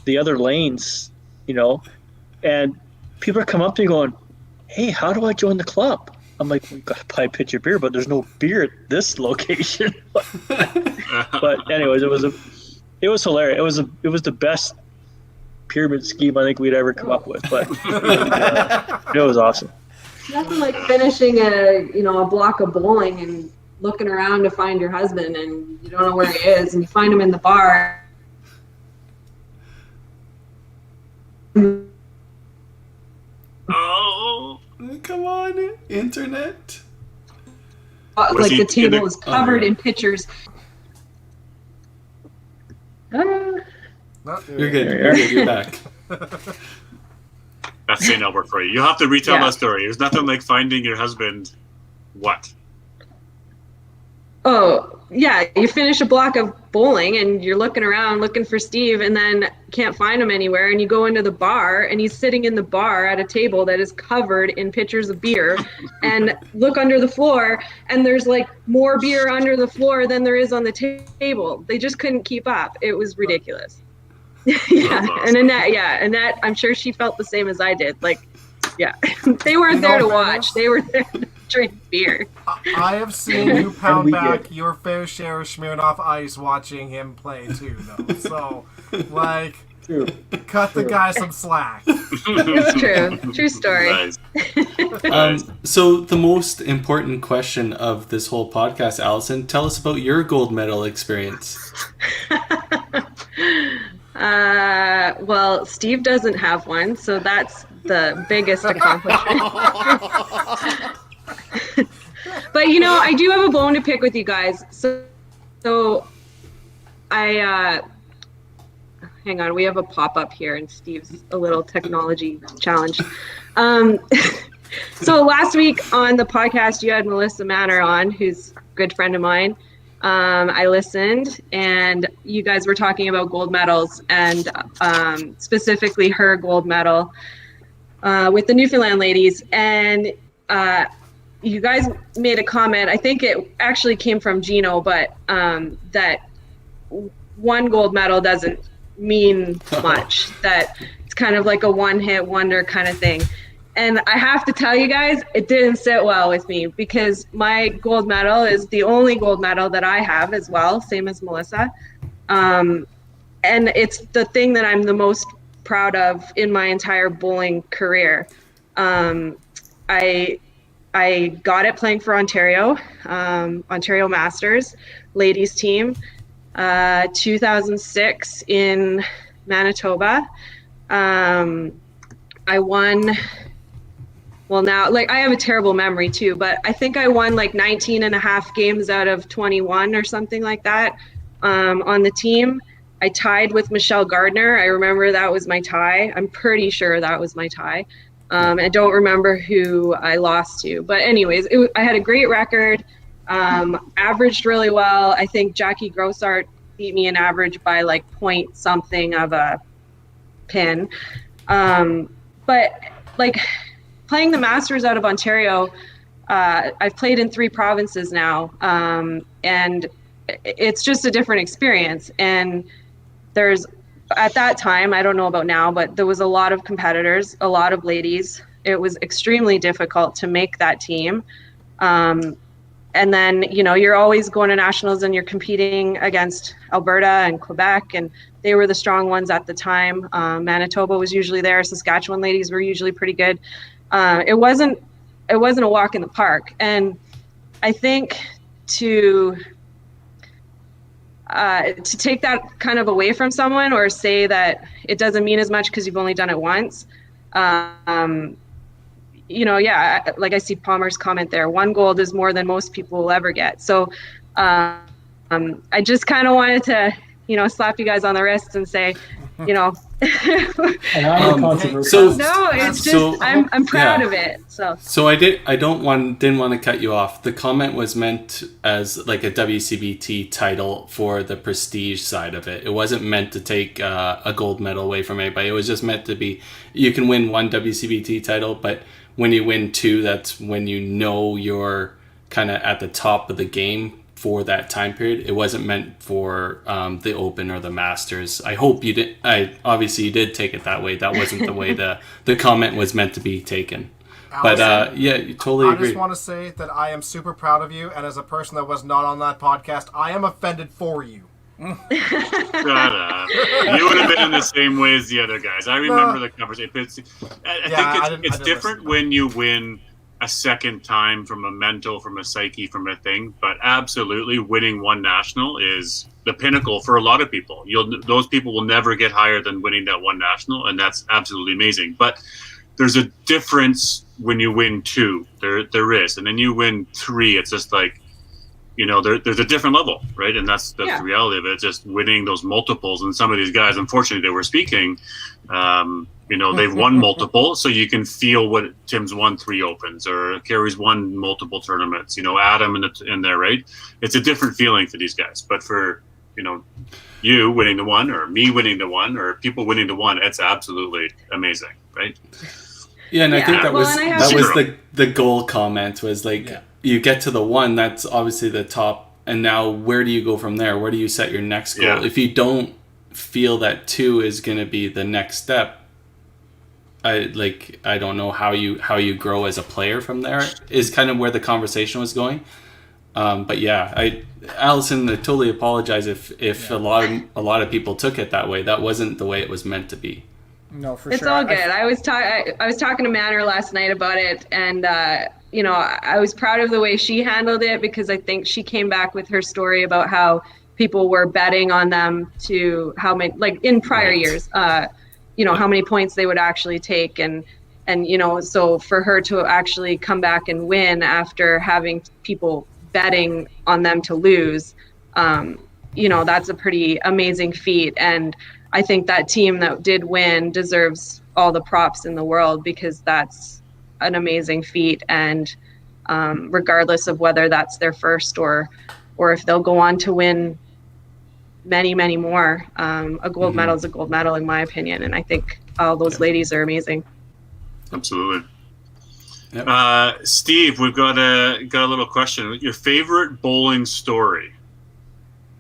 the other lanes, and people are coming up to me going, "Hey, how do I join the club?" I'm like, "We've got to buy a pitcher of beer, but there's no beer at this location." But anyways, it was hilarious. It was the best pyramid scheme I think we'd ever come up with. But it was awesome. Nothing like finishing a block of bowling and looking around to find your husband, and you don't know where he is, and you find him in the bar. Oh, come on, internet. The table is covered in pictures. You're good. You're back. That's St. Albert for you. You'll have to retell that story. There's nothing like finding your husband. What? Oh, yeah. You finish a block of bowling and you're looking around looking for Steve and then can't find him anywhere, and you go into the bar and he's sitting in the bar at a table that is covered in pitchers of beer and look under the floor and there's like more beer under the floor than there is on the table. They just couldn't keep up. It was ridiculous. Yeah. And Annette, I'm sure she felt the same as I did. Like, yeah, they weren't there to watch. They were there to drink beer. I have seen you pound back your fair share of Smirnoff Ice watching him play too, though. So, like, cut the guy some slack. It's true. True story. Nice. So the most important question of this whole podcast, Allison, tell us about your gold medal experience. Well, Steve doesn't have one, so that's the biggest accomplishment. But I do have a bone to pick with you guys. So I hang on, we have a pop-up here and Steve's a little technology challenged. So last week on the podcast you had Melissa Manor on, who's a good friend of mine. I listened and you guys were talking about gold medals and specifically her gold medal with the Newfoundland ladies, and you guys made a comment, I think it actually came from Gino, but that one gold medal doesn't mean much, that it's kind of like a one-hit wonder kind of thing. And I have to tell you guys, it didn't sit well with me because my gold medal is the only gold medal that I have as well, same as Melissa. And it's the thing that I'm the most proud of in my entire bowling career. I got it playing for Ontario, Ontario Masters ladies team, 2006 in Manitoba. I won. Well, now, like, I have a terrible memory too, but I think I won like 19 and a half games out of 21 or something like that on the team. I tied with Michelle Gardner. I remember that was my tie. I'm pretty sure that was my tie. I don't remember who I lost to. But anyways, I had a great record, averaged really well. I think Jackie Grossart beat me in average by like point something of a pin. But like, playing the Masters out of Ontario, I've played in 3 provinces now, and it's just a different experience. And there's, at that time, I don't know about now, but there was a lot of competitors, a lot of ladies. It was extremely difficult to make that team. And then, you're always going to nationals and you're competing against Alberta and Quebec, and they were the strong ones at the time. Manitoba was usually there. Saskatchewan ladies were usually pretty good. It wasn't a walk in the park. And I think to take that kind of away from someone or say that it doesn't mean as much because you've only done it once, like I see Palmer's comment there, 1 gold is more than most people will ever get. So I just kind of wanted to, slap you guys on the wrist and say, And I'm controversial. no, it's just I'm proud of it. So I didn't want to cut you off. The comment was meant as like a WCBT title for the prestige side of it. It wasn't meant to take a gold medal away from anybody. It was just meant to be, you can win 1 WCBT title, but when you win 2, that's when you're kind of at the top of the game for that time period. It wasn't meant for the Open or the Masters. I hope you did. Obviously you did take it that way. That wasn't the way the comment was meant to be taken. Allison, but you totally agree. I just want to say that I am super proud of you, and as a person that was not on that podcast, I am offended for you. Shut up. You would have been in the same way as the other guys. I remember the conversation. I think it's different when you win a second time from a mental, from a psyche, from a thing. But absolutely, winning 1 national is the pinnacle for a lot of people. Those people will never get higher than winning that 1 national, and that's absolutely amazing. But there's a difference when you win 2. There is, and then you win 3. It's just like, there's a different level, right? And that's the reality of it. Just winning those multiples, and some of these guys, unfortunately, they were speaking. They've won multiple, so you can feel what Tim's won 3 Opens or Carrie's won multiple tournaments. Adam in there, right? It's a different feeling for these guys. But for you winning the one or me winning the one or people winning the one, it's absolutely amazing, right? Yeah, and I think that was to- the goal comment was like you get to the one, that's obviously the top, and now where do you go from there? Where do you set your next goal? Yeah. If you don't feel that 2 is going to be the next step, I don't know how you grow as a player from there is kind of where the conversation was going. But yeah, Allison, I totally apologize if a lot of people took it that way. That wasn't the way it was meant to be. No, for It's sure. all good. I was talking to Manor last night about it, and I was proud of the way she handled it, because I think she came back with her story about how people were betting on them to how many, like in prior years, how many points they would actually take, and so for her to actually come back and win after having people betting on them to lose, that's a pretty amazing feat. And I think that team that did win deserves all the props in the world, because that's an amazing feat. And regardless of whether that's their first or if they'll go on to win many, many more, a gold medal is a gold medal in my opinion. And I think all those ladies are amazing. Absolutely. Yep. Steve, we've got a little question. Your favorite bowling story?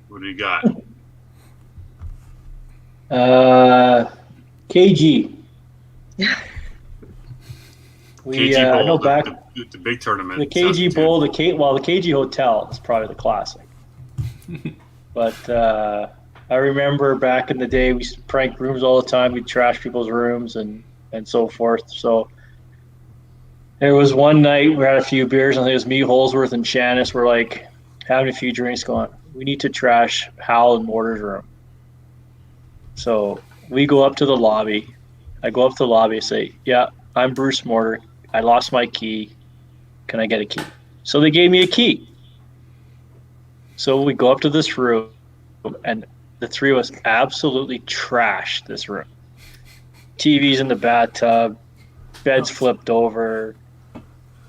What do you got? KG. KG Bowl, know back the big tournament. the KG Bowl, the KG Hotel is probably the classic. But I remember back in the day, we used to prank rooms all the time. We'd trash people's rooms and so forth. So there was one night we had a few beers, and it was me, Holsworth, and Shanice were like having a few drinks, going, we need to trash Hal and Mortar's room. So we go up to the lobby. I go up to the lobby and say, yeah, I'm Bruce Mortar. I lost my key. Can I get a key? So they gave me a key. So we go up to this room, and the three of us absolutely trashed this room. TV's in the bathtub, bed's flipped over.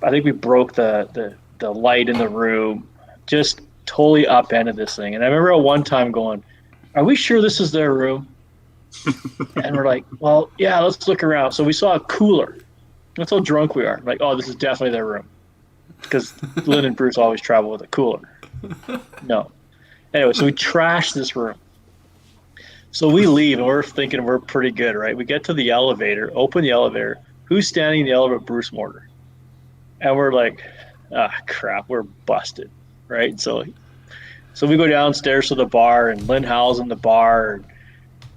I think we broke the light in the room. Just totally upended this thing. And I remember at one time going, are we sure this is their room? And we're like, well, yeah, let's look around. So we saw a cooler. That's how drunk we are. Like, oh, this is definitely their room. Because Lynn and Bruce always travel with a cooler. No. Anyway, so we trashed this room. So we leave, and we're thinking we're pretty good, right? We get to the elevator, open the elevator. Who's standing in the elevator? Bruce Mortar. And we're like, crap, we're busted, right? So we go downstairs to the bar, and Lynn Howell's in the bar, and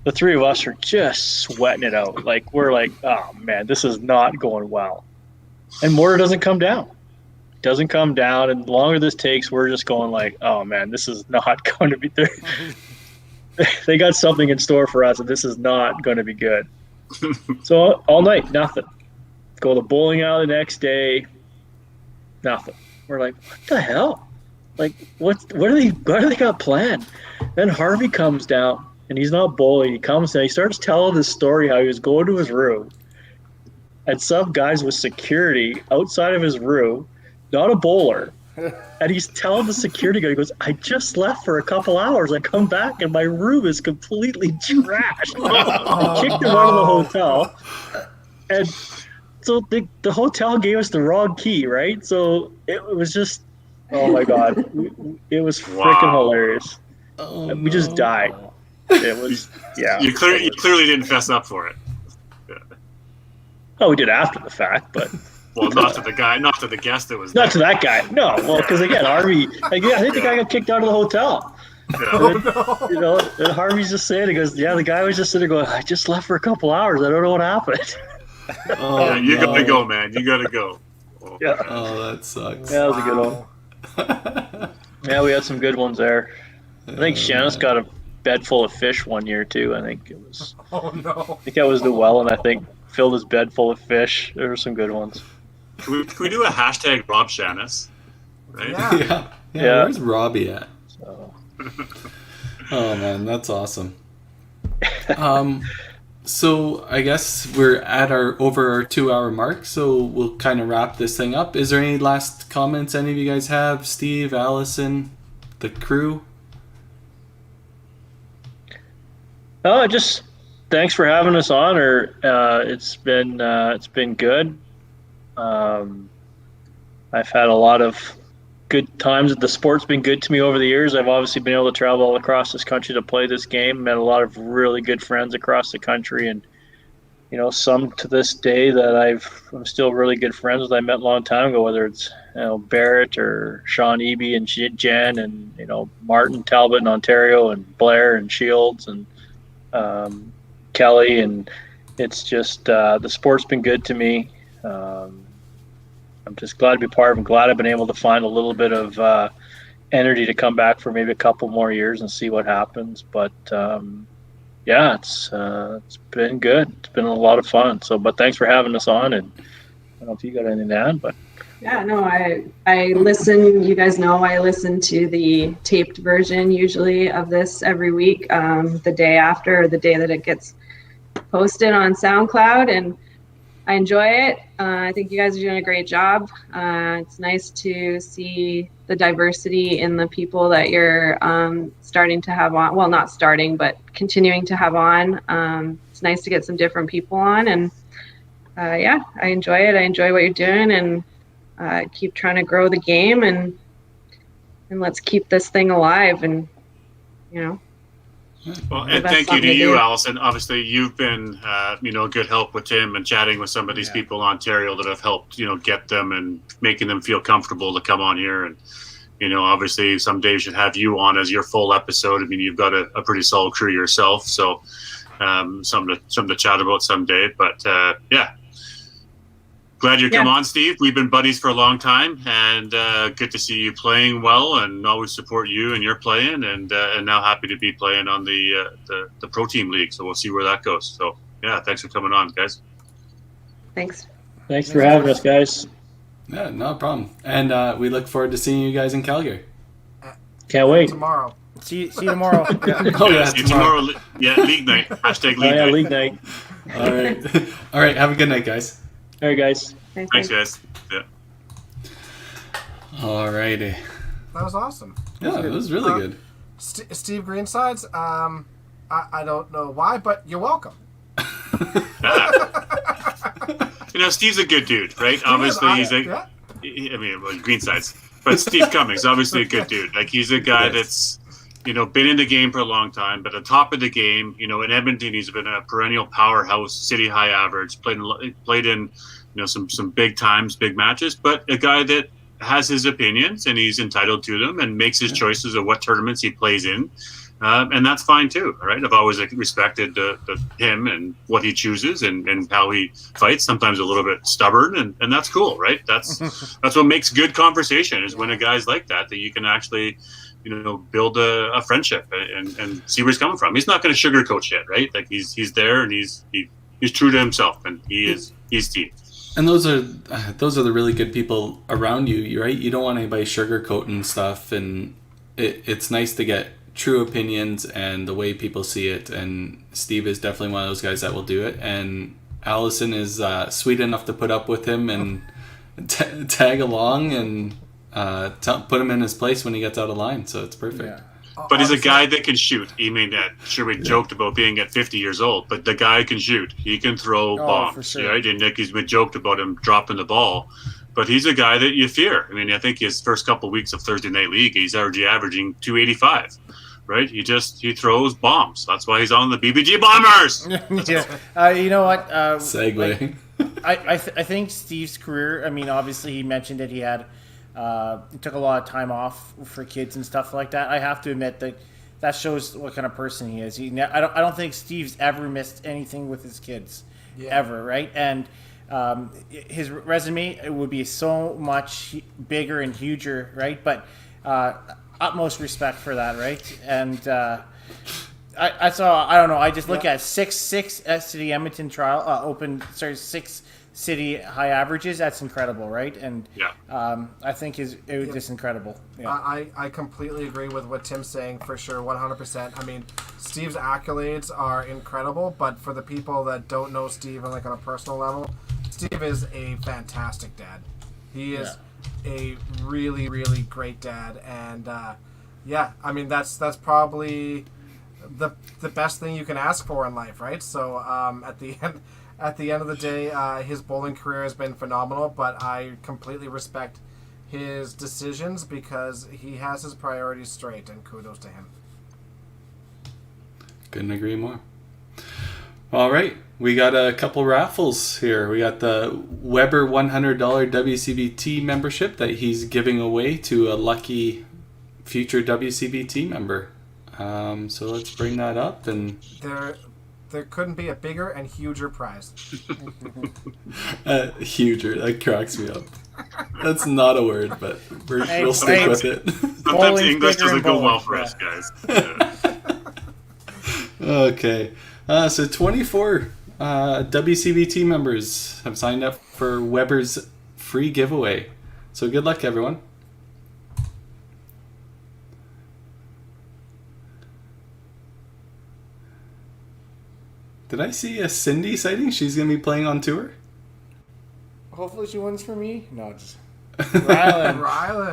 the three of us are just sweating it out. Like, we're like, oh, man, this is not going well. And Mortar doesn't come down. Doesn't come down, and the longer this takes, we're just going like, oh, man, this is not going to be there. They got something in store for us, and this is not going to be good. So all night, nothing. Go to the bowling alley the next day, nothing. We're like, what the hell? Like, what do they got planned? Then Harvey comes down, and he's not bowling. He comes down. He starts telling this story how he was going to his room, and some guys with security outside of his room, not a bowler, and he's telling the security guard, he goes, I just left for a couple hours. I come back, and my room is completely trashed. I kicked him out of the hotel, and so the hotel gave us the wrong key, right? So it was just, oh my God, it was freaking hilarious. We just died. It was, yeah. You clearly didn't fess up for it. Yeah. Oh, we did after the fact, but well, not to the guy, not to the guest that was not there. to that guy. No, well, because again, Harvey, I think the guy got kicked out of the hotel. Yeah. And Harvey's just saying, he goes, yeah, the guy was just sitting there going, I just left for a couple hours. I don't know what happened. Yeah, you gotta go, man. You gotta go. Oh, Yeah. Oh, that sucks. Yeah, that was a good one. Yeah, we had some good ones there. I think Shanice got a bed full of fish one year too. I think it was. Oh no! I think that was Llewellyn. I think filled his bed full of fish. There were some good ones. Can we do a hashtag Rob Shanice? Right? Yeah. Yeah. Where's Robbie at? So. Oh man, that's awesome. So I guess we're at over our 2-hour mark, so we'll kind of wrap this thing up. Is there any last comments any of you guys have? Steve, Allison, the crew? Oh, just thanks for having us on. It's been good. I've had a lot of good times. The sport's been good to me over the years. I've obviously been able to travel all across this country to play this game. Met a lot of really good friends across the country, and some to this day that I'm still really good friends with. I met a long time ago, whether it's Barrett or Sean Eby and Jen, and Martin Talbot in Ontario, and Blair and Shields and Kelly, and it's just the sport's been good to me. I'm just glad to be part of it. I'm glad I've been able to find a little bit of energy to come back for maybe a couple more years and see what happens. But yeah, it's been good. It's been a lot of fun. But thanks for having us on. And I don't know if you got anything to add, but. Yeah, no, I listen. You guys know I listen to the taped version usually of this every week, the day after or the day that it gets posted on SoundCloud, and I enjoy it. I think you guys are doing a great job. It's nice to see the diversity in the people that you're starting to have on. Well, not starting, but continuing to have on. It's nice to get some different people on, and yeah, I enjoy it. I enjoy what you're doing, and keep trying to grow the game, and let's keep this thing alive. And well, and thank you to you, Allison. Obviously, you've been, good help with Tim and chatting with some of these people in Ontario that have helped, get them and making them feel comfortable to come on here. And, obviously someday we should have you on as your full episode. I mean, you've got a pretty solid crew yourself. So something to chat about someday. But yeah. Glad you come on, Steve. We've been buddies for a long time, and good to see you playing well, and always support you and your playing, and now happy to be playing on the Pro Team League. So we'll see where that goes. So yeah, thanks for coming on, guys. Thanks for having us, guys. Yeah, no problem. And we look forward to seeing you guys in Calgary. Can't wait. Tomorrow. See you tomorrow. See you tomorrow. Yeah, league night. Hashtag league night. League night. All right. All right. Have a good night, guys. All right, guys. Thanks, guys. Yeah. All righty. That was awesome. Yeah, it was really good. Steve Greensides, I don't know why, but you're welcome. Steve's a good dude, right? Obviously, he's Greensides. But Steve Cummings, obviously a good dude. Like, he's a guy that's, been in the game for a long time, but at the top of the game, in Edmonton, he's been a perennial powerhouse, city high average, played in, some big times, big matches, but a guy that has his opinions and he's entitled to them and makes his choices of what tournaments he plays in. And that's fine too, right? I've always respected him and what he chooses and how he fights. Sometimes a little bit stubborn, and that's cool, right? That's what makes good conversation, is when a guy's like that you can actually, build a friendship and see where he's coming from. He's not going to sugarcoat shit, right? Like he's there and he's true to himself, and he's Steve. And those are the really good people around you, right? You don't want anybody sugarcoating stuff, and it's nice to get true opinions and the way people see it. And Steve is definitely one of those guys that will do it. And Allison is sweet enough to put up with him and tag along and put him in his place when he gets out of line. So it's perfect. Yeah. But he's a guy that can shoot. We joked about being at 50 years old, but the guy can shoot. He can throw bombs, for sure. Right? And Nicky's been joked about him dropping the ball, but he's a guy that you fear. I mean, I think his first couple of weeks of Thursday Night League, he's already averaging 285. Right? He throws bombs. That's why he's on the BBG Bombers. Yeah. You know what? Segue. I think Steve's career, I mean, obviously he mentioned that he took a lot of time off for kids and stuff like that. I have to admit that shows what kind of person he is. I don't think Steve's ever missed anything with his kids, ever, right? And his resume would be so much bigger and huger, right? But utmost respect for that, right? And I saw, I don't know, I just look at six City Edmonton trial six city high averages. That's incredible, right? And I think it was just incredible. Yeah. I completely agree with what Tim's saying, for sure, 100%. I mean, Steve's accolades are incredible, but for the people that don't know Steve on a personal level, Steve is a fantastic dad. He is a really, really great dad, and I mean that's probably the best thing you can ask for in life, right? So at the end of the day, his bowling career has been phenomenal, but I completely respect his decisions because he has his priorities straight, and kudos to him. Couldn't agree more. All right, we got a couple raffles here. We got the Weber $100 WCBT membership that he's giving away to a lucky future WCBT member. So let's bring that up. And there couldn't be a bigger and huger prize. Huger, that cracks me up. That's not a word, but we'll stick with it. Sometimes English doesn't go well for us, guys. Yeah. Okay. So 24 WCBT members have signed up for Weber's free giveaway. So good luck, everyone. Did I see a Cindy sighting? She's going to be playing on tour? Hopefully she wins for me. No, just Rylan.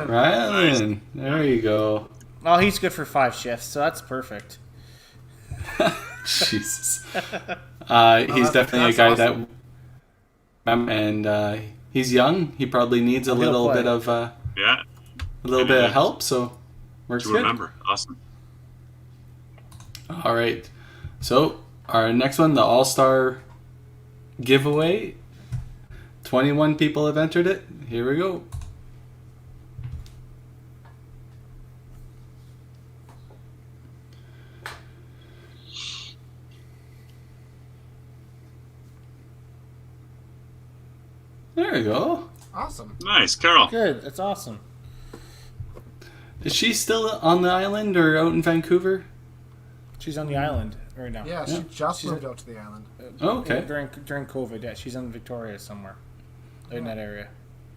Rylan. There you go. Oh, he's good for 5 shifts, so that's perfect. Jesus. He's definitely a guy awesome. and he's young. He probably needs a little bit of Yeah. a little bit of help, so works To good. remember. Awesome. All right. So our next one, the All-Star giveaway. 21 people have entered it. Here we go. There we go. Awesome. Nice. Carol. Good, that's awesome. Is she still on the island or out in Vancouver? She's on the island right now. Yeah, she just moved out to the island. Oh, okay. During COVID, yeah, she's in Victoria somewhere, in that area.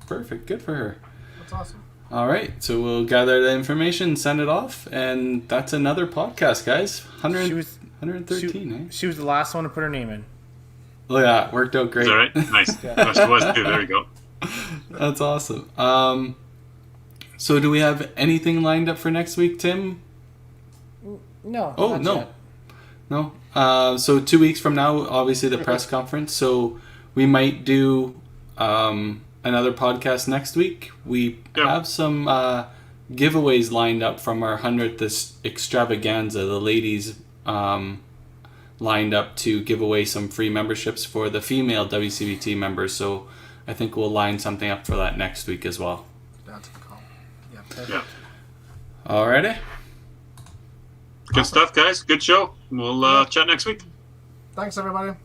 Perfect. Good for her. That's awesome. All right. So we'll gather the information, send it off, and that's another podcast, guys. 113, eh? She was the last one to put her name in. Look at that. Worked out great. Is that right? Nice. No, she was too. There you go. That's awesome. So do we have anything lined up for next week, Tim? No. Oh, not no. yet. No. So 2 weeks from now, obviously the press conference. So we might do another podcast next week. We have some giveaways lined up from our 100th extravaganza. The ladies lined up to give away some free memberships for the female WCBT members. So I think we'll line something up for that next week as well. That's a good call. Yeah. Yeah. Alrighty. Good stuff, guys. Good show. We'll chat next week. Thanks, everybody.